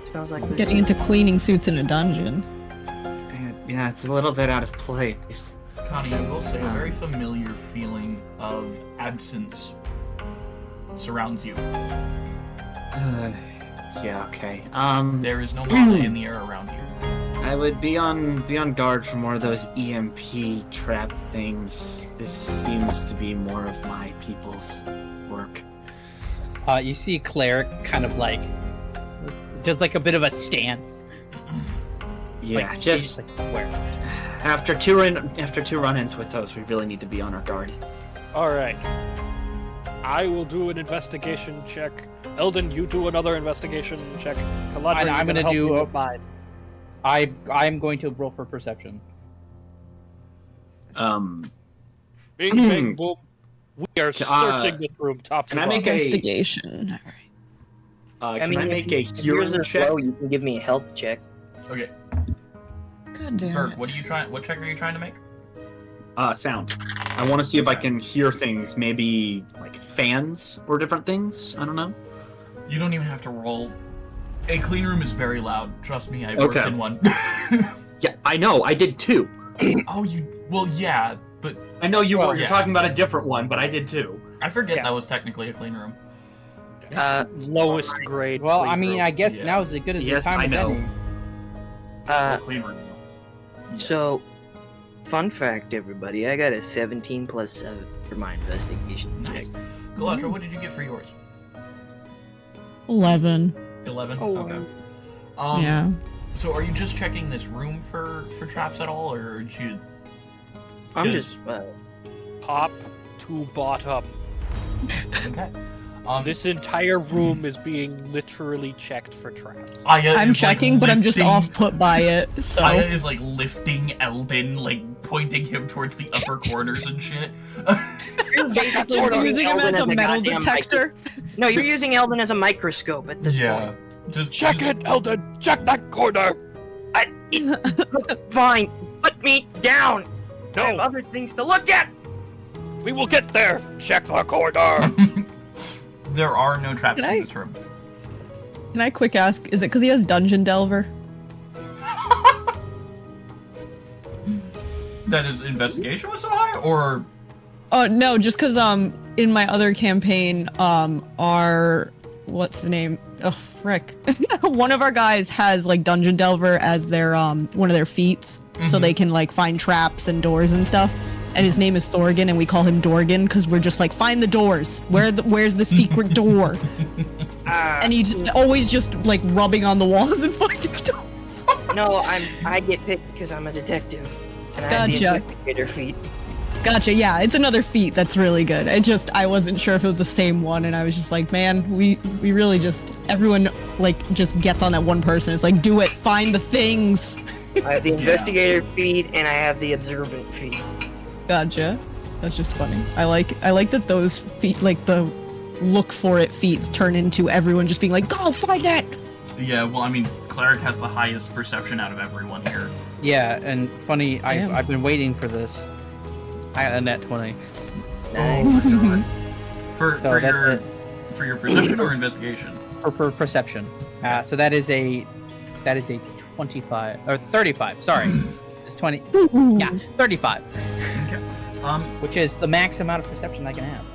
Smells like this. getting into cleaning suits in a dungeon. Yeah, it's a little bit out of place. Connie, I will say a very familiar feeling of absence surrounds you. Yeah, okay. There is no mana in the air around you. I would be on guard for more of those EMP trap things. This seems to be more of my people's work. You see Cleric kind of like does like a bit of a stance. Yeah, Like, just he's like, where? after two run-ins with those, we really need to be on our guard. All right. I will do an investigation check. Eldon, you do another investigation check. Kaladra, I'm you're gonna help do me a- with mine. I'm going to roll for perception. Bing, bang, boom. We are searching this room top to can I bottom. make a- Investigation. Can I make a if yours hearing is check? low, you can give me a health check. Okay, God damn Berg, it. what check are you trying to make? Sound. I want to see if I can hear things, maybe like fans or different things. I don't know. You don't even have to roll. A clean room is very loud. Trust me, I worked Okay. in one. Yeah, I know. I did too. Well, yeah, but I know you Well, were. You're yeah. talking about a different one, but I did too. I forget Yeah. that was technically a clean room. Lowest grade. Well, clean I mean, room. I guess Yeah. now is as good as Yes, the time I as know. any. A clean room. So Fun fact, everybody, I got a 17 plus 7 for my investigation check. Galadra, what did you get for yours? 11. 11? Oh. Okay. Yeah. So are you just checking this room for traps at all, or did you... I'm just, Top to bottom. Okay. This entire room is being literally checked for traps. Aya I'm is, checking, like, but I'm just lifting- off put by it. So Aya is like lifting Eldon, like pointing him towards the upper corners and shit. you're basically just using him Eldon as a metal goddamn detector. No, you're using Eldon as a microscope at this point. Just Check it, Eldon! Check that corner! It looks fine. Put me down. I have No, other things to look at. we will get there! Check the corner! There are no traps Can in I- this room. Can I quick ask, is it because he has Dungeon Delver? That his investigation was so high, or Oh no, just because in my other campaign, our what's the name? Oh frick. One of our guys has like Dungeon Delver as their one of their feats. So Mhm. they can like find traps and doors and stuff. And his name is Thorgan, and we call him Dorgan because we're just like, find the doors. Where's the secret door? And he just always just like rubbing on the walls and finding doors. No, I get picked because I'm a detective. And I have the Gotcha. investigator feat. Gotcha. Yeah, it's another feat that's really good. I wasn't sure if it was the same one, and I was just like, man, we really just everyone like just gets on that one person. It's like, do it, find the things. I have the investigator feat and I have the observant feat. Gotcha. That's just funny. I like that those feet, like the look for it feats, turn into everyone just being like, go find it. yeah. Well, I mean, cleric has the highest perception out of everyone here. Yeah, and funny, Damn. I've been waiting for this. I got a net 20. Nice. For So that's your it. for your perception or investigation. For perception. So that is a 25 or 35. Sorry, it's 20. Yeah, 35, Okay. which is the max amount of perception I can have.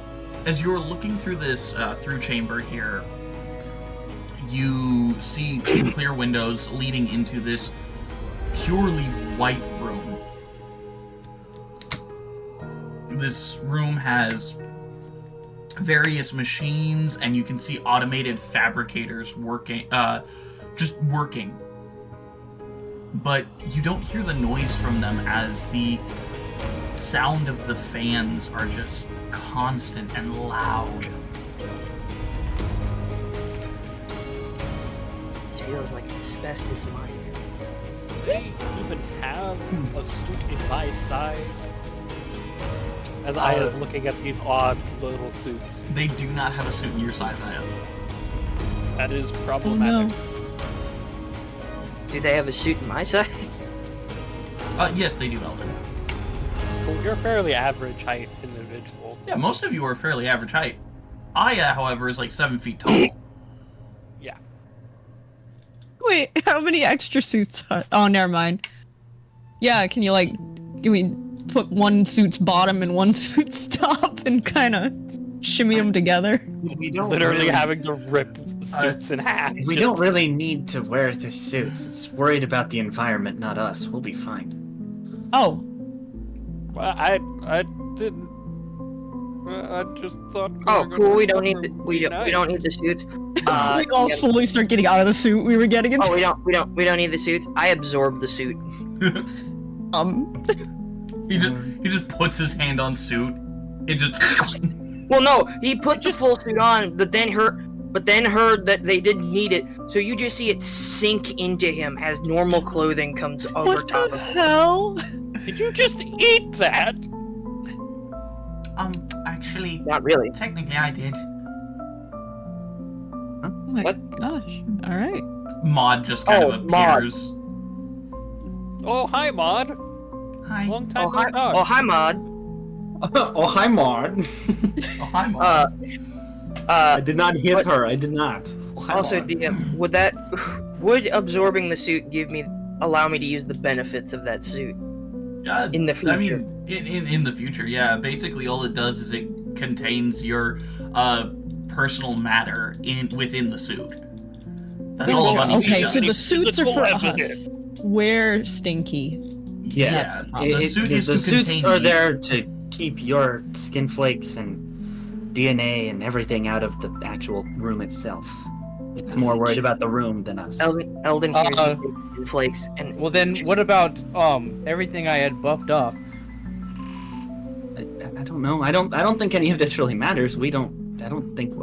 As you're looking through this through chamber here, you see two clear windows leading into this purely white room. This room has various machines, and you can see automated fabricators working, just working. But you don't hear the noise from them, as the sound of the fans are just constant and loud. This feels like asbestos mine. Do they even have a suit in my size? As Aya's looking at these odd little suits. They do not have a suit in your size, Aya. That is Oh problematic. no. Do they have a suit in my size? Yes, they do, Eldon. Well, you're a fairly average height individual. Yeah, most of you are fairly average height. Aya, however, is like 7 feet tall. Yeah. Wait, how many extra suits are... Oh, never mind. Yeah, can you like, do we put one suit's bottom and one suit's top and kind of shimmy them together? We don't Literally really, having to rip suits in half. we don't really need to wear the suits. It's worried about the environment, not us. We'll be fine. Oh, Well, I didn't. I just thought. Oh, were cool. gonna We don't need fucking the, we reunite. don't need the suits. we all yeah. slowly start getting out of the suit we were getting into. Oh, we don't need the suits. I absorb the suit. He just puts his hand on suit. It just Well, no, he put the full suit on, but then heard that they didn't need it. So you just see it sink into him as normal clothing comes over What top the of him. hell? Did you just eat that? actually, Not really. technically I did. Oh my What? gosh. All right. Maud just kind Oh, of Maud. appears. Oh, hi, Maud. Hi. Long time Oh no hi, talk. oh hi, Maud. Oh, hi, Maud. Oh, hi, Maud. I did not hit what- her. I did not. Oh, hi, Also, Maud. DM, would absorbing the suit allow me to use the benefits of that suit in the future? I mean, in the future, yeah. Basically, all it does is it contains your personal matter within the suit. That's all a bunny suit Okay, does. so the suits are for Physical us. We're stinky. Yeah, That's the problem. The suit is the to suits contain are me. there to keep your skin flakes and DNA and everything out of the actual room itself. It's more worried about the room than us. Eldon hears you say flakes, and Well, then what about everything I had buffed off? I don't know. I don't think any of this really matters. I don't think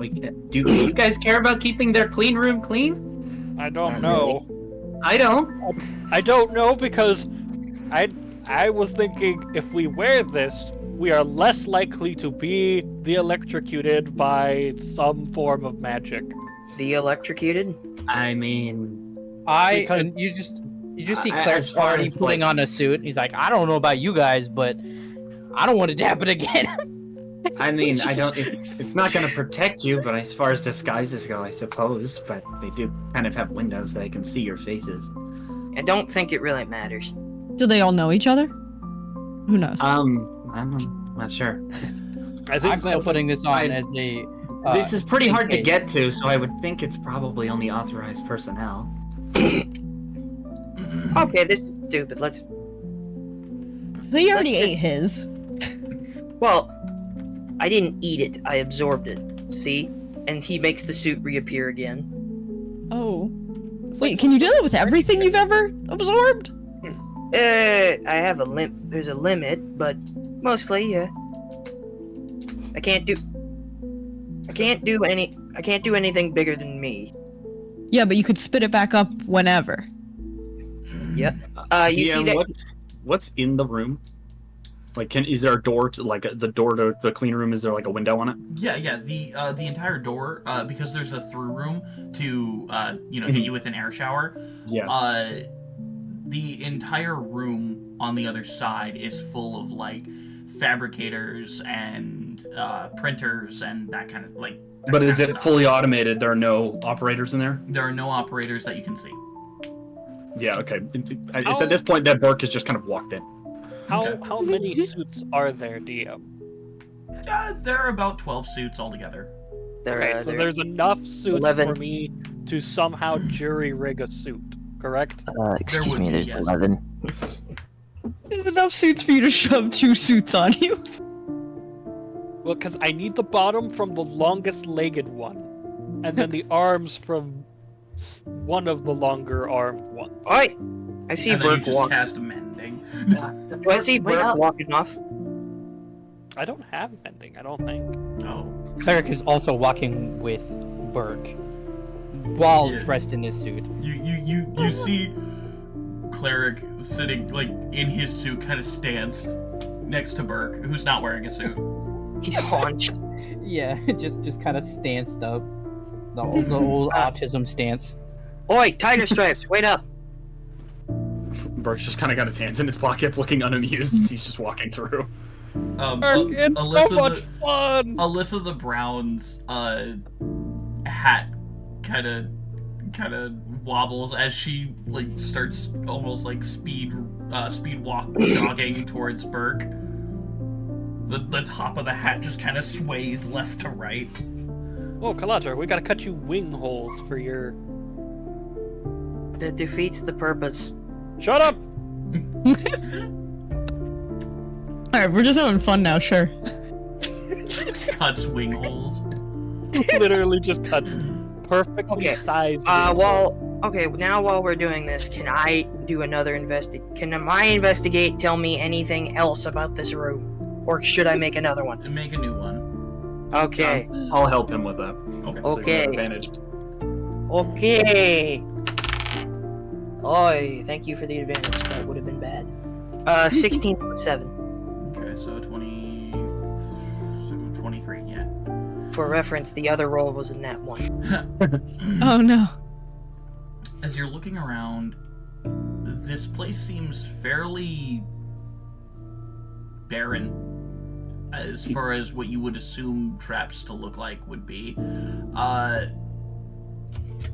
do you guys care about keeping their clean room clean? I don't know. I don't. I don't know because I was thinking if we wear this, we are less likely to be electrocuted by some form of magic. the electrocuted. I mean, Because- and you just see as Clarence far already as, putting like- on a suit. He's like, I don't know about you guys, but I don't want it to happen again. I mean, I don't. It's not going to protect you, but as far as disguises go, I suppose. But they do kind of have windows that I can see your faces. I don't think it really matters. Do they all know each other? Who knows? I'm not sure. I think I'm still putting this on as a. This is pretty in hard to case. get to, so I would think it's probably only authorized personnel. Okay, this is stupid. Let's. He already let's- ate his. Well, I didn't eat it. I absorbed it. See? And he makes the suit reappear again. Oh. Wait, can you do that with everything you've ever absorbed? I have a There's a limit, but mostly, yeah. I can't do anything bigger than me. Yeah, but you could spit it back up whenever. Yep. You see DM, that? what's in the room? Like, is there a door to the door to the clean room? Is there like a window on it? Yeah. The entire door, because there's a through room to hit you with an air shower. Yeah. The entire room on the other side is full of like fabricators and printers and that kind of like. But is it stuff. fully automated? There are no operators in there? There are no operators that you can see. Yeah, okay. It's at this point that Burke has just kind of walked in. How many suits are there, DM? There are about 12 suits altogether. Okay, so there's enough suits 11. for me to somehow jury rig a suit, correct? Excuse would me, be, there's yes. 11. There's enough suits for you to shove 2 suits on you. Well, because I need the bottom from the longest-legged one, and then the arms from one of the longer-armed ones. Alright! I see And then you Burke just walk. cast mending. Do I see Burke walking off? I don't have mending, I don't think. Oh. Cleric is also walking with Burke while Yeah. dressed in his suit. You see Cleric sitting like in his suit, kind of stance next to Burke, who's not wearing a suit. He's haunched. Yeah, just kind of stanced up. The old autism stance. Oi, Tiger Stripes, wait up! Burke's just kind of got his hands in his pockets, looking unamused as he's just walking through. Burke, it's so much fun! Alyssa the Brown's hat kind of wobbles as she like starts almost like speed walk jogging towards Burke. The top of the hat just kind of sways left to right. Oh, Kalajar, we gotta cut you wing holes for your... That defeats the purpose. Shut up! Alright, we're just having fun now, sure. Cuts wing holes. Literally just cuts perfectly Okay, sized. now while we're doing this, can I do another Can my investigate tell me anything else about this room? Or should I make another one? Make a new one. Okay. I'll help him with that. Okay. So you Okay. have advantage. Okay. Oi, thank you for the advantage. That would have been bad. 16.7. Okay, so 23, yeah. For reference, the other roll was in that one. Oh no. As you're looking around, this place seems fairly barren as far as what you would assume traps to look like would be.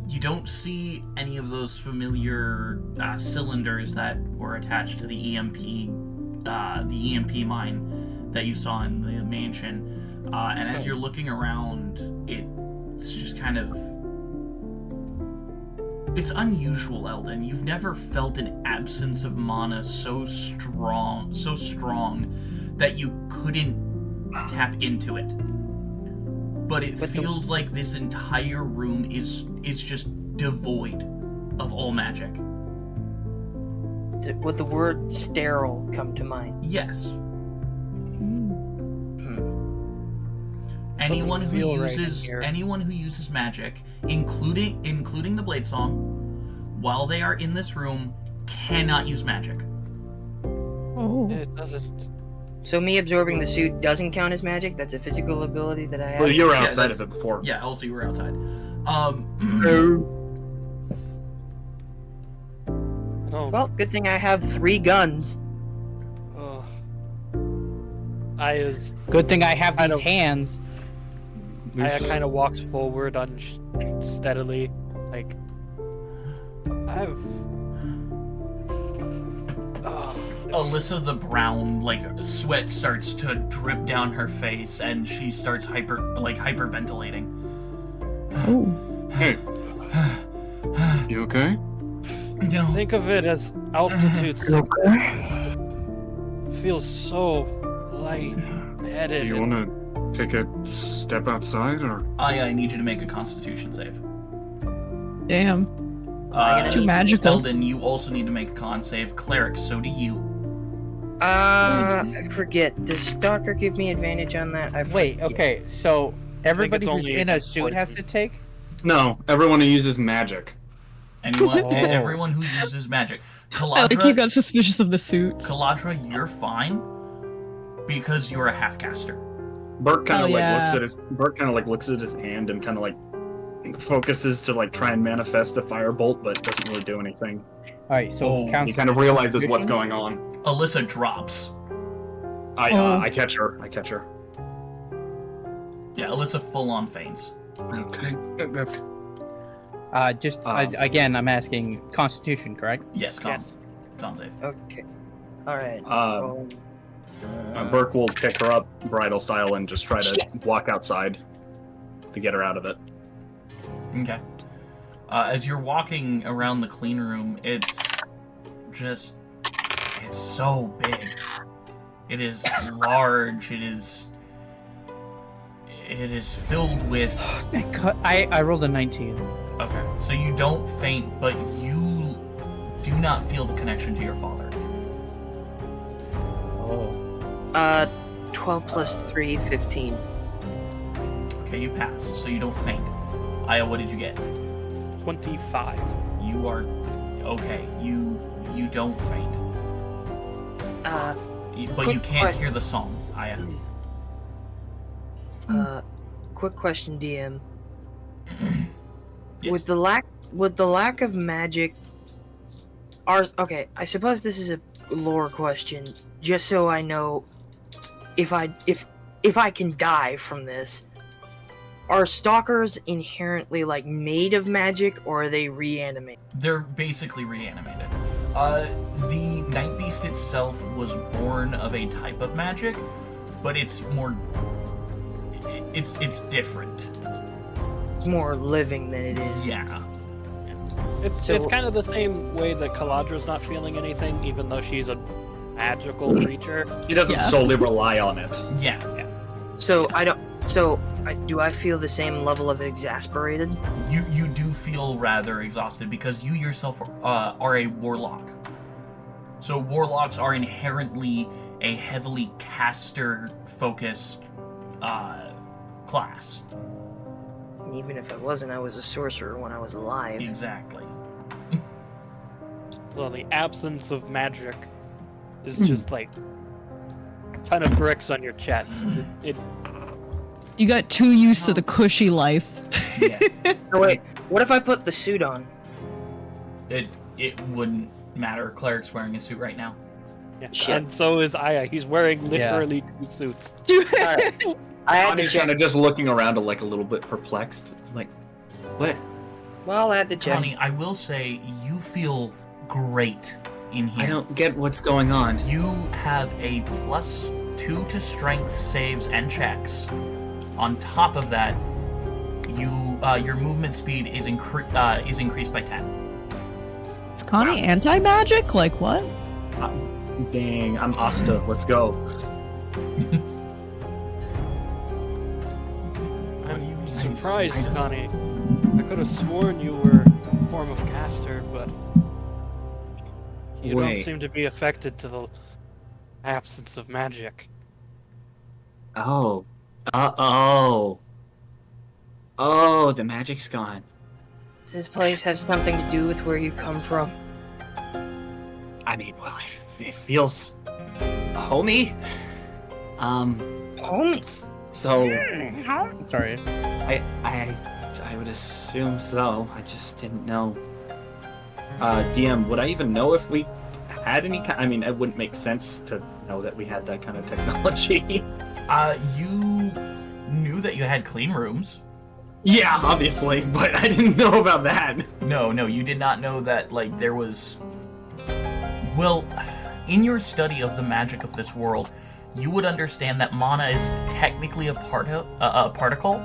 You don't see any of those familiar cylinders that were attached to the EMP mine that you saw in the mansion. And as you're looking around, it's just kind of It's unusual, Eldon. You've never felt an absence of mana so strong that you couldn't tap into it. But it feels like this entire room is just devoid of all magic. Would the word sterile come to mind? Yes. Anyone who uses magic, including the Blade Song, while they are in this room, cannot use magic. Oh. It doesn't. So me absorbing the suit doesn't count as magic? That's a physical ability that I have? Well, you were outside of it before. Yeah, also you were outside. Well, good thing I have 3 guns. Good thing I have these hands. Aya kind of walks forward unsteadily, like Alyssa the Brown, like, sweat starts to drip down her face, and she starts hyperventilating. Oh. Hey. You okay? No. Think of it as altitude sickness. Feels so light-headed. Do you want to take a step outside, or? I need you to make a Constitution save. Damn. Too magical. Eldon, you also need to make a con save. Cleric, so do you. I forget. Does Stalker give me advantage on that? Wait, okay, so everybody who's only in a a suit has to take? No, everyone who uses magic. Everyone who uses magic. I think you got suspicious of the suits. Kaladra, you're fine because you're a half caster. Bert kind of looks at his hand and kind of like focuses to like try and manifest a firebolt, but doesn't really do anything. All right, so he kind of realizes what's going on. Alyssa drops. I catch her. Yeah, Alyssa full on faints. Okay, that's. Again, I'm asking Constitution, correct? Yes, con save. Okay. All right. Burke will pick her up bridal style and just try to walk outside to get her out of it. Okay. As you're walking around the clean room, it's so big. It is large. It is filled with. I rolled a 19. Okay, so you don't faint, but you do not feel the connection to your father. 12 plus 3, 15. Okay, you pass, so you don't faint. Aya, what did you get? 25. You are okay. You don't faint. But you can't hear the song, Aya. Quick question, DM. Yes. With the lack of magic, okay, I suppose this is a lore question, just so I know if I can die from this. Are stalkers inherently like made of magic, or are they reanimated? They're basically reanimated. The Night Beast itself was born of a type of magic, but it's more. It's different. It's more living than it is. Yeah. It's kind of the same way that Kaladra's not feeling anything, even though she's a magical creature. He doesn't solely rely on it. Yeah. So do I feel the same level of exasperated? You do feel rather exhausted because you yourself are a warlock. So warlocks are inherently a heavily caster-focused class. Even if I wasn't, I was a sorcerer when I was alive. Exactly. So the absence of magic is just like a ton of bricks on your chest. You got too used to the cushy life. Yeah. Oh, wait, what if I put the suit on? It wouldn't matter. Cleric's wearing a suit right now. Yeah. Shit. And so is Aya. He's wearing literally 2 suits. Alright. I had to Connie's check. kind of just looking around, like a little bit perplexed. It's like, what? Well, I had to check. Connie, I will say you feel great in here. I don't get what's going on. You have a +2 to strength saves and checks. On top of that, your movement speed is increased by 10. Connie, anti-magic? Like what? Dang, I'm Asta. Let's go. I'm surprised, Connie. I could have sworn you were a form of caster, but you don't Wait. seem to be affected to the absence of magic. Oh. Oh, the magic's gone. Does this place have something to do with where you come from? I mean, well, it feels homey. Homies. So Sorry. I would assume so. I just didn't know. DM, would I even know if we had any I mean, it wouldn't make sense to know that we had that kind of technology. You knew that you had clean rooms. Yeah, obviously, but I didn't know about that. No, you did not know that, like, there was... Well, in your study of the magic of this world, you would understand that mana is technically a particle.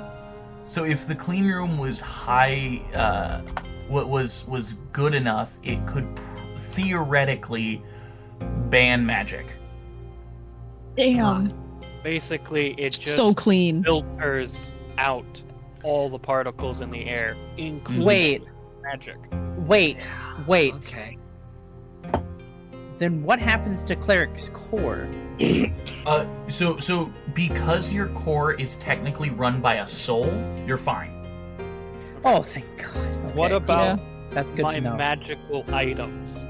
So if the clean room was high, was good enough, it could theoretically ban magic. Damn. Basically, it just So clean. filters out all the particles in the air, including Wait. magic. Wait. Okay. Then what happens to Cleric's core? So because your core is technically run by a soul, you're fine. Oh, thank God. Okay. What about That's good my to know. magical items?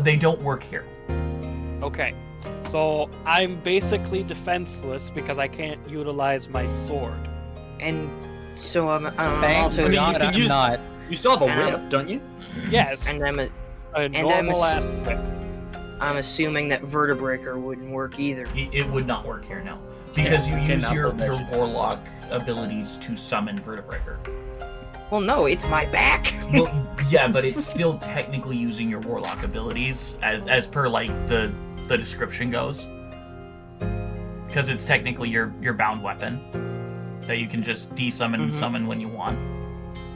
They don't work here. Okay, so I'm basically defenseless because I can't utilize my sword. And so I'm Thank also I mean, you God can I'm use- not. You still have a And whip, don't you? Yes, and I'm a normal ass whip. I'm assuming that Vertebreaker wouldn't work either. It would not work here, no. Because you use cannot your provision. warlock abilities to summon Vertebreaker. Well, no, it's my back. Well, yeah, but it's still technically using your warlock abilities as per like the description goes. Because it's technically your bound weapon that you can just desummon and summon when you want.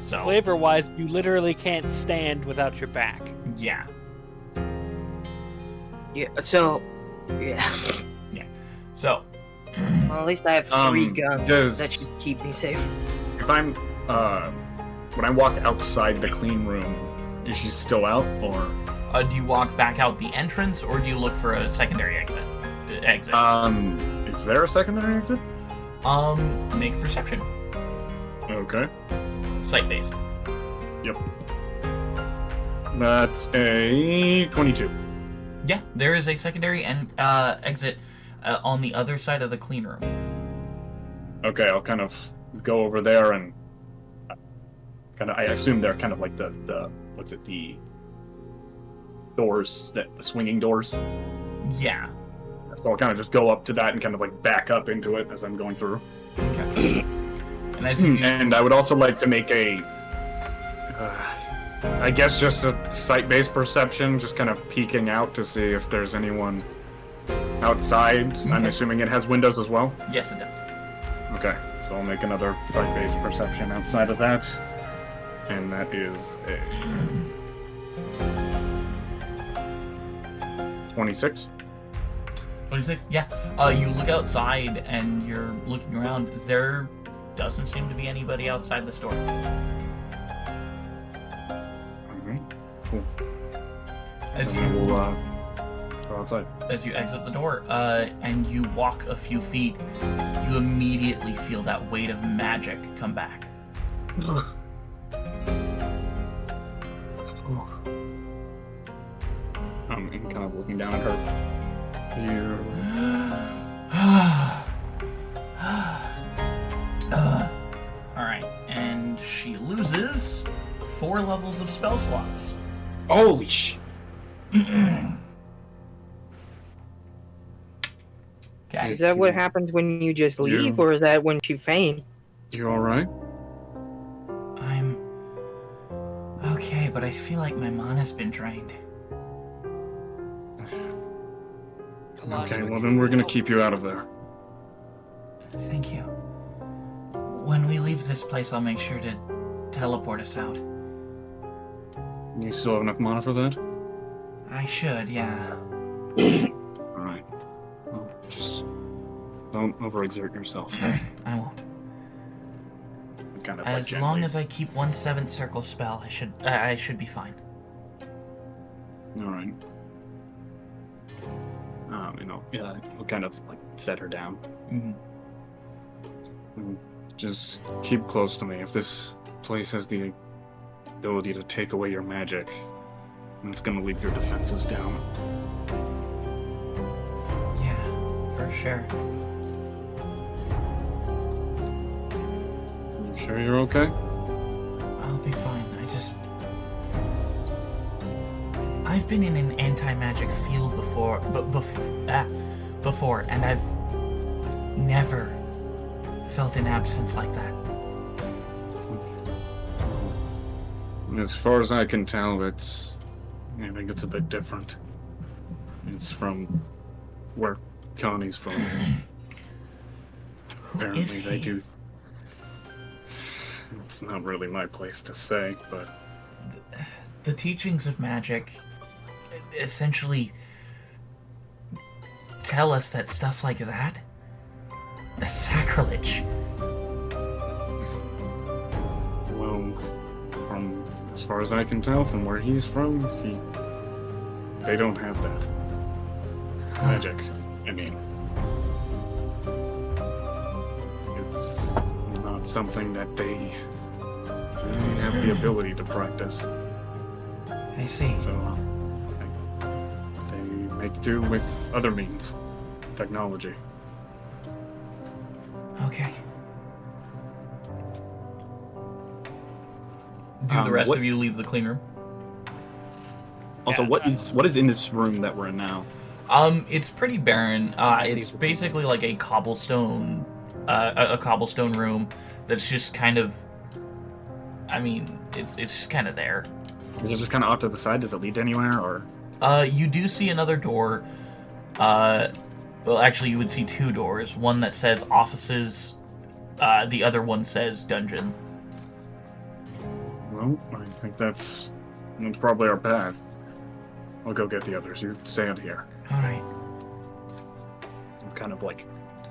So Flavor-wise, you literally can't stand without your back. yeah. Yeah. So, yeah. So Well, at least I have 3 guns. does- That should keep me safe. If I'm, when I walk outside the clean room, is she still out, or? do you walk back out the entrance or do you look for a secondary exit? Is there a secondary exit? Make a perception. Okay. Sight-based. That's a 22. Yeah, there is a secondary exit on the other side of the clean room. Okay, I'll kind of go over there and I assume they're kind of like the doors, the swinging doors. Yeah. So I'll kind of just go up to that and kind of like back up into it as I'm going through. Okay. And as you do, And I would also like to make a, I guess just a sight-based perception, just kind of peeking out to see if there's anyone outside. I'm Okay. assuming it has windows as well. yes, it does. Okay, so I'll make another sight-based perception outside of that. And that is a 26. 26. Yeah. You look outside and you're looking around. There doesn't seem to be anybody outside the store. Alright, cool. As And then you we'll go outside. as you exit the door, and you walk a few feet, you immediately feel that weight of magic come back. And kind of looking down at her. You. Alright, and she loses 4 levels of spell slots. Holy sh! Okay. Is that what happens when you just leave, You- or is that when she faints? You alright? I'm okay, but I feel like my mana's been drained. Okay, well then we're gonna keep you out of there. Thank you. When we leave this place, I'll make sure to teleport us out. You still have enough mana for that? I should, yeah. Alright. Well, just don't overexert yourself. I won't. Kind of As long as I keep 1/7 circle spell, I should be fine. Alright. Yeah, we'll kind of like set her down. Mm-hmm. Just keep close to me. If this place has the ability to take away your magic, then it's gonna leave your defenses down. Yeah, for sure. You sure you're okay? I'll be fine. I've been in an anti-magic field before, and I've never felt an absence like that. As far as I can tell, I think it's a bit different. It's from where Connie's from. Apparently is they he? do. It's not really my place to say, but The teachings of magic essentially tell us that stuff like that's sacrilege. well, from as far as I can tell, from where he's from, they don't have that magic. I mean, it's not something that they have the ability to practice. I see. So they make do with other means, technology. Okay. Do the rest what- of you leave the clean room? Also, what is in this room that we're in now? It's pretty barren. It's basically like a cobblestone room that's just kind of. I mean, it's just kind of there. Is it just kind of off to the side? Does it lead anywhere, or? You do see another door. Well, actually, you would see two doors. One that says offices. The other one says dungeon. Well, I think that's probably our path. I'll go get the others. You stand here. All right. I'll kind of like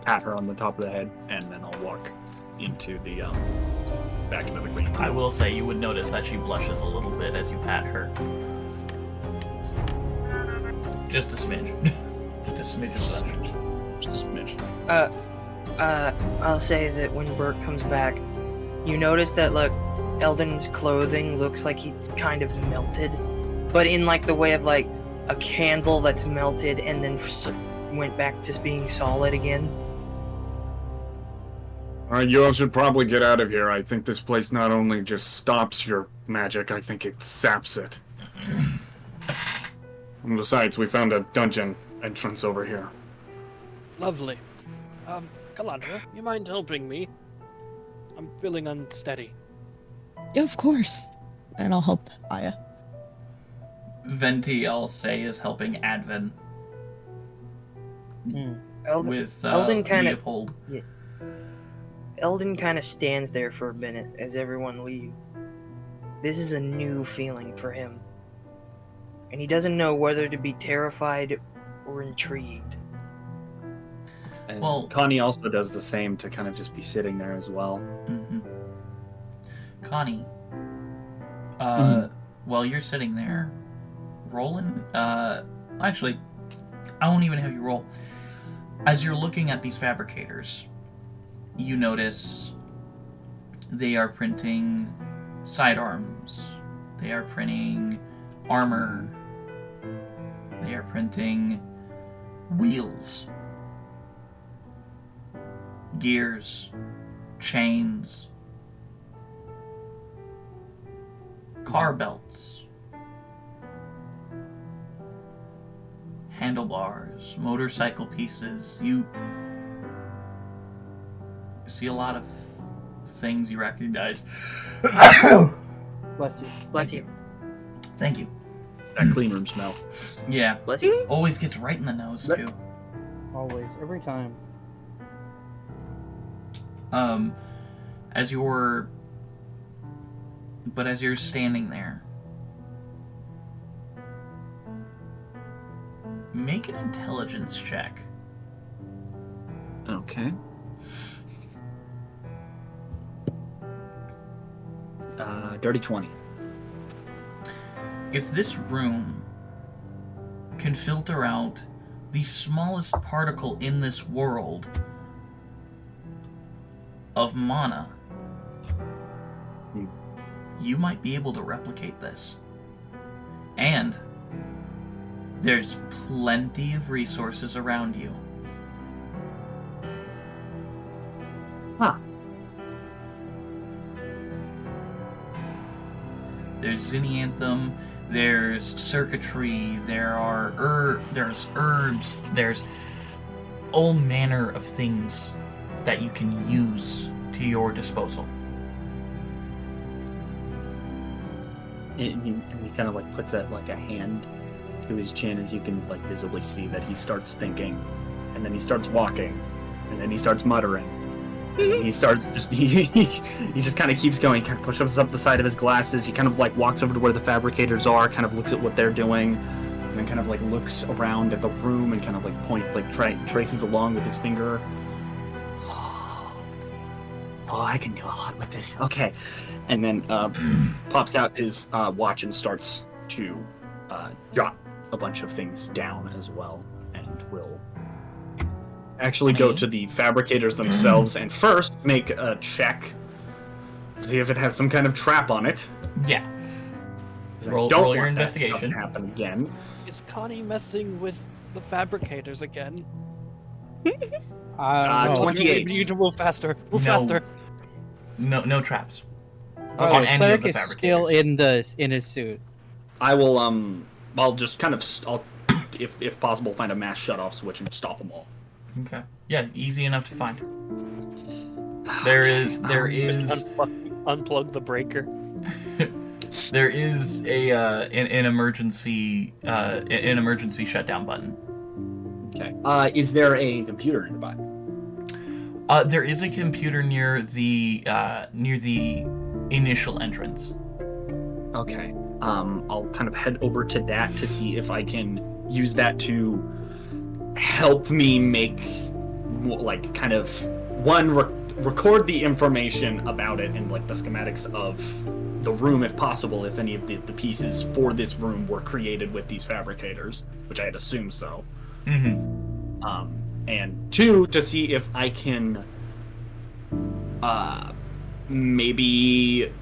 pat her on the top of the head, and then I'll walk into the back into the clean room. I will say you would notice that she blushes a little bit as you pat her. Just a smidge. Just a smidge of blush. Just a smidge. I'll say that when Bert comes back, you notice that, look, Eldon's clothing looks like he's kind of melted, but in like the way of like a candle that's melted and then went back to being solid again. Alright, you all should probably get out of here. I think this place not only just stops your magic, I think it saps it. And besides, we found a dungeon entrance over here. Lovely. Calandra, you mind helping me? I'm feeling unsteady. Yeah, of course. And I'll help Aya. Venti, I'll say, is helping Advin with Eldon kinda- Leopold. Eldon kind of stands there for a minute as everyone leaves. This is a new feeling for him. And he doesn't know whether to be terrified or intrigued. And Well- Connie also does the same to kind of just be sitting there as well. Mm-hmm. Connie, while you're sitting there, rolling. Actually, I won't even have you roll. As you're looking at these fabricators, you notice they are printing sidearms. They are printing armor. They are printing wheels, gears, chains, car belts, handlebars, motorcycle pieces. You see a lot of things you recognize. Bless you. Bless you. Thank you. That clean room smell. Yeah, Bless you. always gets right in the nose too. Always, every time. As you're standing there, Make an intelligence check. Okay. Dirty 20. If this room can filter out the smallest particle in this world of mana, you might be able to replicate this. And there's plenty of resources around you. Huh. There's Zinnianthem, there's circuitry, there's herbs, there's all manner of things that you can use to your disposal. And he kind of like puts that like a hand to his chin, as you can like visibly see that he starts thinking, and then he starts walking, and then he starts muttering. And he starts just he just kind of keeps going. He kind of pushes up the side of his glasses. He kind of like walks over to where the fabricators are, kind of looks at what they're doing, and then kind of like looks around at the room and kind of like traces along with his finger. Oh, I can do a lot with this. Okay, and then pops out his watch and starts to jot a bunch of things down as well, and will actually go to the fabricators themselves and first make a check to see if it has some kind of trap on it. Yeah. Roll your want that investigation. stuff to happen again. Is Connie messing with the fabricators again? No. 28. You need to move faster. Move faster. No traps. Oh, on any of cleric the is still fabricators. in his suit. I will I'll just kind of I'll if possible find a mass shut-off switch and stop them all. Okay. Yeah, easy enough to find. There is Unplug the breaker. there is an emergency shutdown button. Okay. Is there a computer nearby? There is a computer near the initial entrance. Okay. I'll kind of head over to that to see if I can use that to help me make, like, kind of record the information about it and like the schematics of the room, if possible, if any of the pieces for this room were created with these fabricators, which I'd assume so. Mm-hmm. And two, to see if I can maybe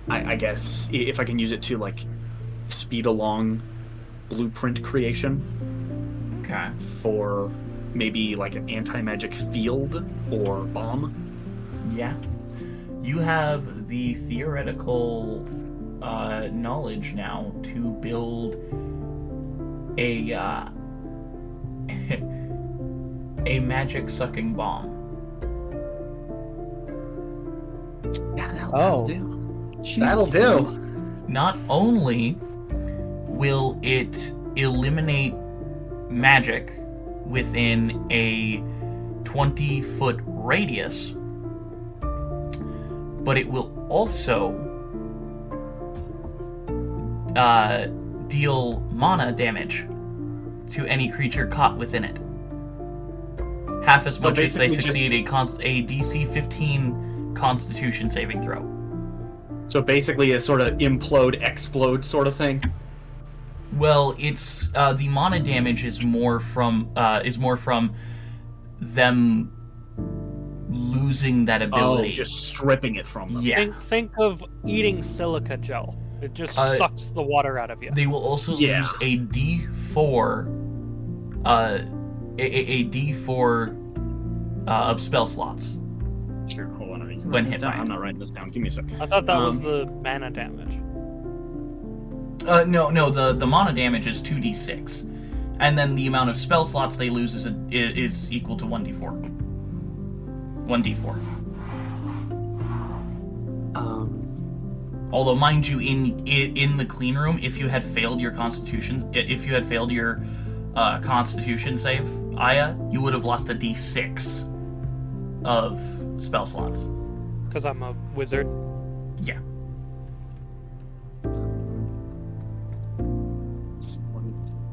I guess if I can use it to like speed along blueprint creation. Okay. For maybe like an anti-magic field or bomb. Yeah. You have the theoretical knowledge now to build a a magic sucking bomb. Yeah, that'll do. That'll do. Not only will it eliminate magic within a 20-foot radius, but it will also deal mana damage to any creature caught within it. Half as much if they succeed a DC 15 Constitution saving throw. So basically a sort of implode, explode sort of thing? Well, it's the mana damage is more from them losing that ability. Oh, just stripping it from them. Yeah. Think of eating silica gel. It just sucks the water out of you. They will also lose a D4, a D4 of spell slots. Sure, hold on. When hit by I'm not writing this down. Give me a second. I thought that was the mana damage. No, the mana damage is 2d6, and then the amount of spell slots they lose is equal to 1d4. 1d4. Although, mind you, in the clean room, if you had failed your Constitution save, Aya, you would have lost a d6 of spell slots. Because I'm a wizard. Yeah.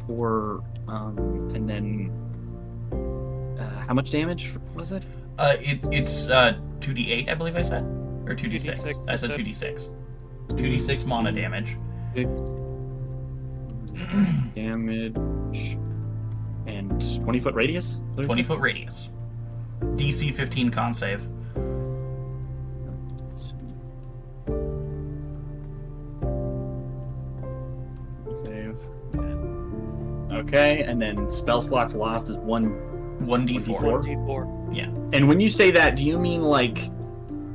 or and then how much damage was it? It's 2d8, I believe I said, or 2d6. 2d6, I said 2d6. 2d6 mana damage. 6 damage and 20-foot radius. 20-foot radius. DC 15 con save. Save. Okay, and then spell slots lost is 1d4. 1d4. Yeah. And when you say that, do you mean like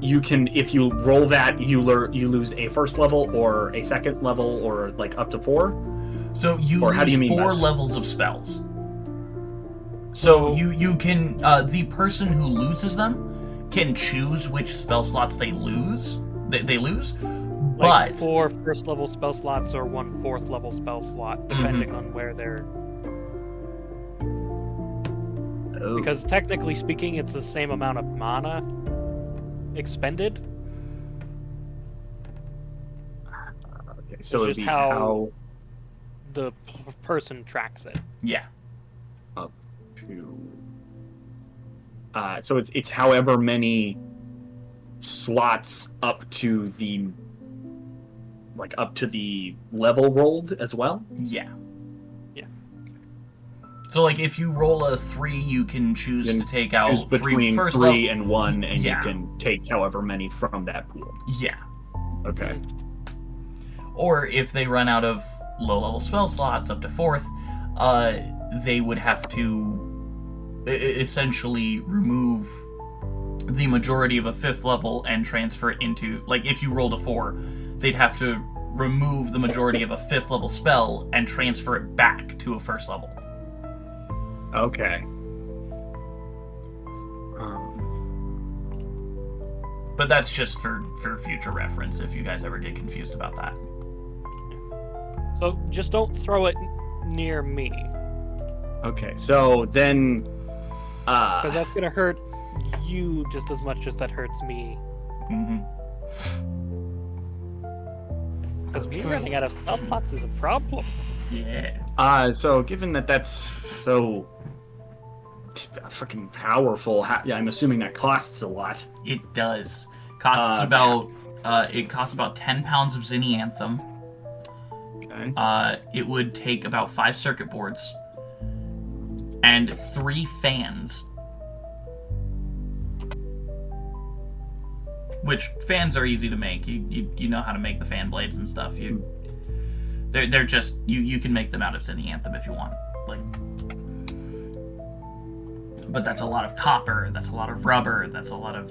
you can, if you roll that, you lose a first level or a second level or like up to 4? So you or how do you lose mean 4 that? levels of spells. So you can the person who loses them can choose which spell slots they lose. They lose, Like but 4 first level spell slots or 1 4th level spell slot, depending on where they're. Oh. Because technically speaking, it's the same amount of mana expended. Okay, so It's it'd just be how the person tracks it. yeah. up to. So it's however many slots up to the level rolled as well. Yeah. Yeah. So, like, if you roll a 3, you can choose You to can take out Choose 3 between first 3 level. and 1, and Yeah. you can take however many from that pool. Yeah. Okay. Or if they run out of low-level spell slots up to 4th, they would have to essentially remove the majority of a 5th level and transfer it into, like, if you rolled a 4, they'd have to remove the majority of a 5th level spell and transfer it back to a 1st level. Okay. But that's just for future reference if you guys ever get confused about that. So just don't throw it near me, Okay. So then, because that's gonna hurt you just as much as that hurts me. Mm-hmm. Because me running out of spell slots is a problem. Yeah. so given that that's so fucking powerful, yeah, I'm assuming that costs a lot. It does. Costs it costs about 10 pounds of Zinnianthem. Okay. It would take about 5 circuit boards and 3 fans. Which fans are easy to make. You know how to make the fan blades and stuff. They're just you can make them out of Zinnianthem if you want. But that's a lot of copper. That's a lot of rubber. That's a lot of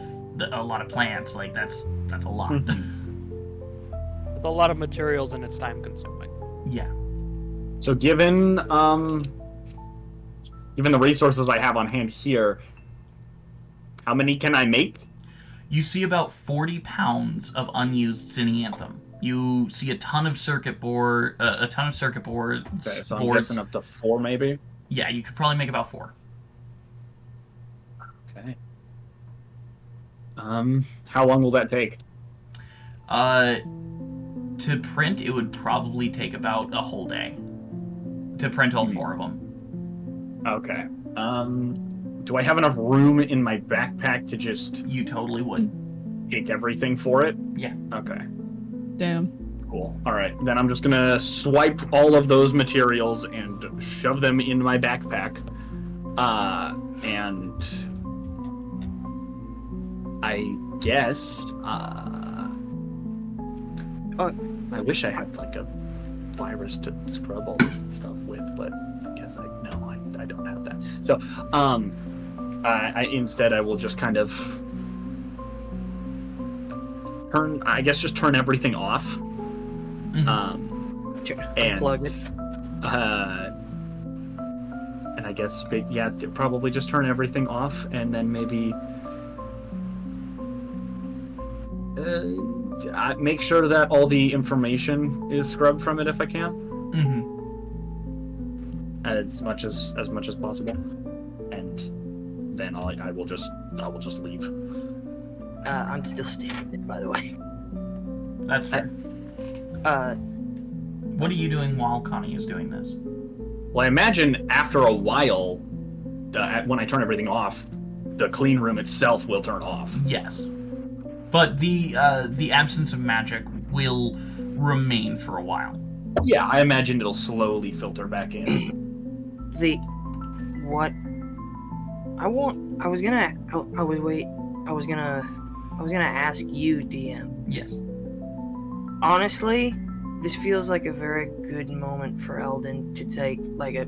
plants. Like that's a lot. With a lot of materials and it's time consuming. Yeah. So given the resources I have on hand here, how many can I make? You see about 40 pounds of unused Zinnianthem. You see a ton of circuit boards. Okay, so I'm guessing up to 4 maybe. Yeah, you could probably make about 4. Okay. How long will that take? To print, it would probably take about a whole day. To print all 4 of them. Okay. Do I have enough room in my backpack to just You totally would. take everything for it? Yeah. Okay. Damn. Cool. All right. Then I'm just gonna swipe all of those materials and shove them in my backpack. And I guess. I wish I had like a virus to scrub all this stuff with, but I guess I don't have that. So, I instead I will just kind of turn everything off. Mm-hmm. And Unplug it. and I guess probably just turn everything off, and then maybe make sure that all the information is scrubbed from it if I can. Mm-hmm. As much as possible, and then I will just leave. I'm still standing there, by the way. That's fair. What are you doing while Connie is doing this? Well, I imagine after a while, when I turn everything off, the clean room itself will turn off. Yes. But the absence of magic will remain for a while. Yeah, I imagine it'll slowly filter back in. What? I was gonna ask you, DM. Yes. Honestly, this feels like a very good moment for Eldon to take like a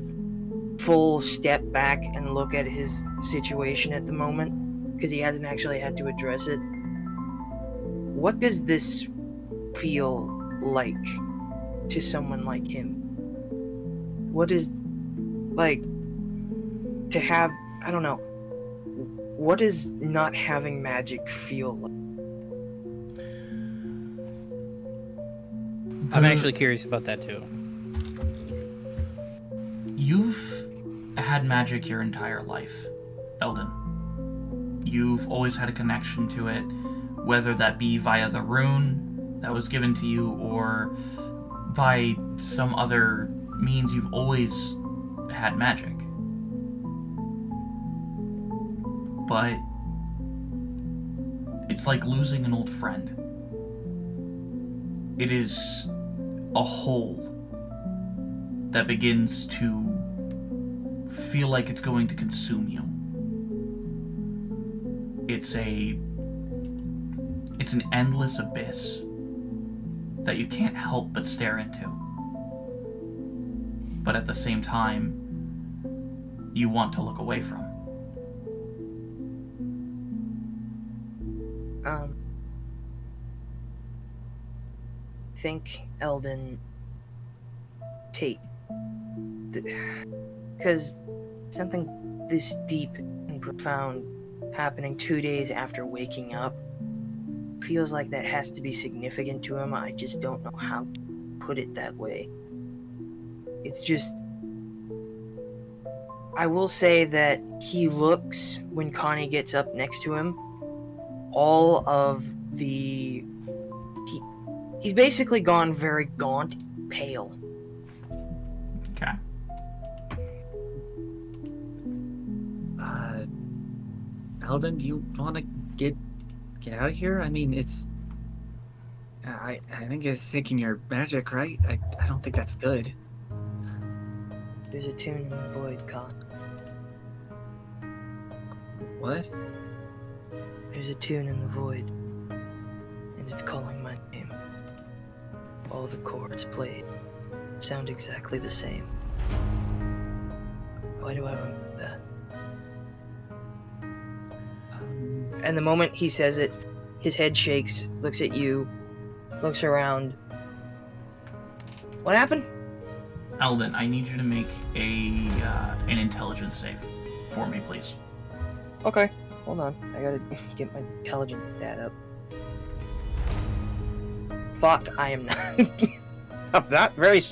full step back and look at his situation at the moment, because he hasn't actually had to address it. What does this feel like to someone like him? What is, like, to have, I don't know, what does not having magic feel like? I'm actually curious about that too. You've had magic your entire life, Eldon. You've always had a connection to it, whether that be via the rune that was given to you or by some other means. You've always had magic. But it's like losing an old friend. It is a hole that begins to feel like it's going to consume you. It's an endless abyss that you can't help but stare into. But at the same time, you want to look away from. Think, Eldon, take, because something this deep and profound happening 2 days after waking up feels like that has to be significant to him. I just don't know how to put it that way. It's just, I will say that he looks, when Connie gets up next to him, all of the, he's basically gone very gaunt, pale. Okay. Eldon, do you want to get out of here? I mean, it's... I think it's taking your magic, right? I don't think that's good. There's a tune in the void, Con. What? There's a tune in the void, and it's calling my name. All the chords played sound exactly the same. Why do I remember that? And the moment he says it, his head shakes, looks at you, looks around. What happened? Eldon, I need you to make an intelligence save for me, please. Okay, hold on. I gotta get my intelligence stat up. Fuck, I am not. I'm not very.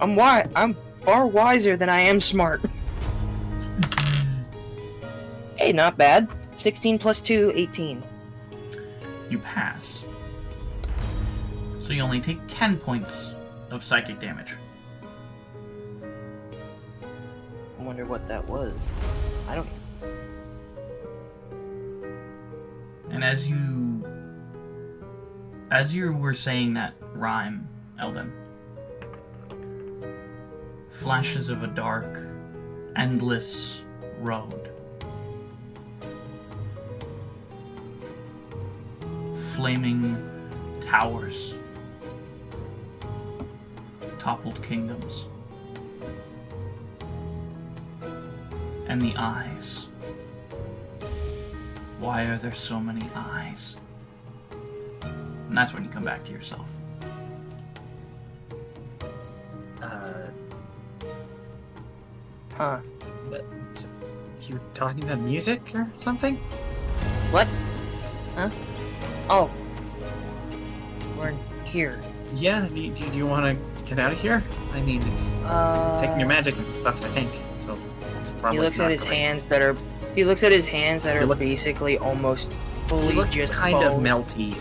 I'm far wiser than I am smart. Hey, not bad. 16 plus 2, 18. You pass. So you only take 10 points of psychic damage. I wonder what that was. I don't. And as you were saying that rhyme, Eldon, flashes of a dark, endless road. Flaming towers. Toppled kingdoms. And the eyes. Why are there so many eyes? And that's when you come back to yourself. Huh. You talking about music or something? What? Huh? Oh. We're in here. Yeah, do you want to get out of here? I mean, it's taking your magic and stuff, I think. So it's probably. He looks at his hands that are. He looks at his hands that are basically almost fully just kind of bone. melty.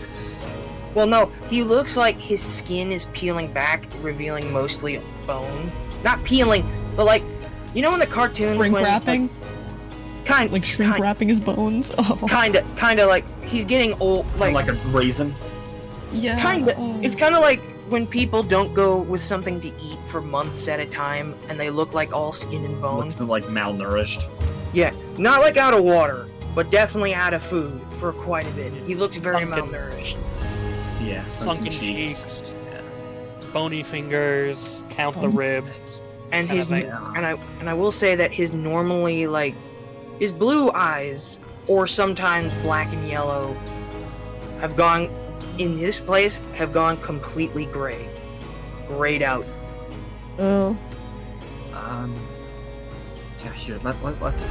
Well, no, he looks like his skin is peeling back, revealing mostly bone. Not peeling, But like, you know in the cartoons Shrink when wrapping? Like shrink wrapping his bones? Oh. Kinda like he's getting old, Like a raisin. Yeah. Kinda. It's kinda like when people don't go with something to eat for months at a time and they look like all skin and bone. Looks like malnourished. Yeah, not like out of water, but definitely out of food for quite a bit. He looks very Sunken. malnourished. Yeah, Sunken cheeks, bony fingers, count the ribs. And Kind his of like- and I will say that his normally like his blue eyes, or sometimes black and yellow, have gone in this place have gone completely gray, grayed out. Oh. Yeah, here,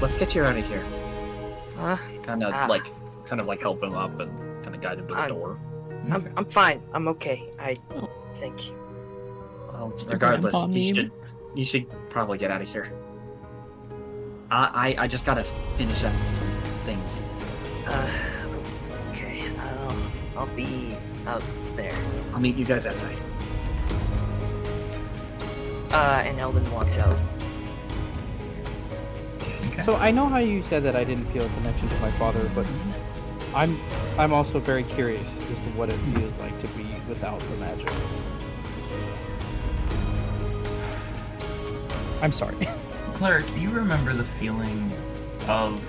let's get you out of here. Huh? Kind of like help him up and kind of guide him to the door. I'm fine. I'm okay. I think. Well, Just a regardless, grandpa meme. you should probably get out of here. I just gotta finish up some things. Okay. I'll be out there. I'll meet you guys outside. And Eldon walks out. So I know how you said that I didn't feel a connection to my father, but I'm also very curious as to what it feels like to be without the magic. I'm sorry. Cleric, you remember the feeling of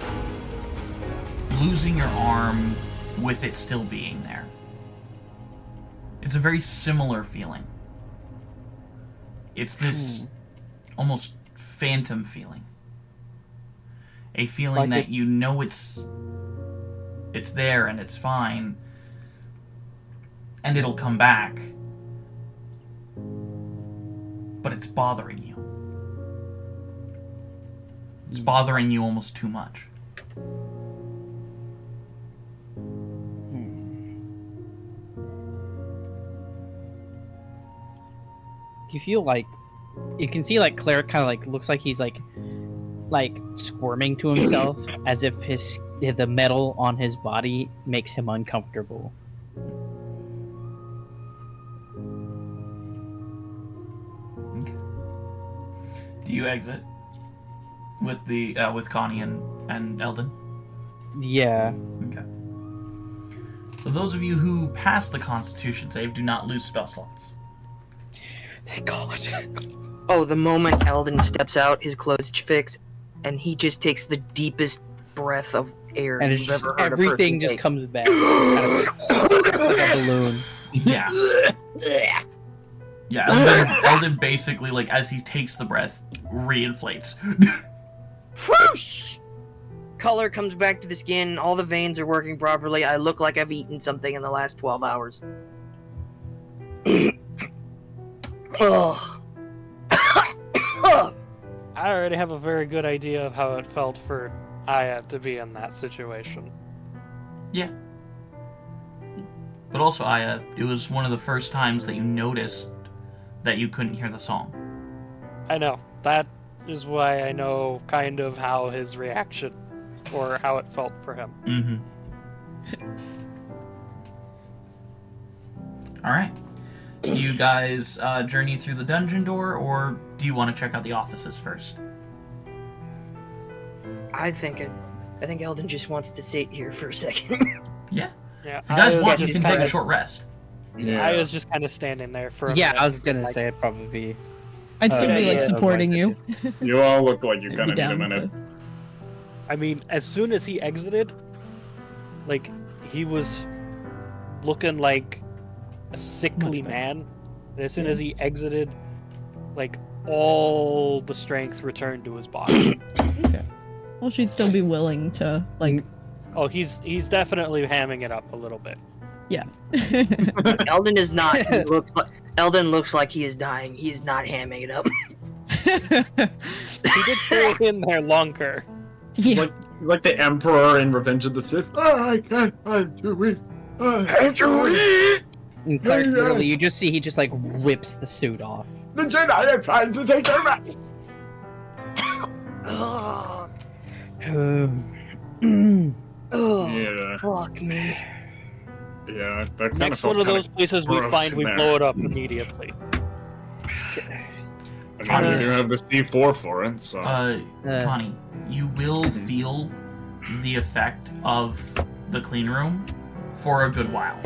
losing your arm with it still being there? It's a very similar feeling. It's this almost phantom feeling. A feeling Like that you know it's there and it's fine, and it'll come back, but it's bothering you. It's bothering you almost too much. Do you feel like you can see like Cleric kind of like looks like he's like squirming to himself as if the metal on his body makes him uncomfortable. Do you exit with the with Connie and Eldon? Yeah. Okay. So those of you who pass the Constitution save do not lose spell slots. Thank God. Oh, the moment Eldon steps out, his clothes fix, and he just takes the deepest breath of air And it's you've just, ever heard a everything person just take. comes back. It's kind of like a balloon. Yeah. Yeah, Eldon basically, like, as he takes the breath, reinflates. Whoosh! Color comes back to the skin, all the veins are working properly, I look like I've eaten something in the last 12 hours. Oh. I already have a very good idea of how it felt for Aya to be in that situation. Yeah. But also, Aya, it was one of the first times that you noticed that you couldn't hear the song. I know. That is why I know kind of how his reaction, or how it felt for him. Mm-hmm. Alright. Do you guys journey through the dungeon door, or do you want to check out the offices first? I think Eldon just wants to sit here for a second. Yeah. Yeah, If you guys I was want, you just can take a kinda- short rest. Yeah. I was just kind of standing there for a Yeah, minute. I was gonna like, say it'd probably be. I'd still be like yeah, supporting you. You all look like you're I'd gonna be need a down minute. with I mean, as soon as he exited, like, he was looking like a sickly Much better. man. And as soon as he exited, like, all the strength returned to his body. Okay. Well, she'd still be willing to like. Oh, he's definitely hamming it up a little bit. Yeah. Eldon is not. Eldon looks like he is dying. He is not hamming it up. He did stay in there longer. Yeah. He's like the Emperor in Revenge of the Sith. Oh, I can't. I'm too weak. I'm too weak. And Cleric, literally, you just see he just like rips the suit off. The Jedi are trying to take over. Oh, Oh, Yeah, fuck me. yeah. That kind Next felt one of kinda those places we gross find, in we there. blow it up immediately. I I mean, you do have the C4 for it, so. Connie, you will feel the effect of the clean room for a good while.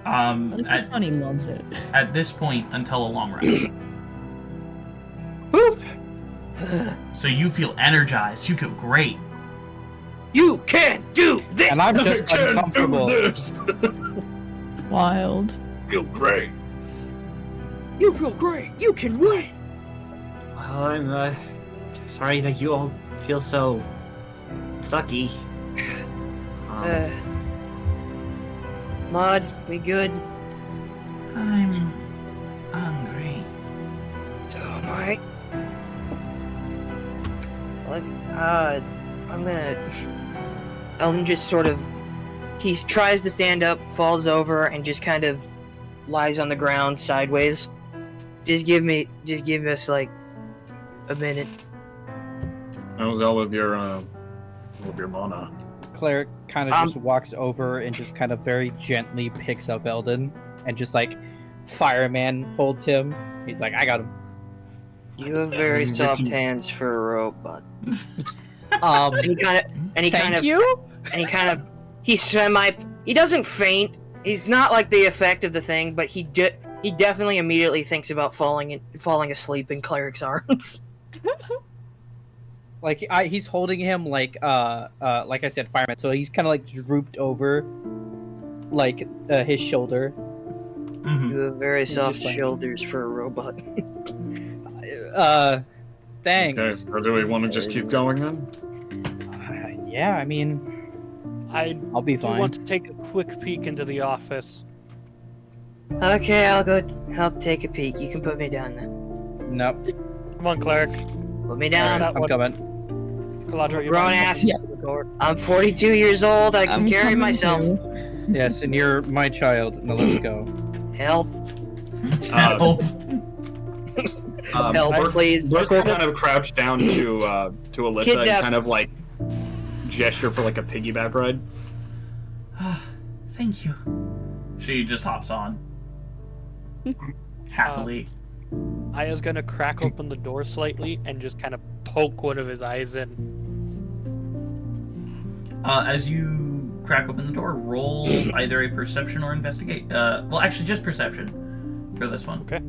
I think Connie loves it. At this point, until a long rest. So you feel energized. You feel great. You can do this! And I'm just uncomfortable. Wild. Feel great. You feel great! You can win! Well, I'm sorry that you all feel so sucky. Maud, we good? I'm hungry. So am I. I'm gonna... Eldon just sort of... He tries to stand up, falls over, and just kind of lies on the ground sideways. Just give us, like, a minute. How's all of your mana? Cleric kind of just walks over and just kind of very gently picks up Eldon and just like fireman holds him. He's like, I got him. You have very soft hands for a robot. He doesn't faint. He's not like the effect of the thing, but he definitely immediately thinks about falling asleep in Cleric's arms. Like he's holding him like I said, fireman. So he's kind of like drooped over, like his shoulder. Mm-hmm. You have very soft shoulders for a robot. Thanks. Okay, so do we want to just keep going then? Yeah, I mean, I'll be fine. I want to take a quick peek into the office. Okay, I'll go help take a peek. You can put me down then. Nope. Come on, Cleric. Put me down. I'm coming. Galadra, you're Grown ass. I'm 42 years old. I can carry myself. Yes, and you're my child. Now let's go. Help. Help. Help, please. Burke will kind of crouch down to Alyssa and kind of like gesture for like a piggyback ride. Thank you. She just hops on. Happily. Aya's gonna crack open the door slightly and just kind of poke one of his eyes in. As you crack open the door, roll either a perception or investigate. Well, actually, just perception for this one. Okay.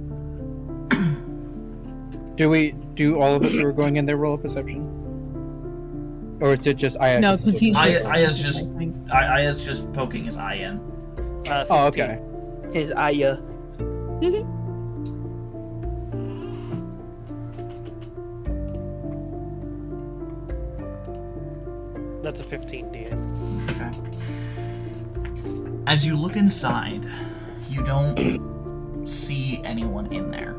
Do all of us who are going in there roll a perception? Or is it just Aya? No, because he's Aya's just poking his eye in. Oh, okay. His Aya. That's a 15, DM. Okay. As you look inside, you don't see anyone in there.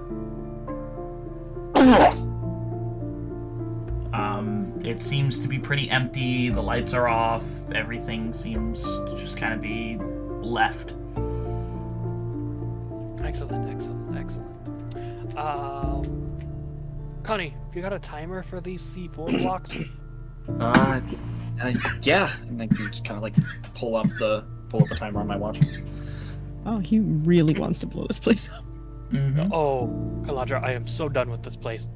It seems to be pretty empty. The lights are off. Everything seems to just kind of be left. Excellent. Connie, you got a timer for these C4 blocks? Yeah, and I can just kind of like pull up the timer on my watch. Oh, he really wants to blow this place up. Mm-hmm. Oh, Galadra, I am so done with this place.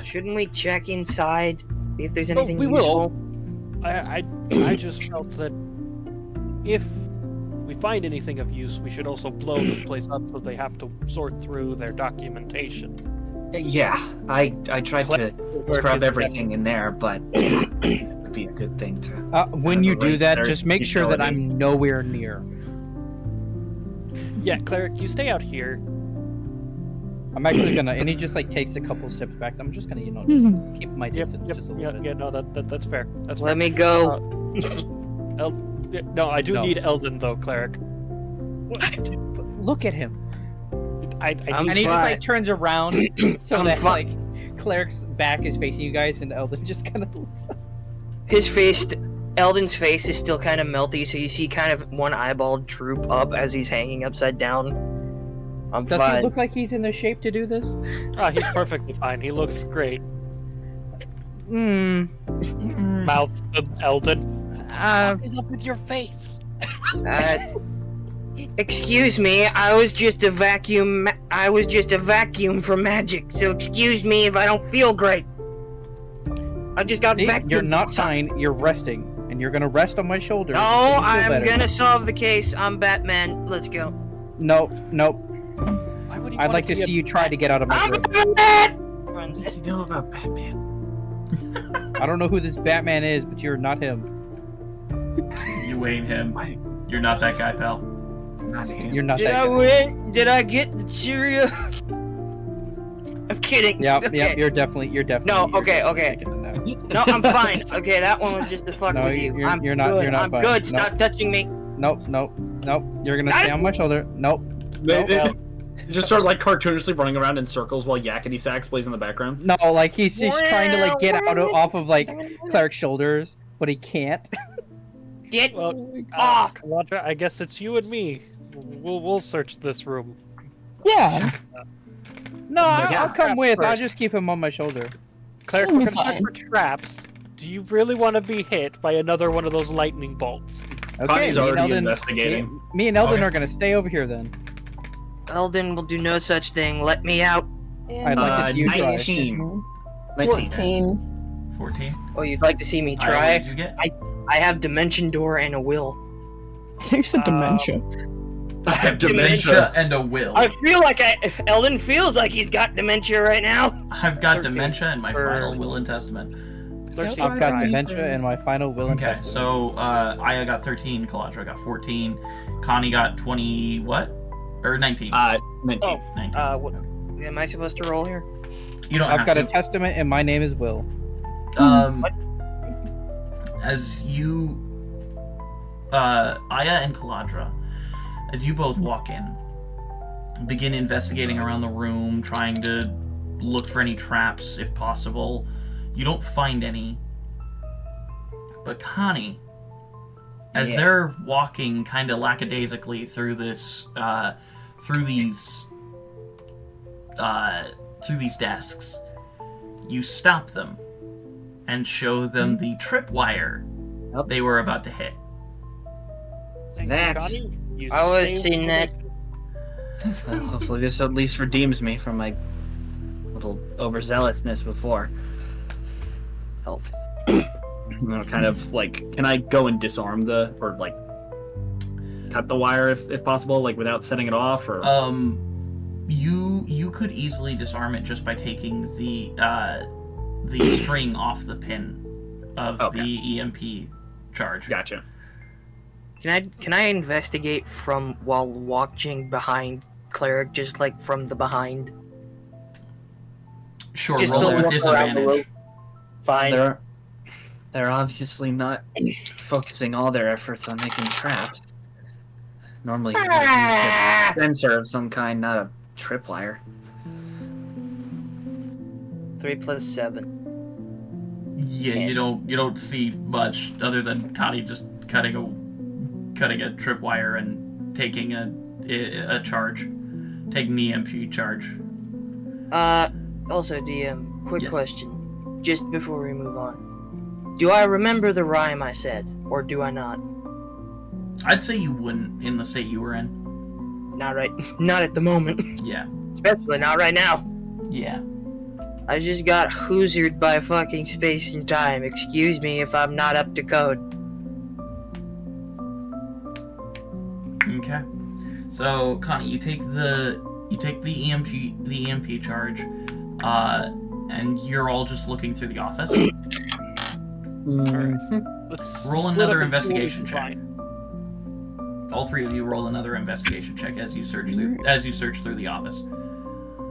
Shouldn't we check inside? See if there's anything we useful? will. I just felt that if we find anything of use, we should also blow this place up so they have to sort through their documentation. Yeah, I tried to scrub everything in there, but it would be a good thing to... When you do that, their just make sure that utility. I'm nowhere near. Yeah, Cleric, you stay out here. I'm actually gonna, and he just like takes a couple steps back. I'm just gonna, just keep my distance just a little bit. Yeah, no, that's fair. That's Let fair. me go. No, I do need Eldon though, Cleric. Look at him. And he just like turns around so that like Cleric's back is facing you guys, and Eldon just kind of looks up. Eldon's face is still kind of melty, so you see kind of one eyeball droop up as he's hanging upside down. Does he look like he's in the shape to do this? Oh, he's perfectly fine. He looks great. Hmm. Mouth of Eldon. What is up with your face? Excuse me, I was just a vacuum for magic, so excuse me if I don't feel great. I just got vacuumed. You're not fine. You're resting, and you're gonna rest on my shoulder. No, I'm gonna solve the case. I'm Batman. Let's go. Nope. Why would he I'd wanna like to be a see you try to get out of my I'm room. Batman! What does he know about Batman? I don't know who this Batman is, but you're not him. You ain't him. Why? You're not that guy, pal. Not him. You're not Did that I guy. win? Did I get the Cheerio? I'm kidding. Yep, Okay. yep, you're definitely. No, you're okay, definitely okay. taking it now. No, I'm fine. Okay, that one was just to fuck No, with you. you're- I'm you're not- good. you're not I'm fine. good. No. Stop touching me. Nope. You're gonna stay on my shoulder. Nope. Just sort of like cartoonishly running around in circles while Yakety Sax plays in the background. No, like he's trying to like get off of like Cleric's shoulders, but he can't. Get Well, off. Kaladra, I guess it's you and me. We'll search this room. Yeah. No, I'll come Crap with. I'll first. just keep him on my shoulder. Cleric, We'll we're be gonna check fine. for traps. Do you really want to be hit by another one of those lightning bolts? Okay, Connie's me and already Eldon, investigating. Me and Eldon Okay. are gonna stay over here then. Eldon will do no such thing. Let me out. I'd like to see you try. 19. 14. 14. Oh, you'd like to see me Aya, what try? did you get? I have Dimension Door and a will. I think it's the dementia. I have Dementia and a will. I feel like Eldon feels like he's got dementia right now. I've got 13. dementia and my For- final will and testament. 13. I've got Right. dementia and my final will and Okay, testament. so Aya got 13, Kaladra got 14, Connie got 20, what? Or 19. 19. 19. What am I supposed to roll here? You don't I've have got to. a testament and my name is Will. As you, Aya and Kaladra, as you both walk in, begin investigating around the room, trying to look for any traps if possible. You don't find any. But Connie, as Yeah. they're walking kind of lackadaisically through this, through these desks, you stop them and show them the tripwire Yep. they were about to hit. Thank That- you, Connie. You I was stay seeing that. Well, hopefully this at least redeems me from my little overzealousness before. Help. Kind of like, can I go and disarm or like cut the wire if possible, like without setting it off, or You could easily disarm it just by taking the string off the pin of Okay. the EMP charge. Gotcha. Can I investigate from while watching behind Cleric, just like from the behind? Sure, Just roll to it with look around the disadvantage. Fine. They're obviously not focusing all their efforts on making traps. Normally, you would use a sensor of some kind, not a tripwire. 3 plus 7. Yeah, you don't see much other than Connie just cutting a tripwire and taking a charge, taking the EMP charge. Also, DM, quick Yes. question. Just before we move on. Do I remember the rhyme I said, or do I not? I'd say you wouldn't in the state you were in. Not at the moment. Yeah. Especially not right now. Yeah. I just got hoosered by fucking space and time. Excuse me if I'm not up to code. Okay. So Connie, you take the EMP charge, and you're all just looking through the office. Let's Roll split another up and investigation see what check. we can All three of you roll another investigation check as you search through the office.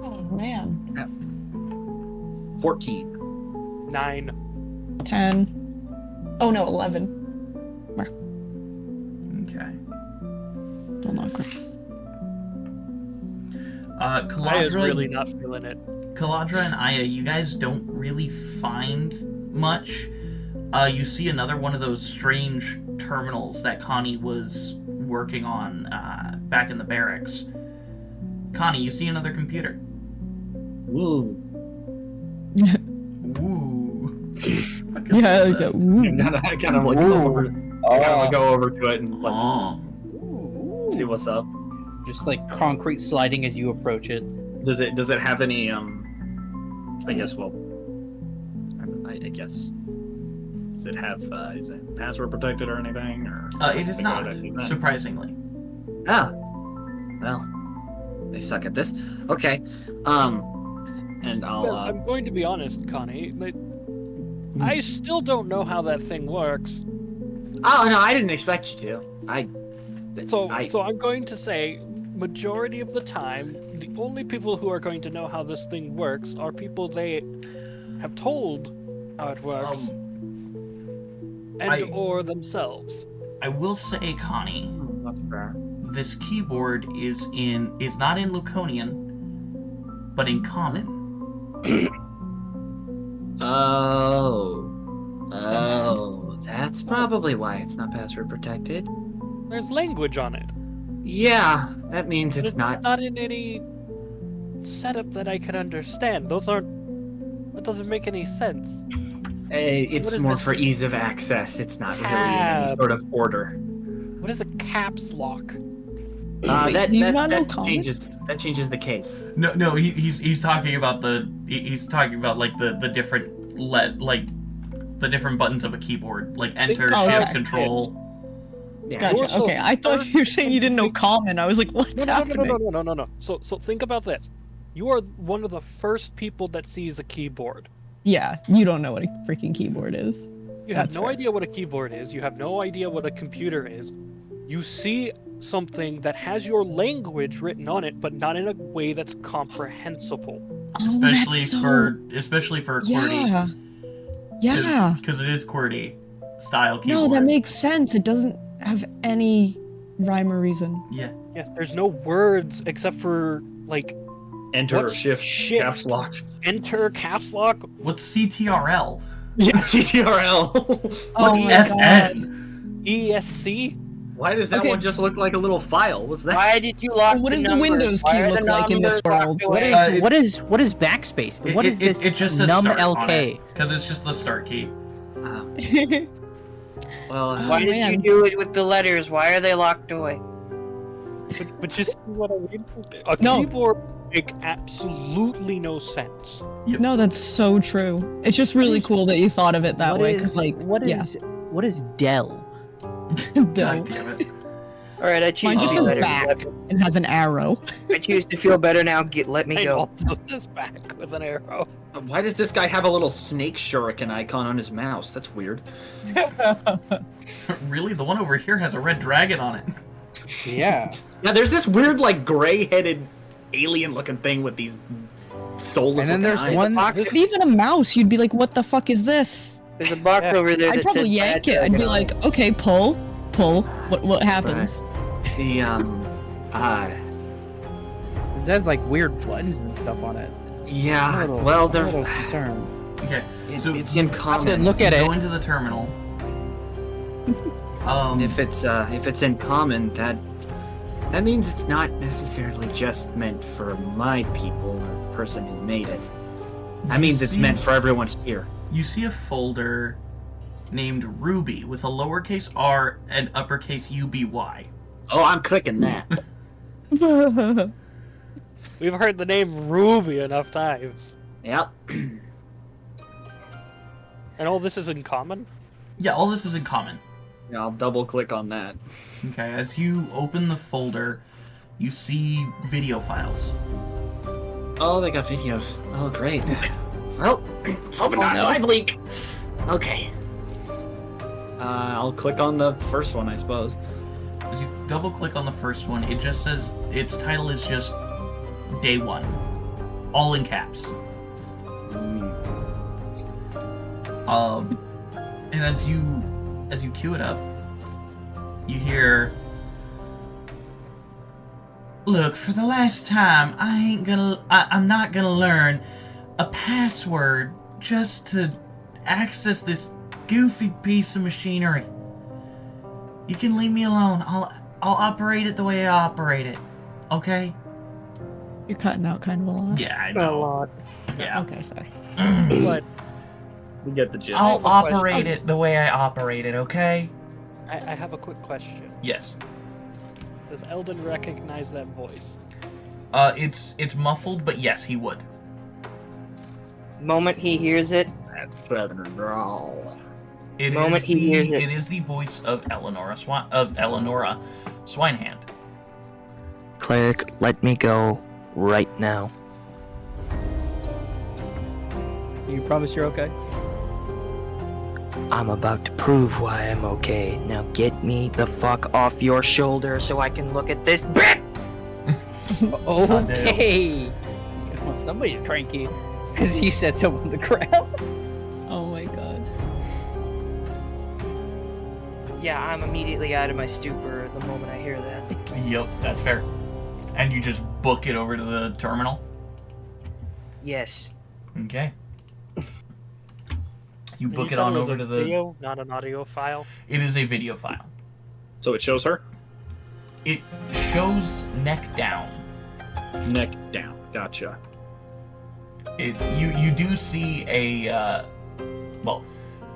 Oh man. 14. find. 9. 10. Oh no, 11. Okay. Well, not great. Aya's Kaladra, really not feeling it. Kaladra and Aya, you guys don't really find much. You see another one of those strange terminals that Connie was working on back in the barracks. Connie, you see another computer. Ooh. Ooh. Yeah, like that. Ooh. I kind of like go over to it and like, Oh. See what's up. Just like concrete sliding as you approach it. Does it have any I guess I guess does it have is it password protected or anything or It is not, surprisingly. Oh. Well, they suck at this. Okay. and I'll Well, I'm going to be honest, Connie. I still don't know how that thing works. Oh no, I didn't expect you to. So I'm going to say, majority of the time, the only people who are going to know how this thing works are people they have told how it works, or themselves. I will say, Connie, That's fair. this keyboard is not in Luconian, but in Common. Oh, that's probably why it's not password protected. There's language on it. Yeah, that means But it's not. not in any setup that I can understand. That doesn't make any sense. What It's is more this? for ease of access. It's not really in any sort of order. What is a caps lock? That do you not know Common? changes the case. No, he's talking about like the different the different buttons of a keyboard, like enter, Oh, shift, okay. control. Yeah. Gotcha. Also- Okay, I thought you were saying you didn't know Common. I was like, what's happening? No. So think about this. You are one of the first people that sees a keyboard. Yeah, you don't know what a freaking keyboard is. You have That's no fair. idea what a keyboard is. You have no idea what a computer is. You see something that has your language written on it, but not in a way that's comprehensible. Oh, especially that's so... especially for a QWERTY. Yeah. Because it is QWERTY style keyboard. No, that makes sense. It doesn't have any rhyme or reason. Yeah. Yeah, there's no words except for like enter or What's shift, shift? caps locked. enter, caps lock. What's CTRL? Yeah, CTRL. What's my FN? ESC. Why does that Okay. one just look like a little file? What's that? Why did you lock What the does the numbers? Windows Why key are look the like in this numbers locked world? away? What is backspace? What is this? It just says num start on LK. it, because it's just the start key. Well, Why did you man. do it with the letters? Why are they locked away? But you see what I mean? A No. keyboard make absolutely no sense. No, that's so true. It's just really cool that you thought of it that What way. is- 'Cause, like, what yeah. is Dell? God Duh. damn it. All right, I choose Mine to just be says better. back and has an arrow. I choose to feel better now. Let me Mine go. also says back with an arrow. Why does this guy have a little snake shuriken icon on his mouse? That's weird. Really? The one over here has a red dragon on it. Yeah. Yeah, there's this weird, like, gray-headed, alien-looking thing with these soulless. And then there's eyes. one. But even a mouse, you'd be like, what the fuck is this? There's a box Yeah. over there I'd that probably says yank bad it. I'd be dragon on like, okay, pull. What happens? the It has like weird buttons and stuff on it. yeah. I'm a little- Well, I'm a they're little concerned. Okay, so it's in common. Look at go it. into the terminal. If it's in common, that means it's not necessarily just meant for my people or person who made it. That means it's meant for everyone here. You see a folder named Ruby with a lowercase r and uppercase UBY. Oh, I'm clicking that. We've heard the name Ruby enough times. Yep. And all this is in common? Yeah, all this is in common. Yeah, I'll double-click on that. Okay, as you open the folder, you see video files. Oh, they got videos. Oh, great. Well, let's open that live leak. Okay. I'll click on the first one, I suppose. As you double click on the first one, it just says its title is just Day 1. All in caps. And as you cue it up, you hear, "Look, for the last time, I'm not gonna learn a password just to access this goofy piece of machinery. You can leave me alone. I'll operate it the way I operate it. Okay?" You're cutting out kind of a lot. Yeah, I know. A lot. Yeah. Okay, sorry. But We get the gist. I'll have a question. operate it the way I operate it, okay? I have a quick question. Yes. Does Eldon recognize that voice? It's muffled, but yes, he would. Moment he hears it, It Moment is he hears the it. it is the voice of Eleonora Swinehand. Cleric, let me go right now. You promise you're okay? I'm about to prove why I'm okay. Now get me the fuck off your shoulder so I can look at this bit! Okay. Well, somebody's cranky because he set someone on the ground. Oh my god. yeah, I'm immediately out of my stupor the moment I hear that. Yep, that's fair. And you just book it over to the terminal? Yes. Okay. You book said it on was over a to the... video, not an audio file. It is a video file. So it shows her? It shows neck down. Neck down. Gotcha. You do see a, well,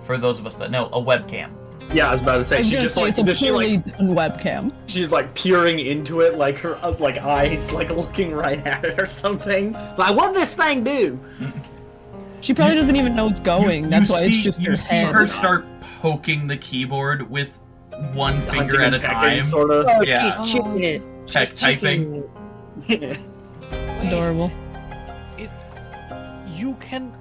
for those of us that know, a webcam. Yeah, I was about to say, she just like, it's a does she purely like, webcam. she's like peering into it, like her like eyes like looking right at it or something. Like, what did this thing do? She probably doesn't even know it's going. That's why it's just you her see head. her start poking the keyboard with one finger at a time. Sort of. Oh, Yeah. she's chipping it. Heck, typing. Adorable. You can...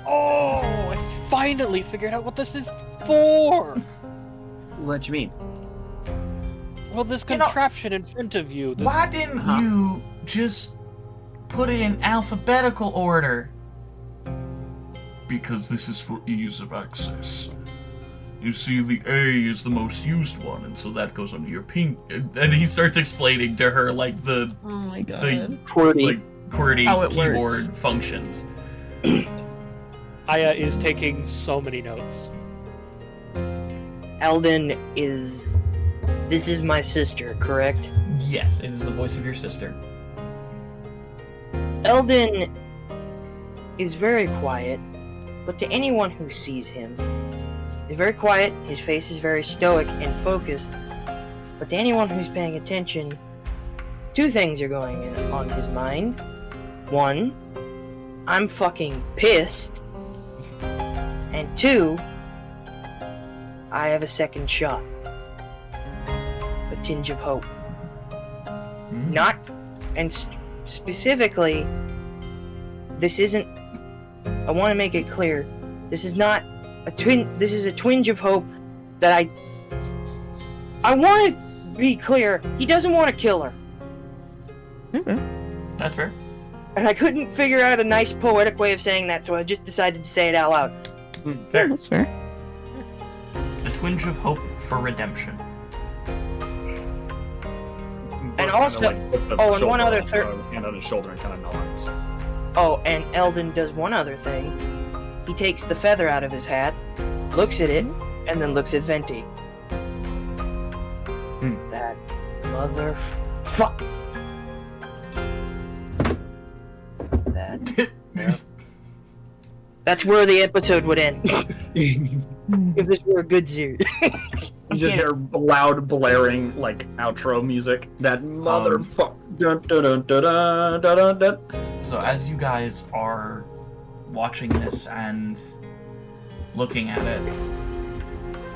Oh, I finally figured out what this is for! What do you mean? Well, this You know- contraption in front of you. This... Why didn't you just put it in alphabetical order? Because this is for ease of access. You see, the A is the most used one, and so that goes under your pink. And he starts explaining to her like the Oh my god. QWERTY. QWERTY How it keyboard works. functions. Aya is taking so many notes. Eldon is... This is my sister, correct? Yes, it is the voice of your sister. Eldon is very quiet, but to anyone who sees him, he's very quiet, his face is very stoic and focused, but to anyone who's paying attention, two things are going on his mind. One, I'm fucking pissed, and two, I have a second shot. A tinge of hope. Not, and specifically, this isn't, I want to make it clear, this is not a this is a twinge of hope that I want to be clear, he doesn't want to kill her. That's fair. And I couldn't figure out a nice poetic way of saying that, so I just decided to say it out loud. Fair. That's fair. A twinge of hope for redemption. And also- oh, and one other hand on his shoulder and kind of nods. Oh, and Eldon does one other thing. He takes the feather out of his hat, looks at it, and then looks at Venti. That motherfuck. That. That's where the episode would end. If this were a good zoo. You just hear loud blaring like outro music. That motherfucker. Dun, dun, dun, dun, dun, dun, dun. So as you guys are watching this and looking at it,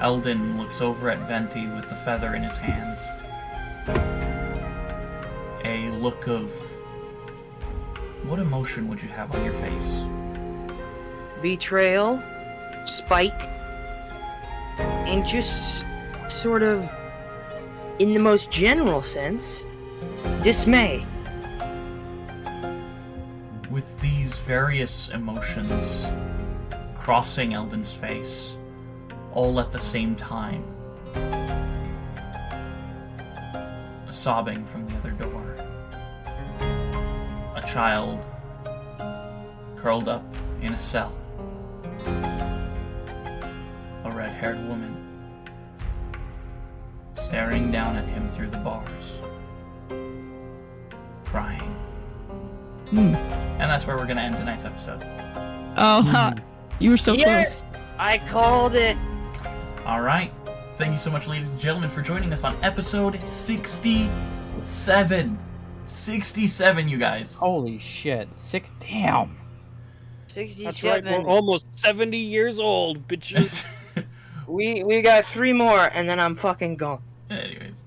Eldon looks over at Venti with the feather in his hands. A look of... What emotion would you have on your face? Betrayal, spite, and just sort of, in the most general sense, dismay. With these various emotions crossing Eldon's face, all at the same time, sobbing from the other door, a child curled up in a cell, a red-haired woman staring down at him through the bars, crying. And that's where we're gonna end tonight's episode. Oh, ha. You were so Yes! close. I called it! Alright, Thank you so much, ladies and gentlemen, for joining us on episode 67. 67, you guys. Holy shit. Damn. 67. That's right, we're almost 70 years old, bitches. We got 3 more, and then I'm fucking gone. Anyways,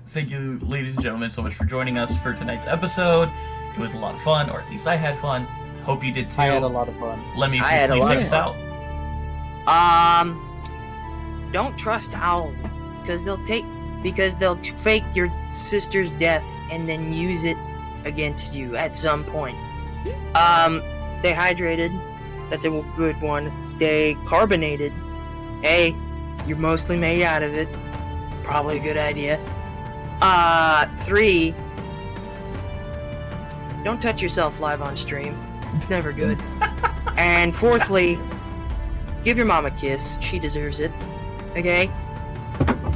thank you, ladies and gentlemen, so much for joining us for tonight's episode. It was a lot of fun, or at least I had fun. Hope you did too. I had a lot of fun. Lemmy, if I you had a please lot take of us fun. out. Don't trust owls, because they'll fake your sister's death and then use it against you at some point. Stay hydrated. That's a good one. Stay carbonated. Hey, you're mostly made out of it. Probably a good idea. 3, don't touch yourself live on stream. It's never good. And 4thly, give your mom a kiss. She deserves it. Okay?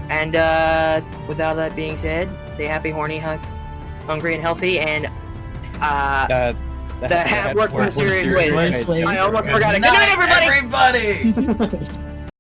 And, with all that being said, stay happy, horny, hungry, and healthy, and, the hat work Work mysterious mysterious ways. ways. I almost forgot it. Good Night, night, everybody! everybody!